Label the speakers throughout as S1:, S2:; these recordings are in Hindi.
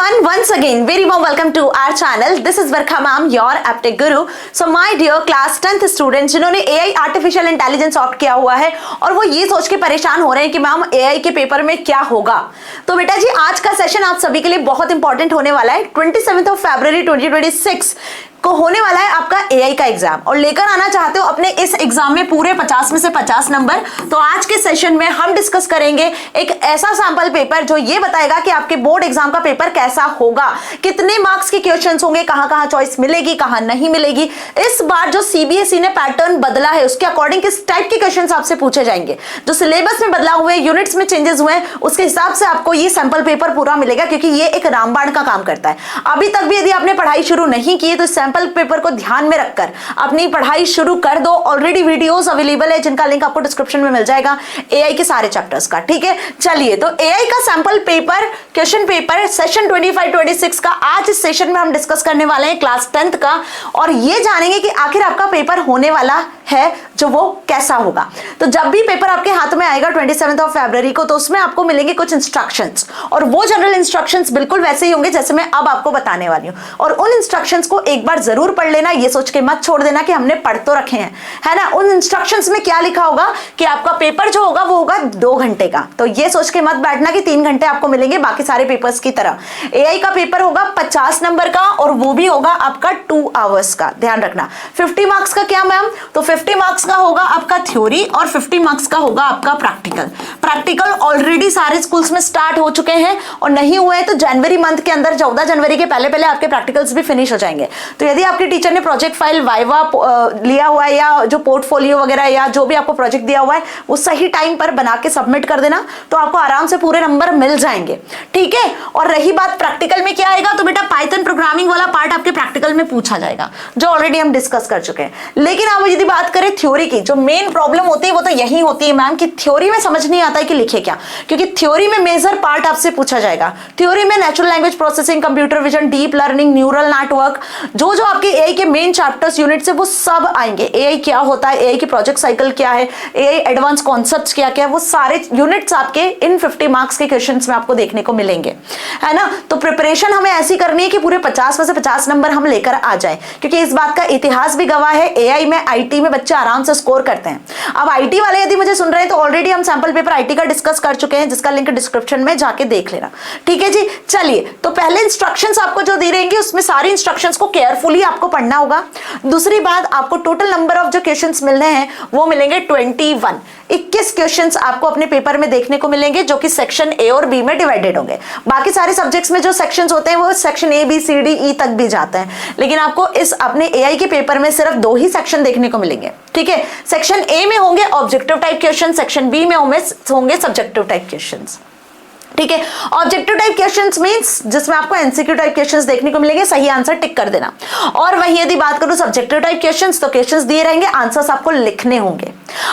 S1: everyone, once again very warm welcome to our channel. This is Varkha ma'am, your aptech guru. So my dear class 10th students जिन्होंने AI आर्टिफिशियल इंटेलिजेंस ऑप्ट किया हुआ है और वो ये सोच के परेशान हो रहे हैं कि मैम AI के पेपर में क्या होगा, तो बेटा जी आज का सेशन आप सभी के लिए बहुत इंपॉर्टेंट होने वाला है। 27 फरवरी 2026 को होने वाला है आपका AI का एग्जाम और लेकर आना चाहते हो अपने इस एग्जाम में पूरे 50 में से 50 नंबर। तो आज के सेशन में हम डिस्कस करेंगे एक ऐसा सैंपल पेपर जो ये बताएगा कि आपके बोर्ड एग्जाम का पेपर कैसा होगा, कितने मार्क्स के क्वेश्चंस होंगे, कहां कहां चॉइस मिलेगी, कहां नहीं मिलेगी। इस बार जो CBSE ने पैटर्न बदला है उसके अकॉर्डिंग किस टाइप के क्वेश्चंस आपसे पूछे जाएंगे, जो सिलेबस में बदलाव हुए, यूनिट्स में चेंजेस हुए हैं, उसके हिसाब से आपको ये सैंपल पेपर पूरा मिलेगा क्योंकि ये एक रामबाण का काम करता है। अभी तक भी यदि आपने पढ़ाई शुरू नहीं की है तो सैंपल पेपर को ध्यान में रखकर अपनी पढ़ाई शुरू कर दो। ऑलरेडी वीडियोस अवेलेबल है जिनका लिंक आपको डिस्क्रिप्शन में मिल जाएगा AI के सारे चैप्टर्स का, ठीक है। चलिए तो AI का sample paper question paper session 25-26 का आज इस सेशन में हम डिस्कस करने वाले हैं क्लास 10th का, और ये जानेंगे कि आखिर आपका पेपर होने वाला है जो वो कैसा होगा। तो जब भी पेपर आपके हाथ में आएगा 27 फरवरी को, तो उसमें आपको मिलेंगे कुछ इंस्ट्रक्शंस और वो जनरल इंस्ट्रक्शंस बिल्कुल वैसे ही होंगे जैसे मैं अब आपको बताने वाली हूं, और उन इंस्ट्रक्शंस को एक बार जरूर पढ़ लेना, ये सोच के मत छोड़ देना कि हमने पढ़ तो रखे हैं, है ना। उन इंस्ट्रक्शंस में क्या लिखा होगा कि आपका पेपर जो होगा वो होगा 2 घंटे का, तो ये सोच के मत बैठना कि 3 घंटे आपको मिलेंगे बाकी सारे पेपर्स की तरह। AI का पेपर होगा 50 नंबर का और वो भी होगा आपका 2 आवर्स का, ध्यान रखना। 50 मार्क्स का क्या मैम, तो 50 मार्क्स का होगा आपका थ्योरी और 50 मार्क्स का होगा आपका प्रैक्टिकल। प्रैक्टिकल ऑलरेडी सारे स्कूल्स में स्टार्ट हो चुके हैं और नहीं हुए हैं तो जनवरी मंथ के अंदर 14 जनवरी के पहले पहले आपके प्रैक्टिकल्स भी फिनिश हो जाएंगे। तो यदि आपके टीचर ने प्रोजेक्ट फाइल वाइवा लिया हुआ है या जो पोर्टफोलियो वगैरह या जो भी आपको प्रोजेक्ट दिया हुआ है वो सही टाइम पर बना के सबमिट कर देना, तो आपको आराम से पूरे नंबर मिल जाएंगे, ठीक है। और रही बात प्रैक्टिकल में क्या आएगा, तो बेटा पाइथन प्रोग्रामिंग वाला पार्ट आपके प्रैक्टिकल में पूछा जाएगा जो ऑलरेडी हम डिस्कस कर चुके हैं। लेकिन अब यदि बात करें थ्योरी की, जो मेन प्रॉब्लम होती है वो तो यही होती है मैम कि थ्योरी में समझ नहीं आता है कि लिखे क्या, क्योंकि थ्योरी में मेजर पार्ट आपसे पूछा जाएगा। थ्योरी में natural language processing, computer vision, deep learning, neural network, जो जो आपके AI के मेन चैप्टर्स यूनिट से वो सब आएंगे। AI क्या होता है, AI की प्रोजेक्ट साइकिल क्या है, AI एडवांस कॉन्सेप्ट्स क्या क्या है, वो सारे यूनिट्स आपके इन 50 मार्क्स के क्वेश्चंस में आपको देखने को मिलेंगे, है ना। तो प्रिपरेशन हमें ऐसी करनी है कि पूरे 50 में से 50 नंबर हम लेकर आ जाए, क्योंकि इस बात का इतिहास भी गवाह है AI में IT में बच्चे आराम से स्कोर करते हैं। अब IT वाले यदि मुझे सुन रहे हैं तो ऑलरेडी हम सैंपल पेपर IT का डिस्कस कर चुके हैं जिसका लिंक डिस्क्रिप्शन में जाके देख लेना, ठीक है जी। चलिए तो पहले इंस्ट्रक्शंस आपको जो दी रहेंगी उसमें सारी इंस्ट्रक्शंस को केयरफुली आपको पढ़ना होगा। दूसरी बात, आपको टोटल नंबर ऑफ जो क्वेश्चंस मिलने हैं वो मिलेंगे 21 क्वेश्चंस आपको अपने पेपर में देखने को मिलेंगे जो कि सेक्शन A और B में डिवाइडेड होंगे। बाकी सारे सब्जेक्ट्स में जो सेक्शंस होते हैं वो section A B C D E तक भी जाते हैं, लेकिन आपको इस अपने AI के पेपर में सिर्फ 2 ही सेक्शन देखने को मिलेंगे, ठीक है। सेक्शन A में होंगे objective type question, section B में होंगे सब्जेक्टिव टाइप क्वेश्चंस, ठीक है। ऑब्जेक्टिव टाइप क्वेश्चंस मींस जिसमें आपको MCQ टाइप क्वेश्चंस देखने को मिलेंगे, सही आंसर टिक कर देना। और वहीं यदि बात करूं सब्जेक्टिव टाइप क्वेश्चंस, तो क्वेश्चंस दिए रहेंगे, आंसर्स आपको लिखने होंगे।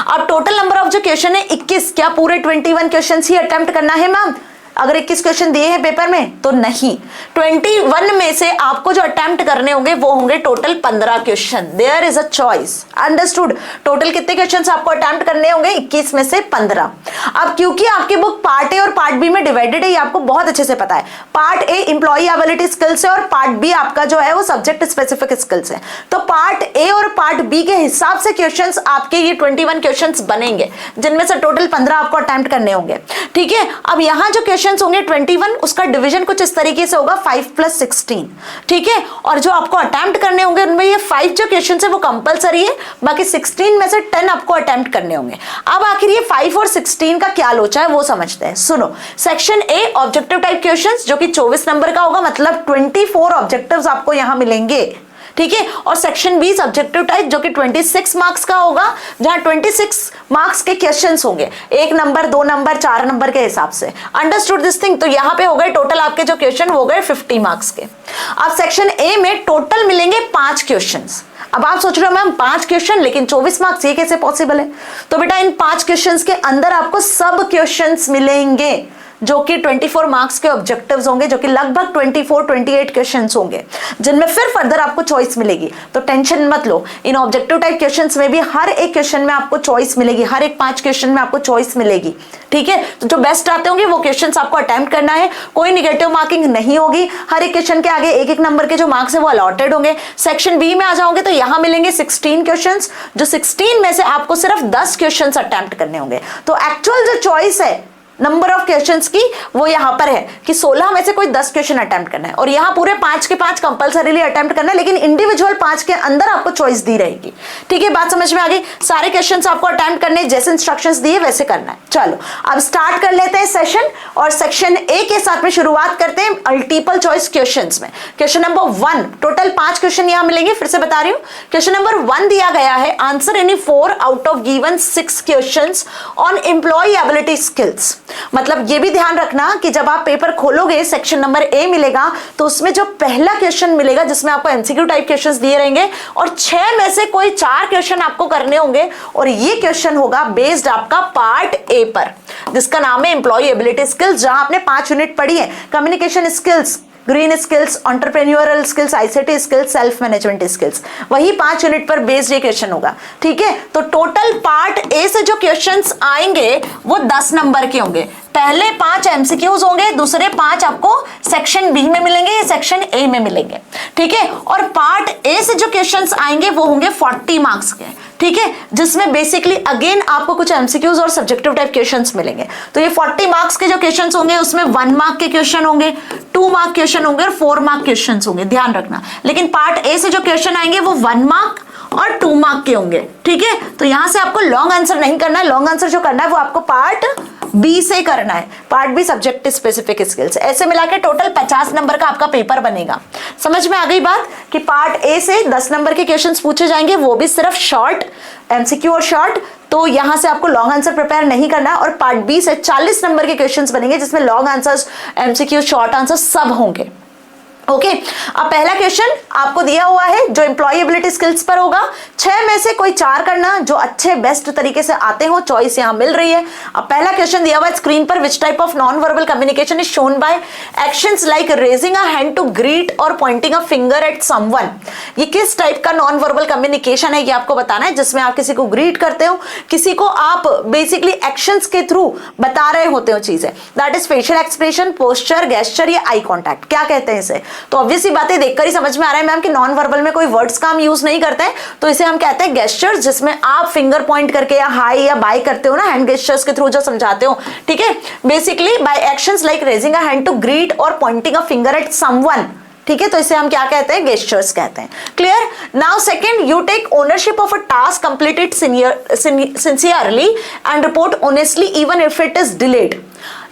S1: अब टोटल नंबर ऑफ जो क्वेश्चन है 21, क्या पूरे 21 क्वेश्चंस ही अटेम्प्ट करना है मैम? अगर 21 क्वेश्चन दिए हैं पेपर में तो नहीं, 21 में से आपको जो अटेम्प्ट करने होंगे वो होंगे total 15 question. There is a choice, understood. Total कितने क्वेश्चन आपको अटेम्प्ट करने होंगे? 21 में से 15। अब क्योंकि आपकी बुक पार्ट A और पार्ट B में डिवाइडेड है, ये आपको बहुत अच्छे से पता है। Part A employability skills है और पार्ट B आपका जो है वो सब्जेक्ट स्पेसिफिक स्किल्स है। तो पार्ट A और पार्ट B के हिसाब से क्वेश्चंस आपके ये 21 क्वेश्चंस बनेंगे जिनमें से टोटल 15 आपको अटेम्प्ट करने होंगे, ठीक है। अब यहाँ जो क्वेश्चंस होंगे 21, उसका डिवीजन कुछ इस तरीके से होगा 5 + 16, ठीक है। और जो आपको अटेम्प्ट करने होंगे उनमें ये 5 जो क्वेश्चन है वो कंपलसरी है, बाकी 16 में से 10 आपको अटेम्प्ट करने होंगे। अब आखिर ये 5 और 16 का क्या लोचा है वो समझते हैं। सुनो, section A objective type questions जो कि 24 नंबर का होगा, मतलब 24 ऑब्जेक्टिव्स आपको यहां मिलेंगे, ठीक है। और सेक्शन B सब्जेक्टिव टाइप जो कि 26 मार्क्स का होगा, जहां 26 मार्क्स के क्वेश्चंस होंगे, 1 नंबर 2 नंबर 4 नंबर के हिसाब से। Understood this thing. तो यहां पे हो गए टोटल आपके जो क्वेश्चन हो गए 50 मार्क्स के। अब सेक्शन A में टोटल मिलेंगे 5 क्वेश्चंस। अब आप सोच रहे हो मैम 5 क्वेश्चन लेकिन 24 मार्क्स, ये कैसे पॉसिबल है? तो बेटा इन 5 क्वेश्चंस के अंदर आपको सब क्वेश्चंस मिलेंगे जो कि 24 मार्क्स के ऑब्जेक्टिव्स होंगे, जो कि लगभग 24-28 क्वेश्चंस होंगे, जिनमें फिर फर्दर आपको चॉइस मिलेगी। तो टेंशन मत लो, इन ऑब्जेक्टिव टाइप क्वेश्चंस में भी हर एक क्वेश्चन में आपको चॉइस मिलेगी, हर एक 5 क्वेश्चन में आपको चॉइस मिलेगी, ठीक है। तो जो बेस्ट आते होंगे वो क्वेश्चंस आपको अटेम्प्ट करना है, कोई निगेटिव मार्किंग नहीं होगी, हर एक क्वेश्चन के आगे एक नंबर के जो मार्क्स है वो अलॉटेड होंगे। सेक्शन बी में आ जाओगे तो यहां मिलेंगे 16 क्वेश्चंस, जो 16 में से आपको सिर्फ 10 क्वेश्चंस अटेम्प्ट करने होंगे। तो एक्चुअल जो चॉइस है नंबर ऑफ क्वेश्चंस की वो यहां पर है कि 16 में से कोई 10 क्वेश्चन अटेम्प्ट करना है, और यहां पूरे 5 के 5 कंपलसरीली अटेम्प्ट करना है, लेकिन इंडिविजुअल 5 के अंदर आपको चॉइस दी रहेगी, ठीक है। बात समझ में आ गई? सारे क्वेश्चंस आपको अटेम्प्ट करने, जैसे इंस्ट्रक्शंस दिए वैसे करना है। चलो अब स्टार्ट कर लेते हैं सेशन, और सेक्शन ए के साथ में शुरुआत करते हैं मल्टीपल चॉइस क्वेश्चंस में। क्वेश्चन नंबर 1, टोटल 5 क्वेश्चन यहां मिलेंगे, फिर से बता रही हूं। क्वेश्चन नंबर 1 दिया गया है, answer any 4 out of given 6 questions on employability skills. मतलब ये भी ध्यान रखना कि जब आप पेपर खोलोगे, सेक्शन नंबर ए मिलेगा, तो उसमें जो पहला क्वेश्चन मिलेगा जिसमें आपको एमसीक्यू टाइप क्वेश्चंस दिए रहेंगे, और 6 में से कोई 4 क्वेश्चन आपको करने होंगे, और ये क्वेश्चन होगा बेस्ड आपका पार्ट ए पर, जिसका नाम है एम्प्लॉय एबिलिटी स्किल्स, जहां आपने 5 यूनिट पढ़ी है, communication skills, green skills, entrepreneurial skills, ICT skills, self management skills, वही 5 यूनिट पर बेस्ड ये क्वेश्चन होगा, ठीक है। तो टोटल पार्ट ए से जो क्वेश्चंस आएंगे वो 10 नंबर के होंगे। पहले 5 एमसीक्यूज होंगे, दूसरे 5 आपको सेक्शन बी में मिलेंगे या सेक्शन ए में मिलेंगे, ठीक है। और पार्ट ए से जो क्वेश्चंस आएंगे वो होंगे 40 मार्क्स के, ठीक है, जिसमें बेसिकली अगेन आपको कुछ एमसीक्यूज और सब्जेक्टिव टाइप क्वेश्चंस मिलेंगे। तो ये 40 मार्क्स के जो क्वेश्चंस होंगे उसमें 1 मार्क के क्वेश्चन होंगे, 2 मार्क क्वेश्चन होंगे और 4 मार्क क्वेश्चंस होंगे, ध्यान रखना। लेकिन पार्ट ए से जो क्वेश्चन आएंगे वो 1 मार्क और 2 मार्क के होंगे, ठीक है। तो यहां से आपको लॉन्ग आंसर नहीं करना है, लॉन्ग आंसर जो करना है वो आपको पार्ट बी से करना है, part be subject specific skills. ऐसे मिला के टोटल 50 नंबर का आपका पेपर बनेगा। समझ में आ गई बात कि पार्ट ए से 10 नंबर के क्वेश्चंस पूछे जाएंगे, वो भी सिर्फ शॉर्ट एमसीक्यू और शॉर्ट, तो यहां से आपको लॉन्ग आंसर प्रिपेयर नहीं करना। और पार्ट बी से 40 नंबर के क्वेश्चंस बनेंगे, जिसमें long answers, MCQ, short answer सब होंगे, ओके। अब पहला क्वेश्चन आपको दिया हुआ है जो एम्प्लॉय एबिलिटी स्किल्स पर होगा, 6 में से कोई 4 करना जो अच्छे बेस्ट तरीके से आते हो, चॉइस यहां मिल रही है। अब पहला क्वेश्चन दिया हुआ है स्क्रीन पर, which type of non verbal communication is shown by actions like raising a hand to greet और pointing a finger at someone. ये किस टाइप का नॉन वर्बल कम्युनिकेशन है ये आपको बताना है, जिसमें आप किसी को ग्रीट करते हो, किसी को आप बेसिकली एक्शंस के थ्रू बता रहे होते हो चीजें, that is facial expression, posture, gesture या आई कॉन्टैक्ट, क्या कहते हैं इसे। तो ऑब्वियसली बातें देखकर ही समझ में आ रहा है मैम कि नॉन वर्बल में कोई वर्ड्स का हम यूज नहीं करते हैं, तो इसे हम कहते हैं गेस्चर्स, जिसमें आप फिंगर पॉइंट करके या हाई या बाय करते हो ना, हैंड गेस्चर्स के थ्रू जो समझाते हो, ठीक है। Basically by actions like raising a hand to greet और pointing a finger at someone, ठीक है। तो इसे हम क्या कहते हैं, गेस्चर्स कहते हैं। Clear. Now second, you take ownership of a task completed sincerely and report honestly even if it is delayed.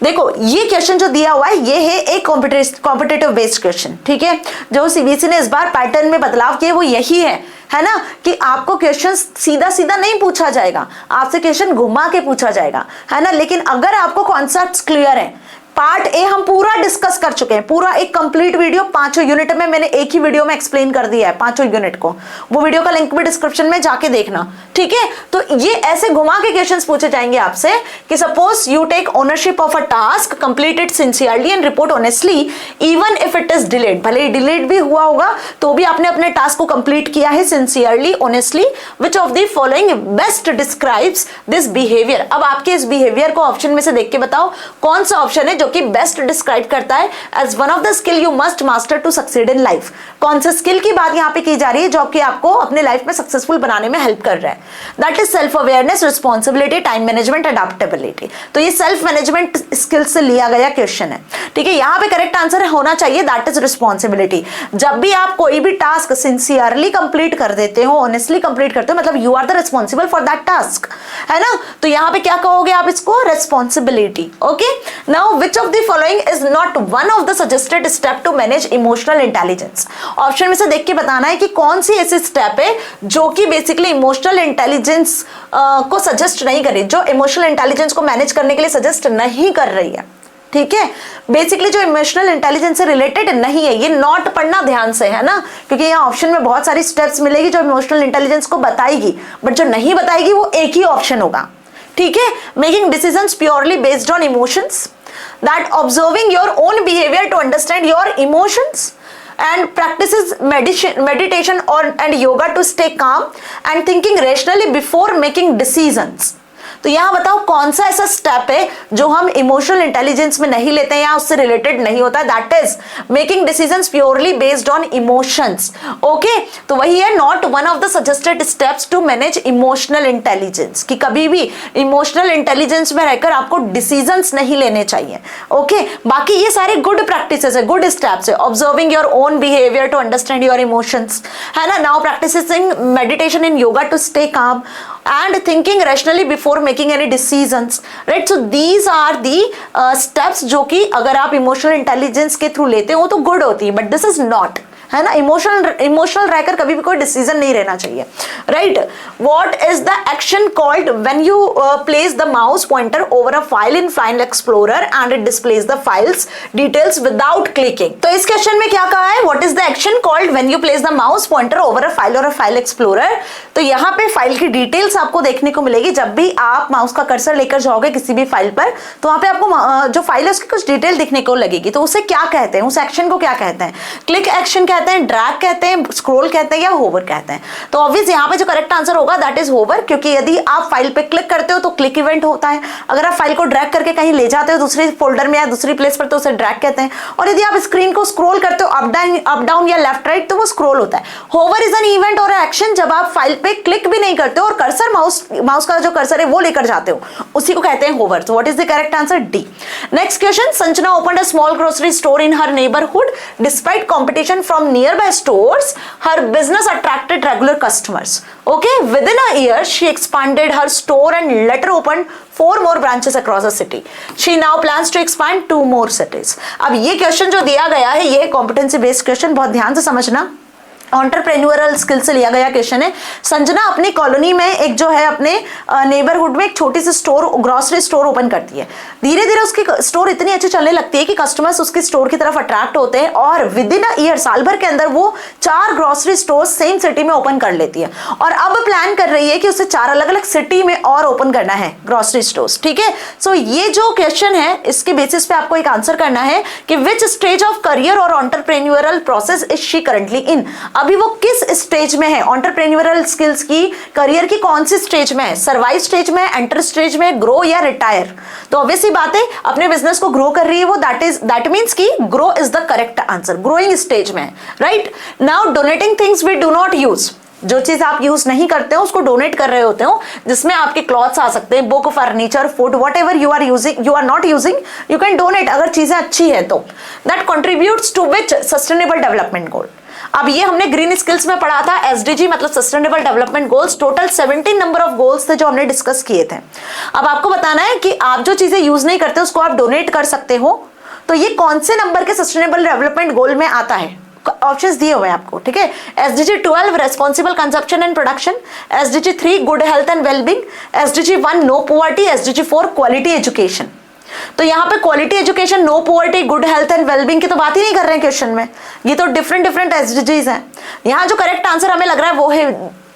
S1: देखो ये क्वेश्चन जो दिया हुआ है ये है एक कॉम्पिटिटिव बेस्ड क्वेश्चन, ठीक है। जो सीबीएसई ने इस बार पैटर्न में बदलाव किए वो यही है ना, कि आपको क्वेश्चन सीधा सीधा नहीं पूछा जाएगा, आपसे क्वेश्चन घुमा के पूछा जाएगा, है ना। लेकिन अगर आपको कॉन्सेप्ट्स क्लियर है, पार्ट ए हम पूरा डिस्कस कर चुके हैं, पूरा एक कंप्लीट वीडियो 5 यूनिट में मैंने एक ही वीडियो में एक्सप्लेन कर दिया है 5 यूनिट को, वो वीडियो का लिंक भी डिस्क्रिप्शन में जाके देखना, ठीक है। तो ये ऐसे घुमा के क्वेश्चंस पूछे जाएंगे आपसे कि suppose you take ownership of a task completed sincerely and report honestly even if it is delayed, भले ही डिलेड भी हुआ होगा तो भी आपने अपने टास्क को कंप्लीट किया है sincerely, honestly, which of the following best describes this behaviour. अब आपके इस बिहेवियर को ऑप्शन में से देख के बताओ कौन सा ऑप्शन है जो कि बेस्ट डिस्क्राइब करता है as one of the skill you must master to succeed in life. कौन से स्किल की बात यहां पे की जा रही है जो कि आपको अपने लाइफ में सक्सेसफुल बनाने में हेल्प कर रहा है, that is self awareness, responsibility, time management, adaptability. तो ये सेल्फ मैनेजमेंट स्किल से लिया गया क्वेश्चन है, ठीक है। यहां पे करेक्ट आंसर होना चाहिए दैट इज रिस्पॉन्सिबिलिटी। जब भी आप कोई भी टास्क सिंसियरली कंप्लीट कर देते हो, ऑनेस्टली कंप्लीट करते हो, मतलब you are the responsible for that task, है ना। तो यहां पे क्या कहोगे आप इसको, responsibility, okay. Now which of the following is not one of the suggested step to manage emotional intelligence. Option में से देख के बताना है कि कौन सी ऐसी स्टेप है जो कि बेसिकली इमोशनल इंटेलिजेंस को सजेस्ट नहीं कर रही, जो इमोशनल इंटेलिजेंस को मैनेज करने के लिए सजेस्ट नहीं कर रही है, ठीक है। बेसिकली जो इमोशनल इंटेलिजेंस से रिलेटेड नहीं है, ये नॉट पढ़ना ध्यान से, है ना, क्योंकि यहाँ ऑप्शन में बहुत सारी स्टेप्स मिलेगी जो इमोशनल इंटेलिजेंस को बताएगी, बट जो नहीं बताएगी वो एक ही ऑप्शन होगा, ठीक है। Making decisions purely based on emotions, that observing your own behavior to understand your emotions and practices meditation or and yoga to stay calm and thinking rationally before making decisions. तो यहाँ बताओ कौन सा ऐसा स्टेप है जो हम इमोशनल इंटेलिजेंस में नहीं लेते हैं या उससे रिलेटेड नहीं होता है, that is making decisions purely based on emotions. Okay, तो वही है not one of the suggested steps to manage emotional intelligence, कि कभी भी इमोशनल इंटेलिजेंस में रहकर आपको डिसीजंस नहीं लेने चाहिए. ओके, बाकी ये सारे गुड प्रैक्टिसेस है, गुड स्टेप्स है. Observing your own behaviour to understand your emotions, है ना. Now practising meditation in yoga to stay calm and thinking rationally before making any decisions, right? So these are the steps जो कि अगर आप emotional intelligence के through लेते हो तो good होती है, but this is not, है ना. इमोशनल रहकर कभी भी कोई डिसीजन नहीं रहना चाहिए, right. What is the action called when you place the mouse pointer over a file in file explorer and it displays the files details without clicking. तो इस क्वेश्चन में क्या कहा है, what is the action called when you place the mouse pointer over a file और अ फाइल एक्सप्लोरर. तो यहाँ पे फाइल की डिटेल्स आपको देखने को मिलेगी. जब भी आप माउस का कर्सर लेकर जाओगे किसी भी फाइल पर तो वहां पे आपको जो फाइल है उसकी कुछ डिटेल दिखने को लगेगी. तो उसे क्या कहते हैं, उस एक्शन को क्या कहते हैं, क्लिक एक्शन कहते हैं, ड्रैग कहते हैं, स्क्रॉल कहते हैं या होवर कहते हैं. तो ऑब्वियस यहाँ पे जो करेक्ट आंसर होगा दैट इज होवर, क्योंकि यदि आप फाइल पे क्लिक करते हो तो क्लिक इवेंट होता है. अगर आप फाइल को ड्रैग करके कहीं ले जाते हो दूसरे फोल्डर में या दूसरी प्लेस पर तो उसे ड्रैग कहते हैं. और यदि आप स्क्रीन को स्क्रॉल करते हो अप डाउन या लेफ्ट राइट तो वो स्क्रॉल होता है. होवर इज एन इवेंट और एक्शन जब आप फाइल पे क्लिक भी नहीं करते हो और कर्सर माउस का जो कर्सर है वो लेकर जाते हो, उसी को कहते हैं hover. So what is the correct answer, D. Next question, Sanjana opened a small grocery store in her neighbourhood despite competition from nearby stores, her business attracted regular customers. Okay, within a year she expanded her store and later opened 4 more branches across the city. She now plans to expand 2 more cities. अब ये क्वेश्चन जो दिया गया है ये कॉम्पिटेंसी बेस्ड क्वेश्चन, बहुत ध्यान से समझना. एंटरप्रेन्योरल स्किल से लिया गया क्वेश्चन है. संजना अपनी कॉलोनी में एक जो है अपने नेबरहुड में एक छोटी सी स्टोर, ग्रोसरी स्टोर ओपन करती है. धीरे धीरे उसकी स्टोर इतनी अच्छी चलने लगती है कि कस्टमर्स उसकी स्टोर की तरफ अट्रैक्ट होते हैं और विद इन अ ईयर, साल भर के अंदर वो 4 ग्रोसरी स्टोर सेम सिटी में ओपन कर लेती है. और अब प्लान कर रही है कि उसे 4 अलग अलग सिटी में और ओपन करना है ग्रोसरी स्टोर्स. ठीक है, सो ये जो क्वेश्चन है इसके बेसिस पे आपको एक आंसर करना है कि विच स्टेज ऑफ करियर और entrepreneurial process is she currently in. अभी वो किस स्टेज में है, एंटरप्रेन्योरल स्किल्स की करियर की कौन सी स्टेज में है, सर्वाइव स्टेज में, एंटर स्टेज में, ग्रो या रिटायर. तो ऑब्वियसली बात है अपने बिजनेस को ग्रो कर रही है वो, दैट मींस कि grow is the correct answer, growing stage में, right. Now donating things we do not use, जो चीज आप यूज नहीं करते हो उसको डोनेट कर रहे होते हो, जिसमें आपके क्लॉथ्स आ सकते हैं, book, furniture, food, whatever you are not using you can donate अगर चीजें अच्छी है तो. That contributes to which sustainable development goal. अब ये हमने ग्रीन स्किल्स में पढ़ा था, एसडीजी मतलब sustainable development goals. Total 17 number of goals थे जो हमने डिस्कस किए थे. अब आपको बताना है कि आप जो चीजें यूज नहीं करते उसको आप डोनेट कर सकते हो. तो ये कौन से नंबर के सस्टेनेबल डेवलपमेंट गोल में आता है, ऑप्शंस दिए हुए हैं आपको. ठीक है, SDG 12 responsible consumption and production, SDG 3 good health and wellbeing, SDG 1 no poverty, SDG 4 quality education. तो यहाँ पे quality education, no poverty, good health and wellbeing की तो बात ही नहीं कर रहे हैं क्वेश्चन में. ये तो डिफरेंट एसडीजीज हैं. यहाँ जो करेक्ट आंसर हमें लग रहा है वो है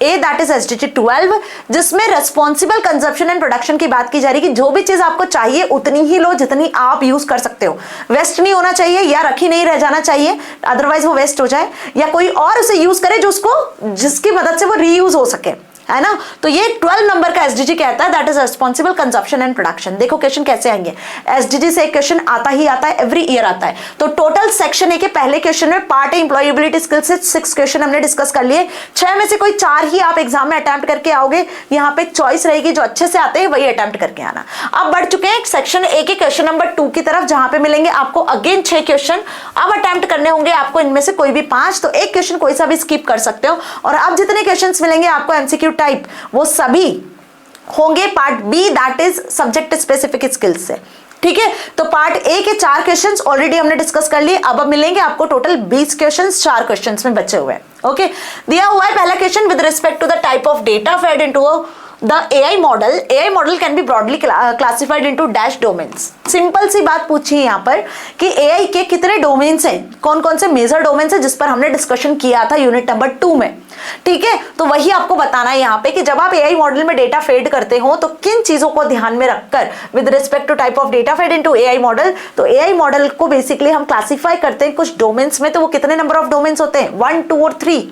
S1: ए, दैट इज एसडीजी 12, जिसमें रेस्पॉन्सिबल कंजप्शन एंड प्रोडक्शन की बात की जा रही है कि जो भी चीज आपको चाहिए उतनी ही लो जितनी आप यूज कर सकते हो. वेस्ट नहीं होना चाहिए या रखी नहीं रह जाना चाहिए, अदरवाइज वो वेस्ट हो जाए, या कोई और उसे यूज करे जो उसको जिसकी मदद से वो रीयूज हो सके, है ना. तो ये 12 नंबर का एसडीजी कहता है that is responsible consumption and production. देखो क्वेश्चन कैसे आएंगे, एसडीजी से एक क्वेश्चन आता ही आता है, एवरी ईयर आता है. तो टोटल सेक्शन ए के पहले क्वेश्चन में पार्ट एम्प्लॉयबिलिटी स्किल से 6 क्वेश्चन हमने डिस्कस कर लिए. 6 में से कोई 4 ही आप एग्जाम में अटेम्प्ट करके आओगे. यहाँ पे चॉइस रहेगी, जो अच्छे से आते हैं वही अटेम्प्ट करके आना. अब बढ़ चुके हैं सेक्शन ए के क्वेश्चन नंबर 2 की तरफ, जहां पे मिलेंगे आपको अगेन 6 क्वेश्चन. अब अटेम्प्ट करने होंगे आपको इनमें से कोई भी 5, तो एक क्वेश्चन कोई सा भी स्किप कर सकते हो. और अब जितने क्वेश्चन मिलेंगे आपको एमसीक्यू टाइप वो सभी होंगे part B, that is subject specific skills से. ठीक है, तो पार्ट ए के 4 क्वेश्चंस ऑलरेडी हमने डिस्कस कर लिए. अब मिलेंगे आपको टोटल 20 क्वेश्चंस 4 क्वेश्चंस में बचे हुए हैं. ओके, दिया हुआ है पहला question with respect to the type of data fed into a the AI model can be broadly classified into dash domains. Simple सी बात पूछी है यहाँ पर कि एआई के कितने डोमेन्स हैं, कौन कौन से मेजर डोमेन्स हैं, जिस पर हमने डिस्कशन किया था यूनिट नंबर 2 में। ठीक है, तो वही आपको बताना है यहाँ पे कि जब आप एआई मॉडल में डेटा फेड करते हो तो किन चीजों को ध्यान में रखकर with respect to type of data fed into AI model. तो एआई मॉडल को बेसिकली हम क्लासिफाई करते हैं कुछ डोमेन्स में। तो वो कितने नंबर ऑफ डोमेन्स होते हैं, 1, 2 और 3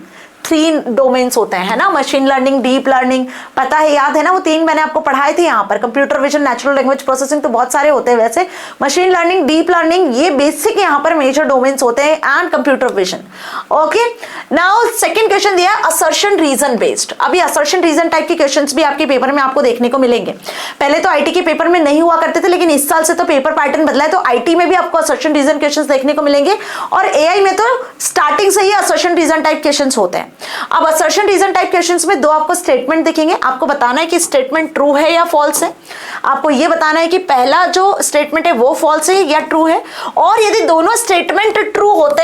S1: डोमेन्स होते हैं, है ना। मशीन लर्निंग, डीप लर्निंग, पता है, याद है ना, वो 3 मैंने आपको पढ़ाए थे यहाँ पर। Computer vision, natural language processing तो बहुत सारे होते हैं वैसे। मशीन लर्निंग, डीप लर्निंग, ये बेसिक यहाँ पर मेजर डोमेन्स होते हैं, and computer vision. Okay, now second question दिया है असर्शन रीजन बेस्ड। अभी असर्शन रीजन टाइप के क्वेश्चंस भी आपके पेपर में आपको देखने को मिलेंगे। पहले तो आईटी के पेपर में नहीं हुआ करते थे, लेकिन इस साल से तो पेपर पैटर्न बदला है, तो आईटी में भी आपको असर्शन रीजन क्वेश्चंस देखने को मिलेंगे, और एआई में तो स्टार्टिंग से ही असर्शन रीजन टाइप क्वेश्चंस होते हैं। अब असर्शन रीजन टाइप क्वेश्चंस में 2 आपको स्टेटमेंट दिखेंगे, आपको बताना है कि स्टेटमेंट ट्रू है या फॉल्स है। आपको यह बताना है कि पहला जो स्टेटमेंट है वो फॉल्स है या ट्रू है, और यदि दोनों स्टेटमेंट ट्रू होते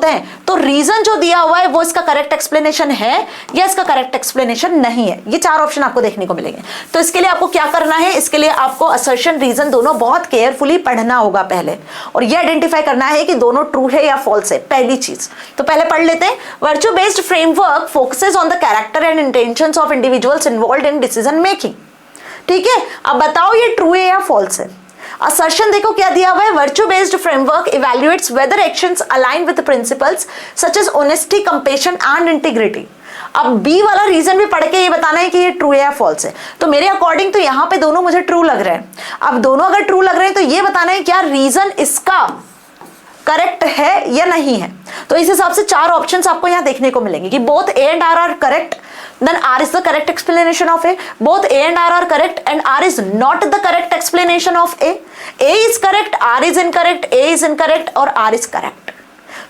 S1: हैं, तो रीजन जो दिया हुआ है वो इसका करेक्ट एक्सप्लेनेशन है या इसका करेक्ट एक्सप्लेनेशन नहीं है। ये 4 ऑप्शन आपको देखने को मिलेंगे। तो इसके लिए आपको क्या करना है, इसके लिए आपको असर्शन रीजन दोनों बहुत केयरफुली पढ़ना होगा पहले, और ये आइडेंटिफाई करना है कि दोनों ट्रू है या फॉल्स है, पहली चीज। तो पहले पढ़ लेते हैं। Virtue based framework focuses on the character and intentions of individuals involved in decision making. ठीक है, अब बताओ ये ट्रू है या फॉल्स है। असर्शन देखो क्या दिया हुआ है, virtue based framework evaluates whether actions align with principles such as honesty, compassion and integrity. अब बी वाला रीजन भी पढ़ के ये बताना है कि ये ट्रू है या फॉल्स है। तो मेरे अकॉर्डिंग तो यहाँ पे दोनों मुझे ट्रू लग रहे हैं। अब दोनों अगर ट्रू लग रहे हैं तो ये बताना है क्या रीजन इसका करेक्ट है या नहीं है। तो इस हिसाब से 4 ऑप्शंस आपको यहाँ देखने को मिलेंगे कि both A and R correct, then R is the correct explanation of A. Both A and R are correct and R is not the correct explanation of A. A is correct, R is incorrect, A is incorrect और R is correct.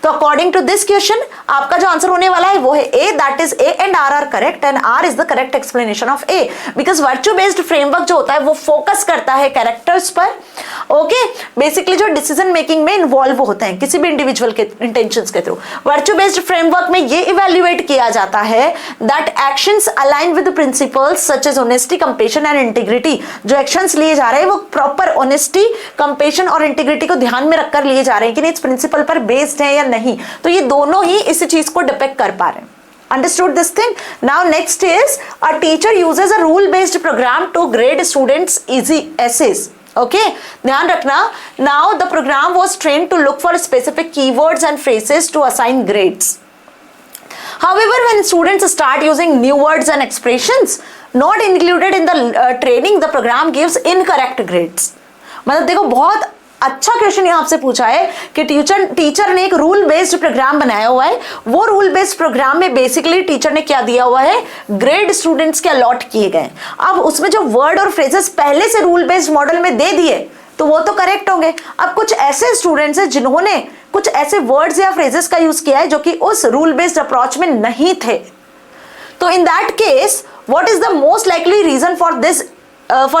S1: तो अकॉर्डिंग टू दिस क्वेश्चन आपका जो आंसर होने वाला है वो है A, that is A and R correct and R is the correct explanation of A, because virtue based framework जो होता है वो फोकस करता है कैरेक्टर्स पर। ओके, बेसिकली जो डिसीजन मेकिंग में इन्वॉल्व होते हैं किसी भी इंडिविजुअल के इंटेंशंस के थ्रू। वर्च्यू बेस्ड फ्रेमवर्क में ये इवेल्युएट किया जाता है that actions align with principles such as honesty, compassion and integrity. जो एक्शंस लिए जा रहे हैं वो प्रॉपर ऑनेस्टी, कंपैशन और इंटीग्रिटी को ध्यान में रखकर लिए जा रहे हैं कि नहीं इस प्रिंसिपल पर बेस्ड है या नहीं। तो ये दोनों ही इस चीज को डिपेक्ट कर पा रहे हैं। Understood this thing? Now next is a teacher uses a rule based program to grade students easy essays. Okay, ध्यान रखना। Now the program was trained to look for specific keywords and phrases to assign grades. However, when students start using new words and expressions not included in the training, the program gives incorrect grades. मतलब देखो बहुत अच्छा क्वेश्चन यहाँ आपसे पूछा है कि टीचर ने एक रूल बेस्ड प्रोग्राम बनाया हुआ है। वो रूल बेस्ड प्रोग्राम में बेसिकली टीचर ने क्या दिया हुआ है, ग्रेड स्टूडेंट्स के अलॉट किए गए। अब उसमें जो वर्ड और फ्रेजेस पहले से रूल बेस्ड मॉडल में दे दिए तो वो तो करेक्ट होंगे। अब कुछ ऐसे स्टूडेंट्स हैं जिन्होंने कुछ ऐसे वर्ड्स या फ्रेजेस का यूज किया है जो कि उस रूल बेस्ड अप्रोच में नहीं थे। तो in that case what is the most likely reason for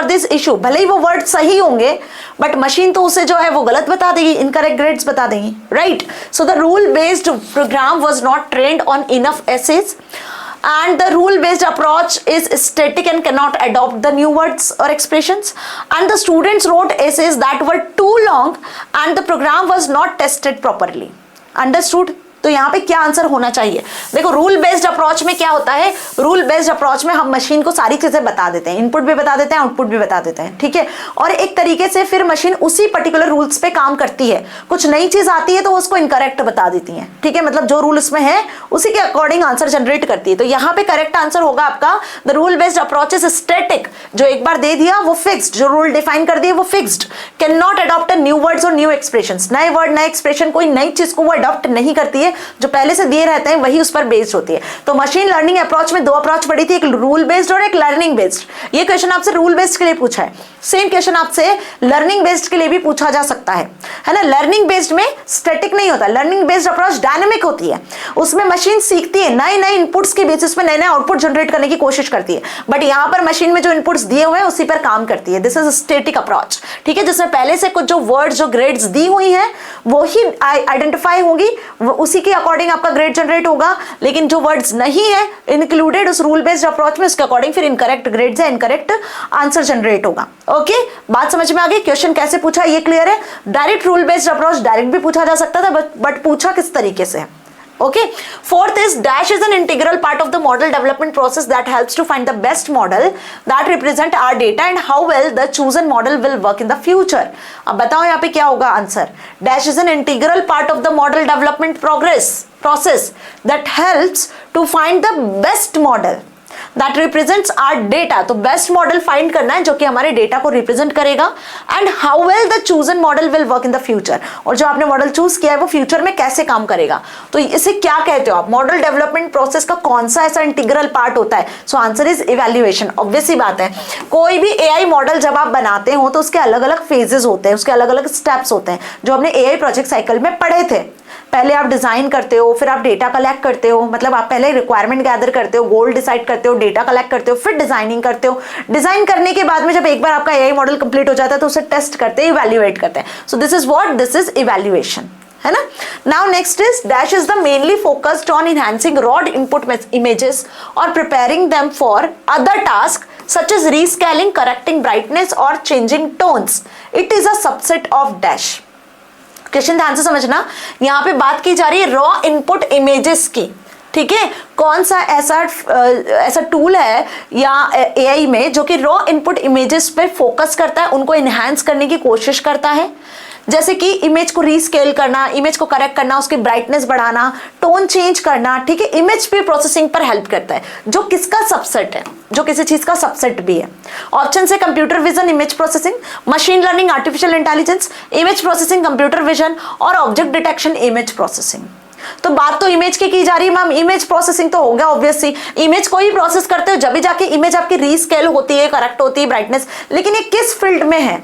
S1: this issue. भले ही वो वर्ड सही होंगे बट मशीन तो उसे जो है वो गलत बता देगी, इनकरेक्ट ग्रेड्स बता देगी, right. So the rule based program was not trained on enough essays and the rule based approach is static and cannot adopt the new words or expressions, and the students wrote essays that were too long and the program was not tested properly. Understood? तो यहाँ पे क्या आंसर होना चाहिए। देखो रूल बेस्ड अप्रोच में क्या होता है, रूल बेस्ड अप्रोच में हम मशीन को सारी चीजें बता देते हैं, इनपुट भी बता देते हैं, आउटपुट भी बता देते हैं, ठीक है। और एक तरीके से फिर मशीन उसी पर्टिकुलर रूल्स पे काम करती है। कुछ नई चीज आती है तो उसको इनकरेक्ट बता देती है, ठीक है। मतलब जो रूल इसमें है उसी के अकॉर्डिंग आंसर जनरेट करती है। तो यहाँ पे करेक्ट आंसर होगा आपका the rule based approach is static. जो एक बार दे दिया वो फिक्स्ड, जो रूल डिफाइन कर दिए वो fixed. Can not adopt new words और न्यू एक्सप्रेशंस। नए वर्ड नए एक्सप्रेशन, कोई नई चीज को वो अडॉप्ट नहीं करती है, जो पहले से दिए रहते हैं वही उस पर बेस्ड होती है। तो मशीन लर्निंग अप्रोच में 2 अप्रोच पड़ी थी, एक रूल बेस्ड और एक लर्निंग बेस्ड। ये क्वेश्चन आपसे रूल बेस्ड के लिए पूछा है, सेम क्वेश्चन आपसे लर्निंग बेस्ड के लिए भी पूछा जा सकता है ना। लर्निंग बेस्ड में स्टैटिक नहीं होता, लर्निंग बेस्ड अप्रोच डायनामिक होती है। उसमें मशीन सीखती है, नए नए इनपुट्स के बेसिस पे नए नए आउटपुट जनरेट करने की कोशिश करती है। बट यहाँ पर मशीन में जो इनपुट्स दिए हुए हैं उसी पर काम करती है। दिस इज स्टैटिक अप्रोच, ठीक है, जिसमें पहले से कुछ जो वर्ड्स जो ग्रेड्स दी हुई हैं वो ही आइडेंटिफाई होंगी, उसी उसी के अकॉर्डिंग आपका ग्रेड जनरेट होगा, लेकिन जो वर्ड्स नहीं है इंक्लूडेड उस रूल बेस्ड अप्रोच में, उसके अकॉर्डिंग फिर इनकरेक्ट ग्रेड या इनकरेक्ट आंसर जनरेट होगा। ओके, बात समझ में आ गई? क्वेश्चन कैसे पूछा ये क्लियर है? Direct rule based approach direct भी पूछा जा सकता था, बट पूछा किस तरीके से? Okay, fourth is dash is an integral part of the model development process that helps to find the best model that represent our data and how well the chosen model will work in the future. अब बताओ यहाँ पे क्या होगा answer? Dash is an integral part of the model development process that helps to find the best model that represents our data. तो बेस्ट मॉडल फाइंड करना है जो कि हमारे डेटा को रिप्रेजेंट करेगा, and how well the chosen model will work in the future, और जो आपने मॉडल चूज किया है वो फ्यूचर में कैसे काम करेगा। तो इसे क्या कहते हो आप? मॉडल डेवलपमेंट प्रोसेस का कौन सा ऐसा इंटीग्रल पार्ट होता है? So answer is evaluation. Obvious ही बात है, कोई भी एआई मॉडल जब आप बनाते हो तो उसके अलग अलग फेजेस होते हैं, उसके अलग अलग स्टेप्स होते हैं जो हमने एआई प्रोजेक्ट साइकिल में पढ़े थे। पहले आप डिजाइन करते हो, फिर आप डेटा कलेक्ट करते हो, मतलब आप पहले रिक्वायरमेंट गैदर करते हो, गोल डिसाइड करते हो, डेटा कलेक्ट करते हो, फिर डिजाइनिंग करते हो। डिजाइन करने के बाद में जब एक बार आपका एआई मॉडल कंप्लीट हो जाता है तो उसे टेस्ट करते हैं, इवैल्यूएट करते हैं। So this is what, this is evaluation, है ना। Now next is dash is the mainly focused on enhancing raw input images और preparing them for other task such as rescaling, correcting brightness or changing tones. It is a subset of dash. Question ध्यान से समझना, यहाँ पे बात की जा रही है रॉ इनपुट इमेजेस की, ठीक है। कौन सा ऐसा टूल है या एआई में जो कि रॉ इनपुट इमेजेस पे फोकस करता है, उनको इनहैंस करने की कोशिश करता है, जैसे कि इमेज को रीस्केल करना, इमेज को करेक्ट करना, उसकी ब्राइटनेस बढ़ाना, टोन चेंज करना, ठीक है। इमेज पे प्रोसेसिंग पर हेल्प करता है, जो किसका सबसेट है, जो किसी चीज का सबसेट भी है। ऑप्शन से computer vision image processing, machine learning artificial intelligence, image processing computer vision, और ऑब्जेक्ट डिटेक्शन इमेज प्रोसेसिंग। तो बात तो इमेज की जा रही है मैम, इमेज प्रोसेसिंग तो हो गया ऑब्वियसली। इमेज को ही प्रोसेस करते हो जब भी जाके इमेज आपकी रीस्केल होती है, करेक्ट होती है, ब्राइटनेस, लेकिन ये किस फील्ड में है?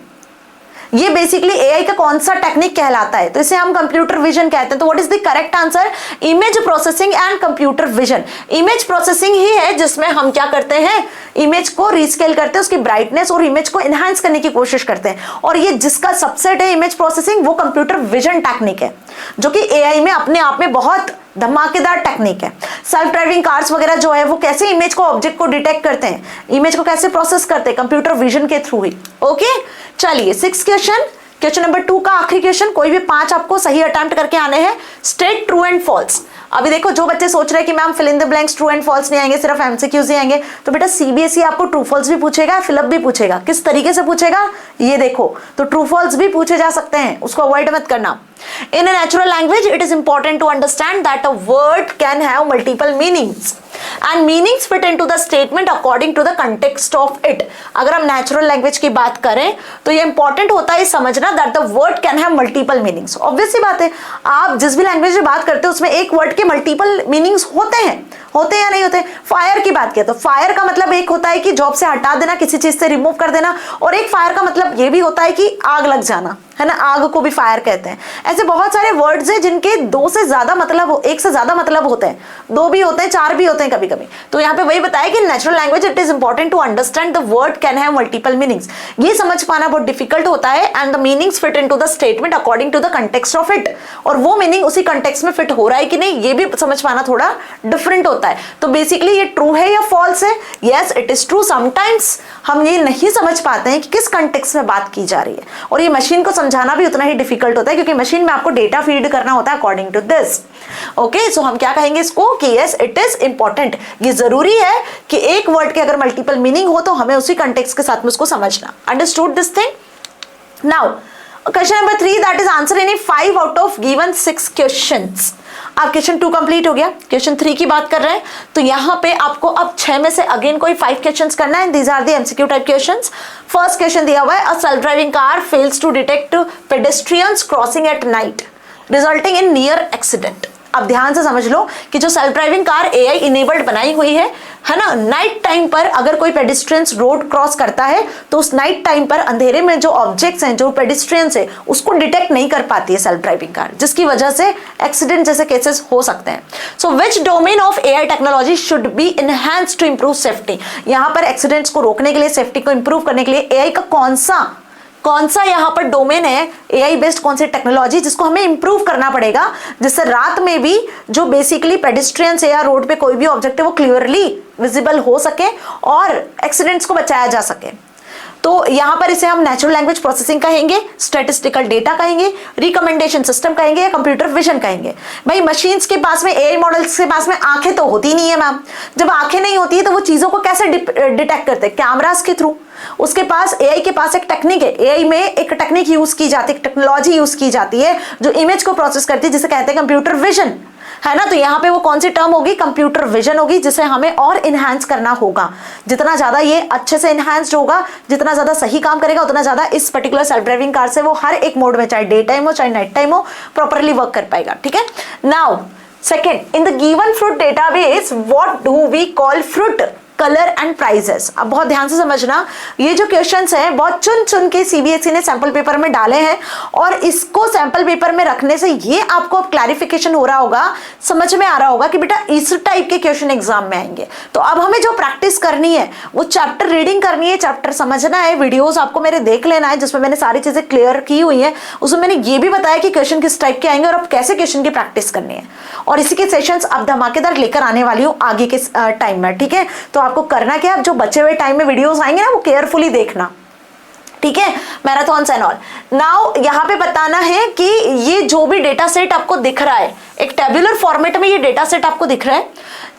S1: ये बेसिकली एआई का कौन सा टेक्निक कहलाता है? तो इसे हम कंप्यूटर विजन कहते हैं। तो what is the correct answer? Image processing and computer vision. Image processing ही है जिसमें हम क्या करते हैं, इमेज को रीस्केल करते हैं, उसकी ब्राइटनेस और इमेज को एनहांस करने की कोशिश करते हैं, और ये जिसका सबसेट है इमेज प्रोसेसिंग, वो कंप्यूटर विजन टेक्निक है, जो कि एआई में अपने आप में बहुत धमाकेदार टेक्निक है। सेल्फ ड्राइविंग कार्स वगैरह जो है वो कैसे इमेज को, ऑब्जेक्ट को डिटेक्ट करते हैं, इमेज को कैसे प्रोसेस करते हैं, कंप्यूटर विजन के थ्रू ही। ओके, चलिए 6 क्वेश्चन नंबर 2 का आखिरी क्वेश्चन। कोई भी 5 आपको सही अटेम्प्ट करके आने हैं। State true and false. अभी देखो, जो बच्चे सोच रहे हैं कि ma'am fill in the blanks true and false नहीं आएंगे, सिर्फ एमसीक्यूज ही आएंगे, तो बेटा सीबीएसई आपको ट्रू फॉल्स भी पूछेगा, फिलअप भी पूछेगा। किस तरीके से पूछेगा ये देखो, तो ट्रू फॉल्स भी पूछे जा सकते हैं, उसको अवॉइड मत करना। In a natural language, it is important to understand that a word can have multiple meanings and meanings fit into the statement according to the context of it. अगर हम natural language की बात करें तो ये important होता है समझना that the word can have multiple meanings. Obvious सी बात है, आप जिस भी लैंग्वेज में बात करते हो उसमें एक वर्ड के मल्टीपल मीनिंग्स होते हैं या नहीं होते। फायर की बात किया तो फायर का मतलब एक होता है कि जॉब से हटा देना, किसी चीज से रिमूव कर देना, और एक फायर का मतलब ये भी होता है कि आग लग जाना, है ना, आग को भी फायर कहते हैं। ऐसे बहुत सारे वर्ड्स हैं जिनके 2 से ज्यादा मतलब, 1 से ज्यादा मतलब होते हैं, 2 भी होते हैं, 4 भी होते हैं कभी कभी। तो यहाँ पे वही बताया कि natural language it is important to understand the word can have multiple meanings. ये समझ पाना बहुत डिफिकल्ट होता है, and the meanings fit into the statement according to the context of it, और वो मीनिंग उसी कंटेक्स्ट में फिट हो रहा है कि नहीं, ये भी समझ पाना थोड़ा डिफरेंट होता है। तो बेसिकली ये ट्रू है या फॉल्स है? Yes, it is true. Sometimes हम ये नहीं समझ पाते हैं कि किस कंटेक्स्ट में बात की जा रही है, और ये मशीन को समझाना भी उतना ही डिफिकल्ट होता है, क्योंकि मशीन में आपको डेटा फीड करना होता है अकॉर्डिंग टू दिस। ओके, सो हम क्या कहेंगे इसको कि यस इट इज इंपॉर्टेंट। ये जरूरी है कि एक वर्ड के अगर मल्टीपल मीनिंग हो तो हमें उसी कंटेक्स्ट के साथ में उसको समझना। Understood this thing? Now question number 3, that is answer any 5 out of given 6 questions. अब क्वेश्चन 2 कंप्लीट हो गया, क्वेश्चन 3 की बात कर रहे हैं। तो यहाँ पे आपको अब 6 में से अगेन कोई 5 क्वेश्चंस करना है। These are the MCQ type questions. First question दिया हुआ है, a self driving car fails to detect pedestrians crossing at night resulting in near accident. अब ध्यान से समझ लो कि जो self driving car AI enabled बनाई हुई है ना, नाइट टाइम पर अगर कोई पेडिस्ट्रियंस रोड क्रॉस करता है तो उस नाइट टाइम पर अंधेरे में जो ऑब्जेक्ट्स हैं, जो पेडिस्ट्रियंस है, उसको डिटेक्ट नहीं कर पाती है सेल्फ ड्राइविंग कार, जिसकी वजह से एक्सीडेंट जैसे केसेस हो सकते हैं। So which domain of AI technology should be enhanced to improve safety. यहाँ पर एक्सीडेंट्स को रोकने के लिए, सेफ्टी को इंप्रूव करने के लिए एआई का कौन सा कौन सा यहाँ पर डोमेन है एआई बेस्ड, कौन सी टेक्नोलॉजी जिसको हमें इंप्रूव करना पड़ेगा, जिससे रात में भी जो बेसिकली पेडिस्ट्रियंस है या रोड पे कोई भी ऑब्जेक्ट है वो क्लियरली विजिबल हो सके और एक्सीडेंट्स को बचाया जा सके। तो यहां पर इसे हम नेचुरल लैंग्वेज प्रोसेसिंग कहेंगे, स्टैटिस्टिकल डेटा कहेंगे, रिकमेंडेशन सिस्टम कहेंगे या कंप्यूटर विजन कहेंगे। भाई मशीन्स के पास में, एआई मॉडल्स के पास में आंखें तो होती नहीं है मैम। जब आंखें नहीं होती है तो वो चीजों को कैसे डिटेक्ट करते हैं? कैमरास के थ्रू। उसके पास, एआई के पास एक टेक्निक है, एआई में एक टेक्निक यूज की जाती है, टेक्नोलॉजी यूज की जाती है जो इमेज को प्रोसेस करती है, जिसे कहते हैं कंप्यूटर विजन, है ना। तो यहाँ पे वो कौन सी टर्म होगी? कंप्यूटर विजन होगी, जिसे हमें और इनहैंस करना होगा। जितना ज्यादा ये अच्छे से इनहैंस्ड होगा, जितना ज्यादा सही काम करेगा, उतना ज्यादा इस पर्टिकुलर सेल्फ ड्राइविंग कार से वो हर एक मोड में, चाहे डे टाइम हो चाहे नाइट टाइम हो, प्रॉपरली वर्क कर पाएगा। ठीक है। Now second, in the given fruit database what do we call fruit colour and prices. अब बहुत ध्यान से समझना, ये जो क्वेश्चंस हैं बहुत चुन चुन के सीबीएसई ने सैंपल पेपर में डाले हैं और इसको सैंपल पेपर में रखने से ये आपको क्लैरिफिकेशन हो रहा होगा, समझ में आ रहा होगा कि बेटा इस टाइप के क्वेश्चन एग्जाम में आएंगे। तो अब हमें जो प्रैक्टिस करनी है वो चैप्टर रीडिंग करनी है, चैप्टर समझना है, वीडियोस आपको मेरे देख लेना है जिसमें मैंने सारी चीजें क्लियर की हुई है। उसमें मैंने ये भी बताया कि क्वेश्चन किस टाइप के आएंगे और अब कैसे क्वेश्चन की प्रैक्टिस करनी है, और इसी के सेशंस अब धमाकेदार लेकर आने वाली हूँ आगे के टाइम में। ठीक है। तो आपको करना क्या, जो बचे हुए टाइम में वीडियोस आएंगे ना वो केयरफुली देखना। ठीक है, मैराथन एंड ऑल। नाउ यहाँ पे बताना है कि ये जो भी डेटा सेट आपको दिख रहा है, एक टेबुलर फॉर्मेट में ये डेटा सेट आपको दिख रहा है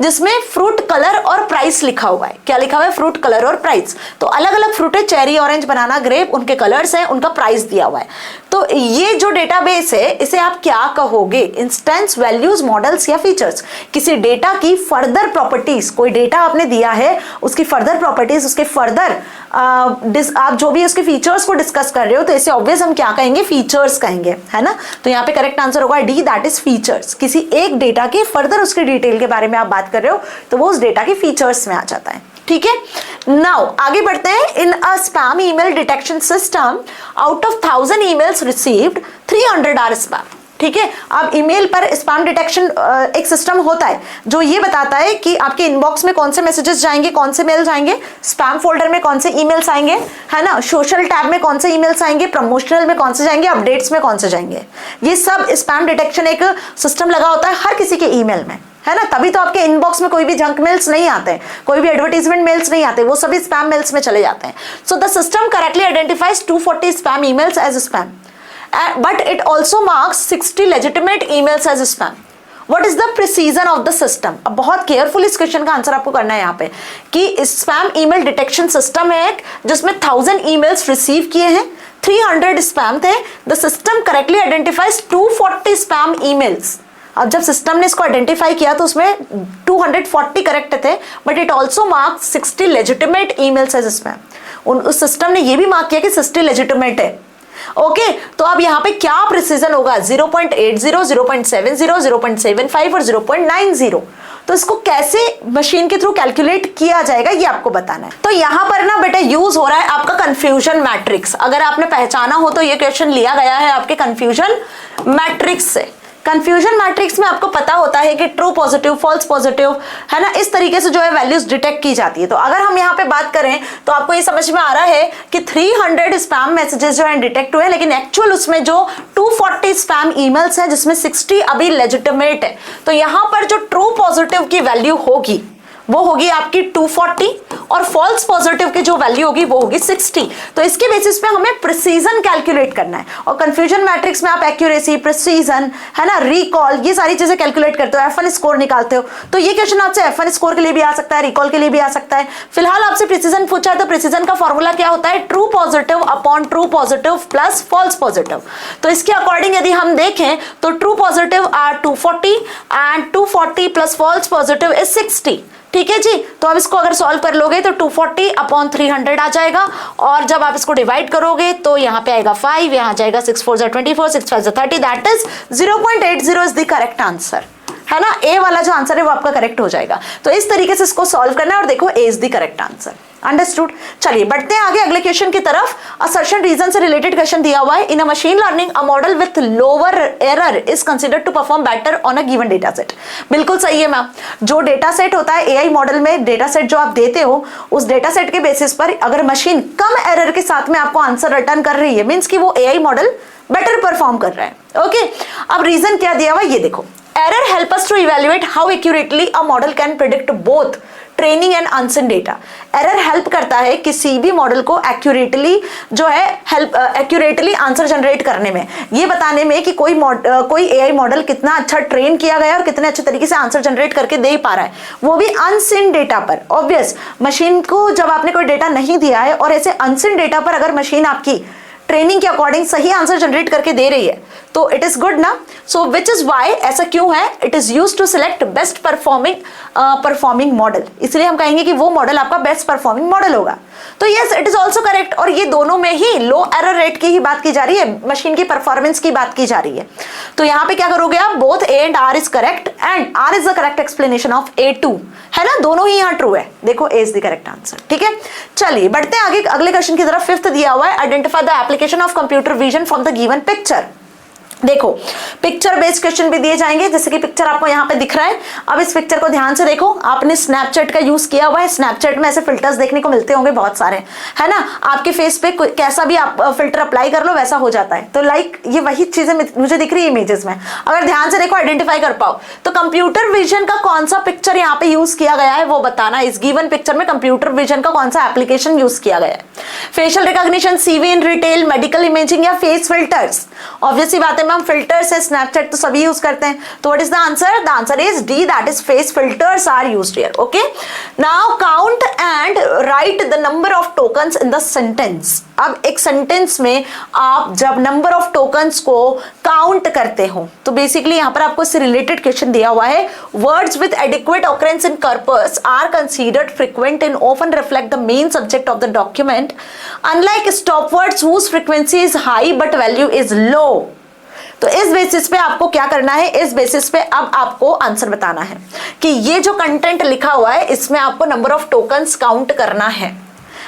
S1: जिसमें फ्रूट कलर और प्राइस लिखा हुआ है। क्या लिखा हुआ है? फ्रूट कलर और प्राइस। तो अलग अलग फ्रूट है, चेरी, ऑरेंज, बनाना, ग्रेप, उनके कलर्स हैं, उनका प्राइस दिया हुआ है। तो ये जो डेटाबेस है इसे आप क्या कहोगे? इंस्टेंस, वैल्यूज, मॉडल्स या फीचर्स। किसी डेटा की फर्दर प्रॉपर्टीज, कोई डेटा आपने दिया है उसकी फर्दर प्रॉपर्टीज, उसके फर्दर आप जो भी उसके फीचर्स को डिस्कस कर रहे हो तो इसे ऑब्वियस हम क्या कहेंगे? फीचर्स कहेंगे, है ना। तो यहाँ पे करेक्ट आंसर होगा डी, दैट इज फीचर्स। किसी एक डेटा के फर्दर उसकी डिटेल के बारे में आप बात कर रहे हो तो वो उस डेटा के फीचर्स में आ जाता है। ठीक है। नाउ आगे बढ़ते हैं। In a spam email detection system, out of 1000 emails received 300 are spam. ठीक है। अब ईमेल पर स्पैम डिटेक्शन एक सिस्टम होता है जो ये बताता है कि आपके इनबॉक्स में कौन से मैसेजेस जाएंगे, कौन से मेल्स आएंगे, स्पैम फोल्डर में कौन से ईमेल्स आएंगे, है ना, सोशल टैब में कौन से ईमेल्स आएंगे, प्रमोशनल में कौन से जाएंगे, अपडेट्स में कौन से जाएंगे। ये सब स्पैम डिटेक्शन एक सिस्टम लगा होता है हर किसी के ईमेल में, है ना। तभी तो आपके इनबॉक्स में कोई भी जंक मेल्स नहीं आते, कोई भी एडवर्टाइजमेंट मेल्स नहीं आते, वो सभी स्पैम मेल्स में चले जाते हैं। So the system correctly identifies 240 spam emails as spam, but it also marks 60 legitimate emails as spam. What is the precision of the system? अब बहुत केयरफुल इस क्वेश्चन का आंसर आपको करना है यहाँ पे कि स्पैम ईमेल डिटेक्शन सिस्टम है एक जिसमें 1000 ईमेल्स रिसीव किए हैं, 300 स्पैम थे। The system correctly identifies 240 spam emails. अब जब सिस्टम ने इसको आइडेंटिफाई किया तो उसमें 240 करेक्ट थे, but it also mark 60 legitimate emails as spam. उस सिस्टम ने ये भी मार्क किया कि 60 लेजिटिमेट है। ओके तो अब यहाँ पे क्या प्रिसीजन होगा? 0.80, 0.70, 0.75 और 0.90। तो इसको कैसे मशीन के थ्रू कैलकुलेट किया जाएगा ये आपको बताना है। तो यहाँ पर ना बेटा यूज हो रहा है आपका कंफ्यूजन मैट्रिक्स। अगर आपने पहचाना हो तो ये क्वेश्चन लिया गया है आपके कंफ्यूजन मैट्रिक्स से। कंफ्यूजन मैट्रिक्स में आपको पता होता है कि ट्रू पॉजिटिव, फॉल्स पॉजिटिव, है ना, इस तरीके से जो है वैल्यूज डिटेक्ट की जाती है। तो अगर हम यहाँ पे बात करें तो आपको ये समझ में आ रहा है कि 300 स्पैम मैसेजेस जो है डिटेक्ट हुए, लेकिन एक्चुअल उसमें जो 240 स्पैम ईमेल्स हैं जिसमें 60 अभी लेजिटिमेट है। तो यहाँ पर जो ट्रू पॉजिटिव की वैल्यू होगी वो होगी आपकी 240 और फॉल्स पॉजिटिव की जो वैल्यू होगी वो होगी 60। तो इसके बेसिस पे हमें प्रिसीजन कैलकुलेट करना है। और कंफ्यूजन मैट्रिक्स में आप एक्यूरेसी, प्रिसीजन, है ना, रिकॉल, ये सारी चीजें कैलकुलेट करते हो, F1 स्कोर निकालते हो। तो ये क्वेश्चन आपसे F1 स्कोर के लिए भी आ सकता है, रिकॉल के लिए भी आ सकता है। फिलहाल आपसे प्रिसीजन पूछा है तो प्रिसीजन का फॉर्मूला क्या होता है? True positive upon true positive plus false positive. तो इसके अकॉर्डिंग यदि हम देखें तो true positive are 240 and 240 plus false positive is 60। ठीक है जी। तो अब इसको अगर सॉल्व कर लोगे तो 240 अपॉन 300 आ जाएगा, और जब आप इसको डिवाइड करोगे तो यहाँ पे आएगा 5, यहाँ जाएगा 6 4 24, 6 5 30, that is 0.80 is the correct answer. है ना, ए वाला जो आंसर है वो आपका करेक्ट हो जाएगा। तो इस तरीके से इसको सॉल्व करना है और देखो A is the correct answer. Understood. चलिए बढ़ते हैं आगे अगले क्वेश्चन की तरफ। असर्शन रीजन से रिलेटेड क्वेश्चन दिया हुआ है। In a machine learning a model with lower error is considered to perform better on a given data set. बिल्कुल सही है मैम। जो डेटा सेट होता है एआई मॉडल में, डेटा सेट जो आप देते हो उस डेटा सेट के बेसिस पर अगर मशीन कम एरर के साथ में आपको आंसर रिटर्न कर रही है, मीन्स कि वो एआई मॉडल बेटर परफॉर्म कर रहा है। ओके, अब रीजन क्या दिया हुआ ये देखो। Error help us to evaluate how accurately a model can predict both training and unseen data. Error help करता है किसी भी मॉडल को एक्यूरेटली जो है एक्यूरेटली आंसर जनरेट करने में, ये बताने में कि कोई एआई मॉडल कितना अच्छा ट्रेन किया गया और कितने अच्छे तरीके से आंसर जनरेट करके दे पा रहा है, वो भी अनसिन डेटा पर। ऑब्वियस, मशीन को जब आपने कोई डेटा नहीं दिया है और ऐसे अनसिन डेटा पर अगर मशीन आपकी ट्रेनिंग के अकॉर्डिंग सही आंसर जनरेट करके दे रही है तो इट इज गुड ना। सो विच इज वाई, ऐसा क्यों है, it is used to select best performing model. इसलिए हम कहेंगे कि वो मॉडल आपका बेस्ट परफॉर्मिंग मॉडल होगा। तो yes, it is also correct. और ये दोनों में ही लो एरर रेट की ही बात की जा रही है, मशीन की परफॉर्मेंस की बात की जा रही है। तो यहाँ पे क्या करोगे आप, both A and R is correct and R is the correct explanation of A2, है ना, दोनों ही यहाँ ट्रू है। देखो A is the correct answer. ठीक है, चलिए बढ़ते हैं आगे अगले क्वेश्चन की तरफ। फिफ्थ दिया हुआ है, identify the application of computer vision from the given picture. देखो पिक्चर बेस्ड क्वेश्चन भी दिए जाएंगे, जैसे कि पिक्चर आपको यहाँ पे दिख रहा है। अब इस पिक्चर को ध्यान से देखो, आपने स्नैपचैट का यूज किया हुआ है। स्नैपचैट में ऐसे फिल्टर्स देखने को मिलते होंगे बहुत सारे, है ना। आपके फेस पे कैसा भी आप फिल्टर अप्लाई कर लो वैसा हो जाता है। तो लाइक ये वही चीजें मुझे दिख रही है इमेजेस में। अगर ध्यान से देखो, आइडेंटिफाई कर पाओ तो कंप्यूटर विजन का कौन सा पिक्चर यहाँ पे यूज किया गया है वो बताना। इस गिवन पिक्चर में कंप्यूटर विजन का कौन सा एप्लीकेशन यूज किया गया है। Facial recognition, CV in retail, medical imaging या फेस फिल्टर्स। ऑब्वियसली बात है मैम, फिल्टर्स है, स्नैपचैट तो सभी यूज करते हैं। तो what is the answer? The answer is D, that is face filters are used here. Okay, now count and write the number of tokens in the sentence. अब एक सेंटेंस में आप जब नंबर ऑफ टोकन्स को काउंट करते हो तो बेसिकली यहां पर आपको इससे रिलेटेड क्वेश्चन दिया हुआ है। Words with adequate occurrence in corpus are considered frequent and often reflect the main subject of the document, unlike stop words whose frequency is high but value is low. तो इस बेसिस पे आपको क्या करना है, इस बेसिस पे अब आपको आंसर बताना है कि ये जो कंटेंट लिखा हुआ है इसमें आपको नंबर ऑफ टोकन्स काउंट करना है।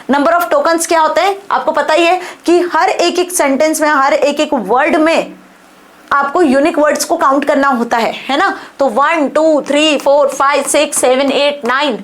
S1: नंबर ऑफ टोकन्स क्या होते हैं आपको पता ही है कि हर एक एक सेंटेंस में, हर एक एक वर्ड में आपको यूनिक वर्ड्स को काउंट करना होता है ना। तो 1 2 3 4 5 6 7 8 9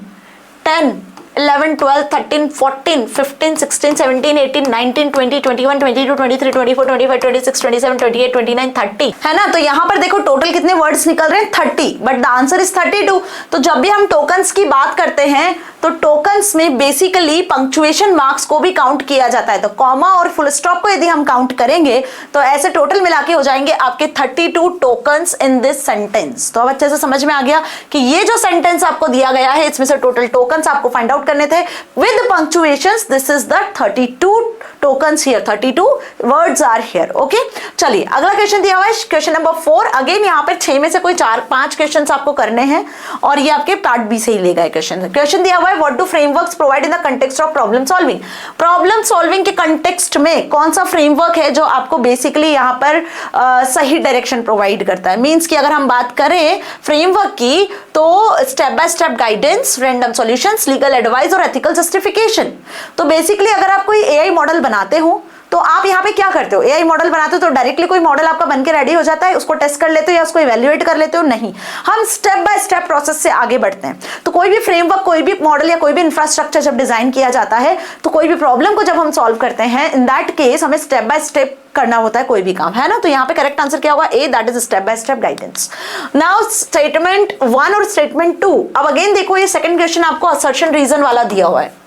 S1: 10 11 12 13 14 15 16 17 18 19 20 21 22 23 24 25 26 27 28 29 30, है ना। तो यहाँ पर देखो टोटल कितने वर्ड्स निकल रहे हैं 30, बट द आंसर इज 32। तो जब भी हम टोकन्स की बात करते हैं तो टोकन्स में बेसिकली पंक्चुएशन मार्क्स को भी काउंट किया जाता है। तो कॉमा और फुल स्टॉप को यदि हम काउंट करेंगे तो ऐसे टोटल मिला के हो जाएंगे आपके 32 टोकन्स इन दिस सेंटेंस। तो अब अच्छे से समझ में आ गया कि ये जो सेंटेंस आपको दिया गया है इसमें से टोटल टोकन्स आपको फाइंड आउट करने थे with punctuations. This is the 32 tokens here, 32 words are here. Okay, चलिए अगला क्वेश्चन दिया हुआ है क्वेश्चन नंबर 4। अगेन यहाँ पर 6 में से कोई 4-5 क्वेश्चन आपको करने हैं और ये आपके पार्ट बी से ही ले गए क्वेश्चन। क्वेश्चन दिया हुआ है what do frameworks provide in the context of problem solving. Problem solving के कंटेक्स्ट में कौन सा फ्रेमवर्क है जो आपको बेसिकली यहाँ पर सही डायरेक्शन प्रोवाइड करता है। मींस कि अगर हम बात करें फ्रेमवर्क की तो step by step guidance, random solutions, legal advice और एथिकल जस्टिफिकेशन। तो बेसिकली अगर आप कोई एआई मॉडल बनाते हो तो आप यहाँ पे क्या करते हो, एआई मॉडल बनाते हो तो डायरेक्टली कोई मॉडल आपका बनके रेडी हो जाता है, उसको टेस्ट कर लेते हो या उसको इवैल्यूएट कर लेते हो? नहीं, हम स्टेप बाय स्टेप प्रोसेस से आगे बढ़ते हैं। तो कोई भी फ्रेमवर्क, कोई भी मॉडल या कोई भी इंफ्रास्ट्रक्चर जब डिजाइन किया जाता है तो कोई भी प्रॉब्लम को जब हम सॉल्व करते हैं इन दैट केस हमें स्टेप बाय स्टेप करना होता है कोई भी काम, है ना। तो यहाँ पे करेक्ट आंसर क्या होगा? A, that is step by step guidance. Now statement 1 और स्टेटमेंट 2। अब अगेन देखो ये सेकंड क्वेश्चन आपको असर्शन रीजन वाला दिया हुआ है।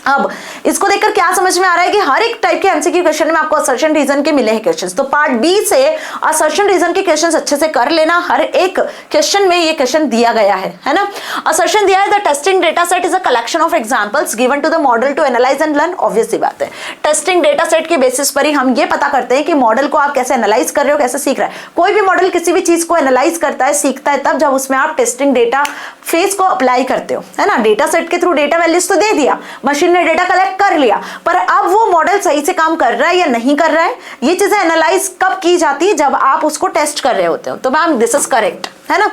S1: अब इसको देखकर क्या समझ में आ रहा है कि हर एक टाइप के एमसीक्यू क्वेश्चन में आपको असर्शन रीजन के मिले हैं क्वेश्चंस। तो पार्ट बी से असर्शन रीजन के क्वेश्चंस अच्छे से कर लेना। हर एक क्वेश्चन में ये क्वेश्चन दिया गया है ना। असर्शन दिया है the testing data set is a collection of examples given to the model to analyse and learn. Obvious सी बात है, टेस्टिंग डेटा सेट के बेसिस पर ही हम ये पता करते हैं कि मॉडल को आप कैसे एनालाइज कर रहे हो, कैसे सीख रहा है। कोई भी मॉडल किसी भी चीज को एनालाइज करता है, सीखता है तब जब उसमें आप टेस्टिंग डेटा फेस को अप्लाई करते हो, है ना। डेटा सेट के थ्रू डेटा वैल्यूज तो दे दिया, मशीन मशीन ने डेटा कलेक्ट कर लिया, पर अब वो मॉडल सही से काम कर रहा है या नहीं कर रहा है, ये चीजें एनालाइज कब की जाती है, जब आप उसको टेस्ट कर रहे होते हो। तो मैम दिस इज करेक्ट, है ना।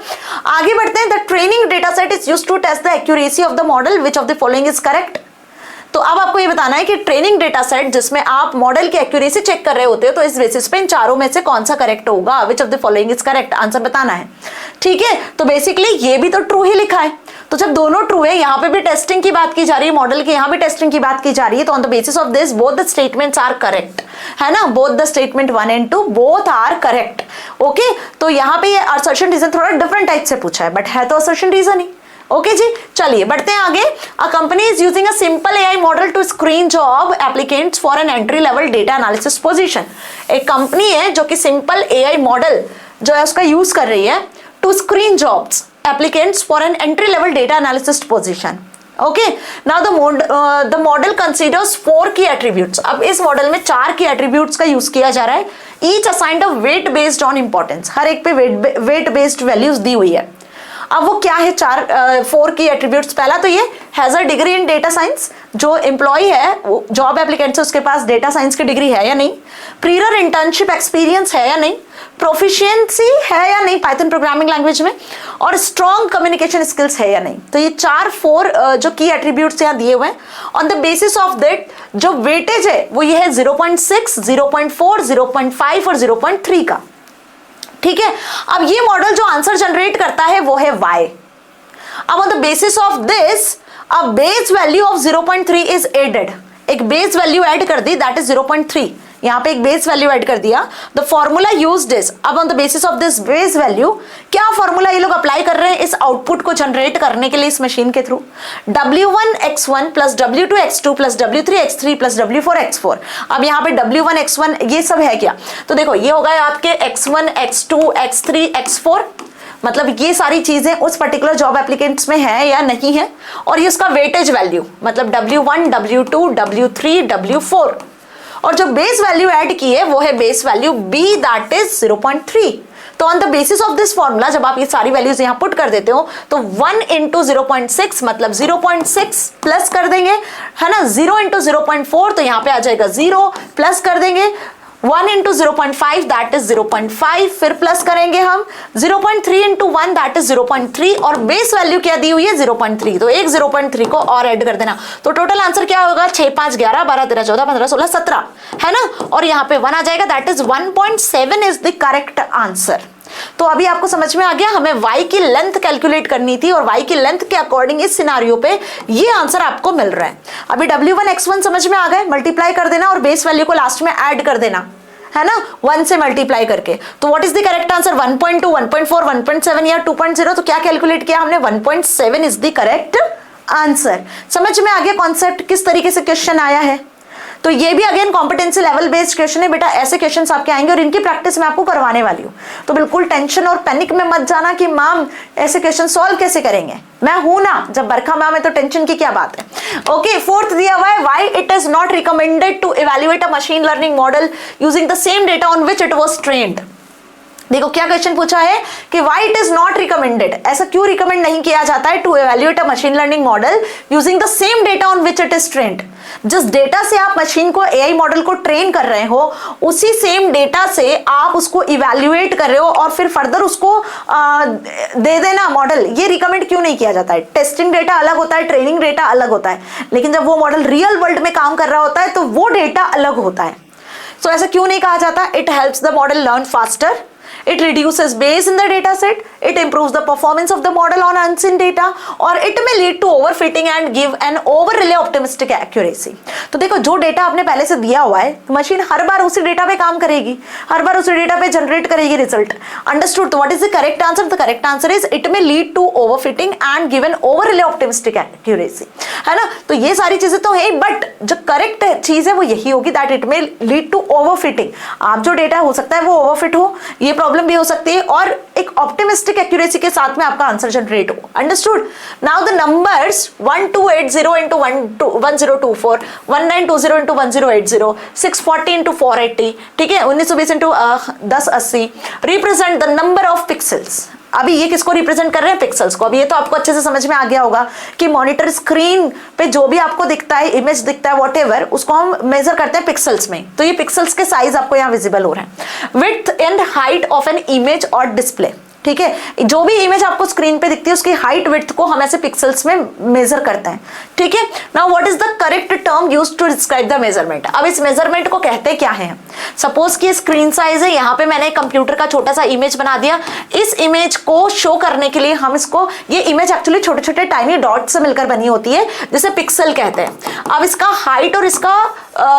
S1: आगे बढ़ते हैं। The training data set is used to test the accuracy of the model, which of the following is correct. तो अब आपको ये बताना है कि ट्रेनिंग डेटा सेट जिसमें आप मॉडल की एक्यूरेसी चेक कर रहे होते हो, तो इस बेसिस पे इन चारों में से कौन सा करेक्ट होगा, विच of the following is correct, answer बताना है। ठीक है, तो बेसिकली ये भी तो ट्रू ही लिखा है, तो जब दोनों ट्रू है, यहाँ पे भी टेस्टिंग की बात की जा रही है मॉडल की, यहाँ भी टेस्टिंग की बात की जा रही है, तो on the basis of this both the statements are correct, है ना। Both the statement 1 and 2 both are correct. Okay, तो यहाँ पे ये असर्शन रीजन थोड़ा डिफरेंट टाइप से पूछा है, बट है तो असर्शन रीजन ही। ओके जी, चलिए बढ़ते हैं आगे। A company is using a simple AI model to screen job applicants for an entry level data analysis position. एक कंपनी है जो कि सिंपल एआई मॉडल जो है उसका यूज कर रही है to screen jobs applicants for an entry level data analysis position. Okay, now the model considers 4 key attributes. अब इस मॉडल में 4 की एट्रीब्यूट्स का यूज किया जा रहा है। Each assigned a weight based on importance, हर एक पे वेट बेस्ड वैल्यूज दी हुई है। अब वो क्या है 4 की एट्रीब्यूट्स। पहला तो ये has a degree in data science, जो एम्प्लॉय है जॉब एप्लीकेंट से उसके पास डेटा साइंस की डिग्री है या नहीं, प्रीयर इंटर्नशिप एक्सपीरियंस है या नहीं, प्रोफिशिएंसी है या नहीं पाइथन प्रोग्रामिंग लैंग्वेज में, और स्ट्रॉन्ग कम्युनिकेशन स्किल्स है या नहीं। तो ये 4 जो की एट्रीब्यूट्स यहाँ दिए हुए हैं। On the basis of that जो वेटेज है वो ये है 0.6, 0.4, 0.5 और 0.3 का। ठीक है, अब ये मॉडल जो आंसर जनरेट करता है वो है y। अब on the basis of this a base value of 0.3 is added, एक बेस वैल्यू ऐड कर दी, दैट इज 0.3। यहाँ पे एक बेस वैल्यू ऐड कर दिया। द फॉर्मूला यूज्ड इज, अब on the basis of this base value क्या फॉर्मूला ये लोग अप्लाई कर रहे हैं इस आउटपुट को जनरेट करने के लिए इस मशीन के through, W1x1 plus W2x2 plus W3x3 plus W4x4। अब यहाँ पे W1 x1 ये सब है क्या, तो देखो ये होगा आपके x1 x2 x3 x4, मतलब ये सारी चीजें उस पर्टिकुलर जॉब एप्लीकेंट्स में है या नहीं है, और ये उसका वेटेज वैल्यू मतलब W1 W2 W3 W4, और जो बेस वैल्यू ऐड की है वो है base value b, that is 0.3। तो on the basis of this formula जब आप ये सारी वैल्यूज यहां पुट कर देते हो तो 1 into 0.6 मतलब 0.6 प्लस कर देंगे, है ना। 0 into 0.4 तो यहां पे आ जाएगा 0, प्लस कर देंगे 1 into 0.5 दैट इज 0.5, फिर प्लस करेंगे हम 0.3 into 1 दैट इज 0.3, और बेस वैल्यू क्या दी हुई है 0.3, तो एक 0.3 को और ऐड कर देना। तो टोटल आंसर क्या होगा 6 5 11 12 13 14 15 16 17, है ना, और यहाँ पे 1 आ जाएगा, that is 1.7 is the correct answer. तो अभी आपको समझ में आ गया, हमें y की लेंथ कैलकुलेट करनी थी और y की लेंथ के अकॉर्डिंग इस सिनारियो पे ये आंसर आपको मिल रहा है। अभी W1x1 समझ में आ गए, मल्टीप्लाई कर देना और बेस वैल्यू को लास्ट में ऐड कर देना, है ना, 1 से मल्टीप्लाई करके। तो what is the correct answer 1.2, 1.4, 1.7 या 2.0, तो क्या कैलकुलेट किया हमने 1.7 इज द करेक्ट आंसर। समझ में आ गया कॉन्सेप्ट, किस तरीके से क्वेश्चन आया है। तो ये भी again competency level based question है बेटा, ऐसे क्वेश्चंस आपके आएंगे और इनकी प्रैक्टिस मैं आपको करवाने वाली हूँ। तो बिल्कुल टेंशन और पैनिक में मत जाना कि मैम ऐसे क्वेश्चन सॉल्व कैसे करेंगे, मैं हूं ना, जब बरखा मैम है तो टेंशन की क्या बात है। ओके, फोर्थ दिया हुआ है why it is not recommended to evaluate a machine learning model using the same data on which it was trained. देखो क्या क्वेश्चन पूछा है कि why it is not recommended, ऐसा क्यों रिकमेंड नहीं किया जाता है to evaluate a machine learning model using the same data on which it is trained. जिस डेटा से आप मशीन को एआई मॉडल को ट्रेन कर रहे हो उसी सेम डेटा से आप उसको इवैल्यूएट कर रहे हो और फिर फर्दर उसको दे देना मॉडल, ये रिकमेंड क्यों नहीं किया जाता है। टेस्टिंग डेटा अलग होता है, ट्रेनिंग डेटा अलग होता है, लेकिन जब वो मॉडल रियल वर्ल्ड में काम कर रहा होता है तो वो डेटा अलग होता है। तो ऐसा क्यों नहीं कहा जाता, it helps the model learn faster, it reduces bias in the data set, it improves the performance of the model on unseen data, or it may lead to overfitting and give an overly optimistic accuracy। तो देखो जो डेटा आपने पहले से दिया हुआ है मशीन हर बार उसी डेटा पे काम करेगी, हर बार उसी डेटा पे जनरेट करेगी रिजल्ट। अंडरस्टूड। तो what is the correct answer, the correct answer is it may lead to overfitting and give an overly optimistic accuracy, है ना। तो ये सारी चीजें तो है, बट जो करेक्ट चीज है वो यही होगी that it may lead to overfitting. आप जो डेटा हो सकता है वो ओवरफिट हो, ये प्रॉब्लम भी हो सकती है, और एक ऑप्टिमिस्टिक एक्यूरेसी के साथ में आपका आंसर जनरेट हो। Understood. Now the numbers 1280 into 1024, 1920 into 1080, 640 into 480, ठीक है, 1920 into 1080 represent the number of pixels. अभी ये किसको रिप्रेजेंट कर रहे हैं? पिक्सल्स को। अब ये तो आपको अच्छे से समझ में आ गया होगा कि मॉनिटर स्क्रीन पे जो भी आपको दिखता है, इमेज दिखता है, व्हाटएवर, उसको हम मेजर करते हैं पिक्सल्स में। तो ये पिक्सल्स के साइज आपको यहाँ विजिबल हो रहे हैं। Width and height of an image और डिस्प्ले, ठीक है, जो भी इमेज आपको स्क्रीन पे दिखती है उसकी हाइट विड्थ को हम ऐसे पिक्सल्स में मेजर करते हैं, ठीक है। Now what is the correct term used to describe the measurement? अब इस मेजरमेंट को कहते क्या है? सपोज कि स्क्रीन साइज है, यहाँ पे मैंने कंप्यूटर का छोटा सा इमेज बना दिया। इस इमेज को शो करने के लिए हम इसको, ये इमेज एक्चुअली छोटे छोटे टाइनी डॉट से मिलकर बनी होती है जिसे पिक्सल कहते हैं। अब इसका हाइट और इसका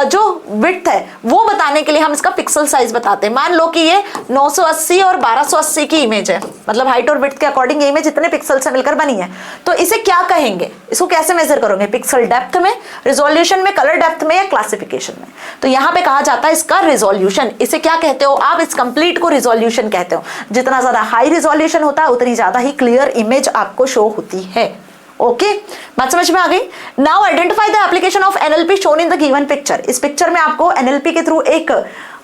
S1: जो विड्थ है वो बताने के लिए हम इसका पिक्सल साइज बताते हैं। मान लो कि ये 980 और 1280 की इमेज है, मतलब हाइट और विड्थ के अकॉर्डिंग ये इमेज इतने पिक्सल से मिलकर बनी है, तो इसे क्या कहेंगे? इसको कैसे मेजर करोगे? पिक्सल डेप्थ में, रिजोल्यूशन में, कलर डेप्थ में या क्लासिफिकेशन में? तो यहाँ पे कहा जाता है इसका रिजोल्यूशन। इसे क्या कहते हो आप? इस कंप्लीट को रिजोल्यूशन कहते हो। जितना ज्यादा हाई रिजोल्यूशन होता है उतनी ज्यादा ही क्लियर इमेज आपको शो होती है। ओके, बात समझ में आ गई? Now identify the application of NLP shown in the given picture. इस पिक्चर में आपको एनएलपी के थ्रू एक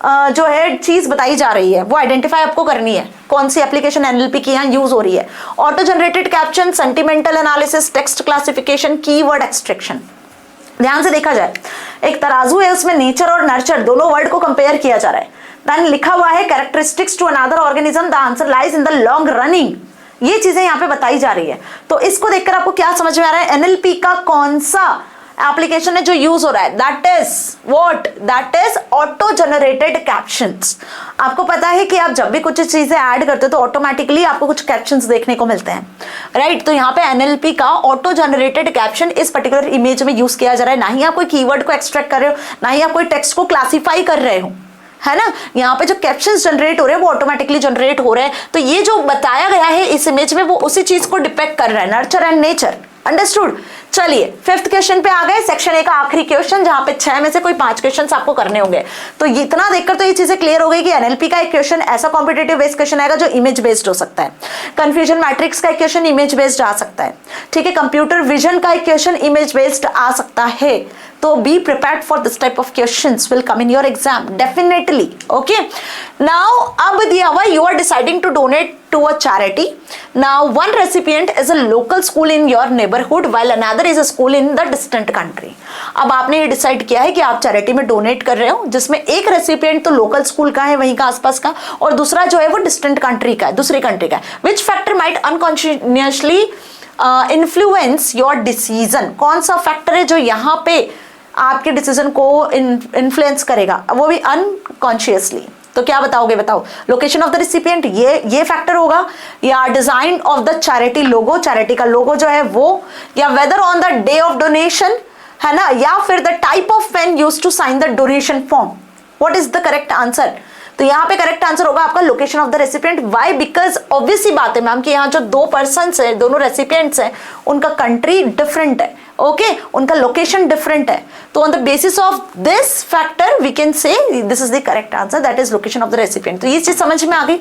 S1: जो है चीज बताई जा रही है, वो आइडेंटिफाई आपको करनी है। कौन सी एप्लीकेशन एनएलपी की यहाँ यूज हो रही है? Auto generated caption, sentimental analysis, text classification, keyword extraction. ध्यान से देखा जाए, एक तराजू है, उसमें नेचर और नर्चर दोनों वर्ड को कंपेयर किया जा रहा है। देन लिखा हुआ है characteristics to another organism, the answer lies in the long running. ये चीजें यहाँ पे बताई जा रही है। तो इसको देखकर आपको क्या समझ में आ रहा है? एनएलपी का कौन सा एप्लीकेशन है जो यूज हो रहा है? That is what? That is auto generated captions. आपको पता है कि आप जब भी कुछ चीजें ऐड करते हो तो ऑटोमेटिकली आपको कुछ कैप्शंस देखने को मिलते हैं, राइट? तो यहाँ पे एनएलपी का ऑटो जनरेटेड कैप्शन इस पर्टिकुलर इमेज में यूज किया जा रहा है। ना ही आप कोई कीवर्ड को एक्सट्रैक्ट कर रहे हो, ना ही आप कोई टेक्स्ट को क्लासीफाई कर रहे हो, है ना। यहाँ पे जो कैप्शंस जनरेट हो रहे हैं वो ऑटोमेटिकली जनरेट हो रहे हैं। तो ये जो बताया गया है इस इमेज में वो उसी चीज को डिपेक्ट कर रहा है, नर्चर एंड नेचर। अंडरस्टूड? चलिए फिफ्थ क्वेश्चन पे आ गए, सेक्शन ए का आखिरी क्वेश्चन, जहां पे 6 में से कोई 5 क्वेश्चंस आपको करने होंगे। तो इतना देखकर तो ये चीजें क्लियर हो गई कि एनएलपी का एक क्वेश्चन ऐसा कॉम्पिटेटिव बेस्ड क्वेश्चन आएगा जो इमेज बेस्ड हो सकता है। कंफ्यूजन मैट्रिक्स का एक क्वेश्चन इमेज बेस्ड आ सकता है, ठीक है। कंप्यूटर विजन का एक क्वेश्चन इमेज बेस्ड आ सकता है। तो be prepared for this type of questions will come in your exam definitely. Okay, now अब दिया हुआ you are deciding to donate to a charity. Now one recipient is a local school in your neighborhood while another is a school in the distant country. अब आपने ये डिसाइड किया है कि आप चैरिटी में डोनेट कर रहे हो, जिसमें एक रेसिपिएंट तो लोकल स्कूल का है, वहीं का आसपास का, और दूसरा जो है वो डिस्टेंट कंट्री का है, दूसरी कंट्री का है। Which factor might unconsciously influence your decision? कौन सा फैक्टर है जो यहाँ पे आपके डिसीजन को इन्फ्लुएंस करेगा, वो भी अनकॉन्शियसली? तो क्या बताओगे? बताओ। लोकेशन ऑफ द रिसिपिएंट, ये फैक्टर होगा, या design of the charity logo, charity का लोगो जो है वो, या weather on the day of donation, है ना, या फिर the type of pen used to sign the donation form. What is the correct answer? तो यहाँ पे करेक्ट आंसर होगा आपका location of the recipient. Why? Because obvious सी बात है मैम कि यहाँ जो 2 पर्सन्स है, दोनों रेसिपिएंट्स हैं, उनका कंट्री डिफरेंट है, ओके, उनका लोकेशन डिफरेंट है। तो on the basis of this factor we can say this is the correct answer, that is location of the recipient. तो ये चीज समझ में आ गई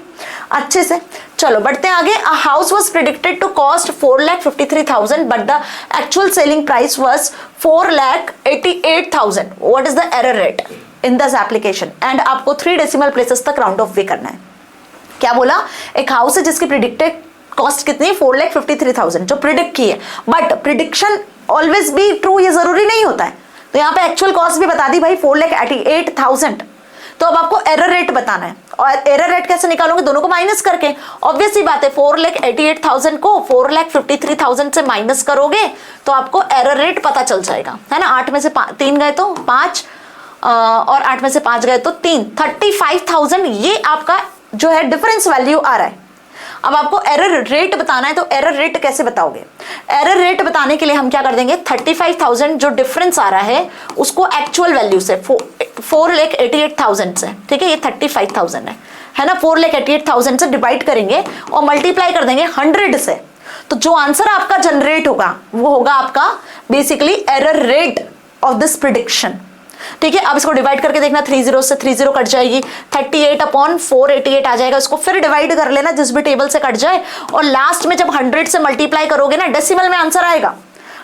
S1: अच्छे से। चलो बढ़ते हैं आगे। A house was predicted to cost 4,53,000 but the actual selling price was 4,88,000। What is the error rate in this application? And आपको 3 डेसिमल प्लेसेस तक राउंड ऑफ भी करना है। क्या बोला? एक हाउस है जिसकी प्रेडिक्टेड कॉस्ट कितनी? 4,53,000 जो प्रिडिक्ट की है, बट प्रिडिक्शन ऑलवेज भी ट्रू ये जरूरी नहीं होता है। तो यहाँ पे एक्चुअल कॉस्ट भी बता दी भाई 4,88,000। तो अब आपको एरर रेट बताना है, और एरर रेट कैसे निकालोगे? दोनों को माइनस करके। ऑब्वियस सी बात है, 4,88,000 को 4,53,000 से माइनस करोगे तो आपको एरर रेट पता चल जाएगा, है ना। 8 में से 3 गए तो 5, और 8 में से 5 गए तो 3, 35,000 ये आपका जो है डिफरेंस वैल्यू आ रहा है। अब आपको एरर रेट बताना है, तो एरर रेट कैसे बताओगे? एरर रेट बताने के लिए हम क्या कर देंगे, 35,000 जो डिफरेंस आ रहा है उसको एक्चुअल वैल्यू से 4,88,000 से, ठीक है, ये 35,000 है ना, 4,88,000 से डिवाइड करेंगे और मल्टीप्लाई कर देंगे 100 से। तो जो आंसर आपका जनरेट होगा वो होगा आपका basically error rate of this prediction, ठीक है। अब इसको डिवाइड करके देखना, 30 से 30 कट जाएगी, 38/488 आ जाएगा। इसको फिर डिवाइड कर लेना जिस भी टेबल से कट जाए, और लास्ट में जब 100 से मल्टीप्लाई करोगे ना, डेसिमल में आंसर आएगा।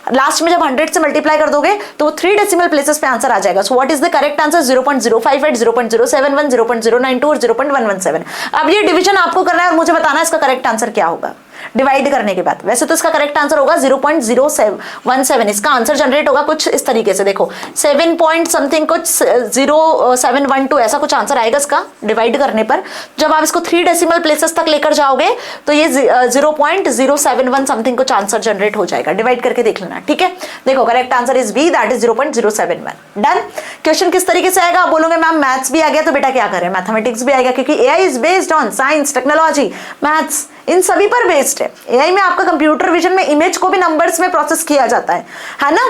S1: लास्ट में जब 100 से मल्टीप्लाई कर दोगे तो वो 3 डेसिमल प्लेसेस पे आंसर आ जाएगा। सो what is the correct answer? 0.058, 0.071, 0.092 और 0.117। अब ये डिवीजन आपको करना है और मुझे बताना है इसका करेक्ट आंसर क्या होगा डिवाइड करने के बाद। वैसे तो इसका करेक्ट आंसर होगा 0.017। इसका आंसर जनरेट होगा कुछ इस तरीके से, देखो 7 पॉइंट समथिंग कुछ 0712 ऐसा कुछ आंसर आएगा इसका डिवाइड करने पर। जब आप इसको 3 डेसिमल प्लेसेस तक लेकर जाओगे तो ये 0.071 समथिंग कुछ आंसर जनरेट हो जाएगा। डिवाइड करके देख लेना, ठीक है। देखो correct answer is B, that is 0.071। Done. Question किस तरीके से आएगा? आप बोलोगे मैम मैथ्स भी आ गया तो बेटा क्या करें, मैथमेटिक्स भी आएगा, क्योंकि AI is based on science, technology, maths, इन सभी पर बेस्ड है। एआई में आपका कंप्यूटर विजन में इमेज को भी नंबर्स में प्रोसेस किया जाता है ना।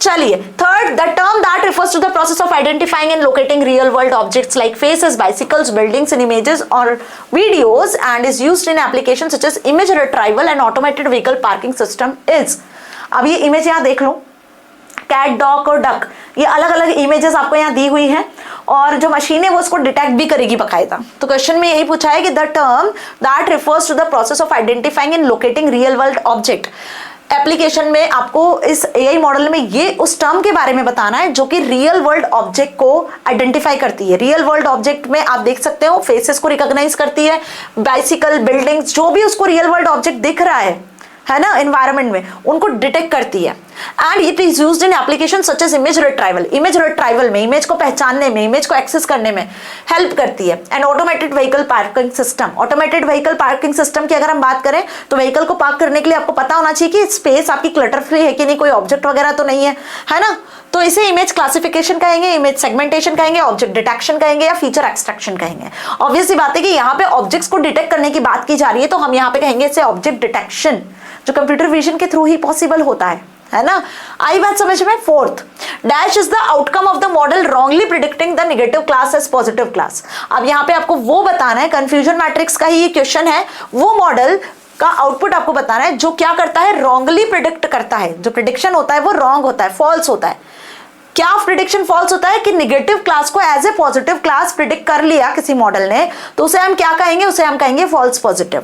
S1: चलिए, third, the term that refers to the process of identifying and locating real world objects like faces, bicycles, buildings in images और videos and is used in applications such as image retrieval and automated vehicle parking system is. अब ये इमेज यहां देख लो, कैट, डॉग और डक, ये अलग अलग इमेजेस आपको यहाँ दी हुई हैं और जो मशीन है वो उसको डिटेक्ट भी करेगी बकायदा। तो क्वेश्चन में यही पूछा है कि the term that refers to the process of identifying and locating real world object. Application में आपको इस एआई मॉडल में ये उस टर्म के बारे में बताना है जो कि रियल वर्ल्ड ऑब्जेक्ट को आइडेंटिफाई करती है। रियल वर्ल्ड ऑब्जेक्ट में आप देख सकते हो फेसेस को रिकॉग्नाइज करती है, बाइसिकल, बिल्डिंग्स, जो भी उसको रियल वर्ल्ड ऑब्जेक्ट दिख रहा है ना एनवायरनमेंट में, उनको डिटेक्ट करती है। And it is used in application such as image retrieval. Image retrieval में, इमेज को पहचानने में, इमेज को एक्सेस करने में हेल्प करती है। And automated vehicle parking system. Automated vehicle parking system की अगर हम बात करें तो व्हीकल को पार्क करने के लिए आपको पता होना चाहिए कि स्पेस आपकी क्लटर फ्री है कि नहीं, कोई ऑब्जेक्ट वगैरह तो नहीं है ना। तो इसे इमेज क्लासिफिकेशन कहेंगे, इमेज सेगमेंटेशन कहेंगे, ऑब्जेक्ट डिटेक्शन कहेंगे या फीचर एक्सट्रैक्शन कहेंगे। ऑब्वियसली बात है कि यहाँ पे ऑब्जेक्ट्स को डिटेक्ट करने की बात की जा रही है तो हम यहाँ पे कहेंगे इसे ऑब्जेक्ट डिटेक्शन, जो कंप्यूटर विजन के थ्रू ही पॉसिबल होता है ना। आई बात समझ में? Fourth, dash is the outcome of the model wrongly predicting the negative class as positive class. अब यहाँ पे आपको वो बताना है, कंफ्यूजन मैट्रिक्स का ही ये क्वेश्चन है, वो मॉडल का आउटपुट आपको बताना है जो क्या करता है, रॉन्गली प्रिडिक्ट करता है। जो प्रिडिक्शन होता है वो रॉन्ग होता है, फॉल्स होता है। क्या प्रिडिक्शन फॉल्स होता है कि नेगेटिव क्लास को as a positive class predict कर लिया किसी मॉडल ने, तो उसे हम क्या कहेंगे? उसे हम कहेंगे फॉल्स पॉजिटिव।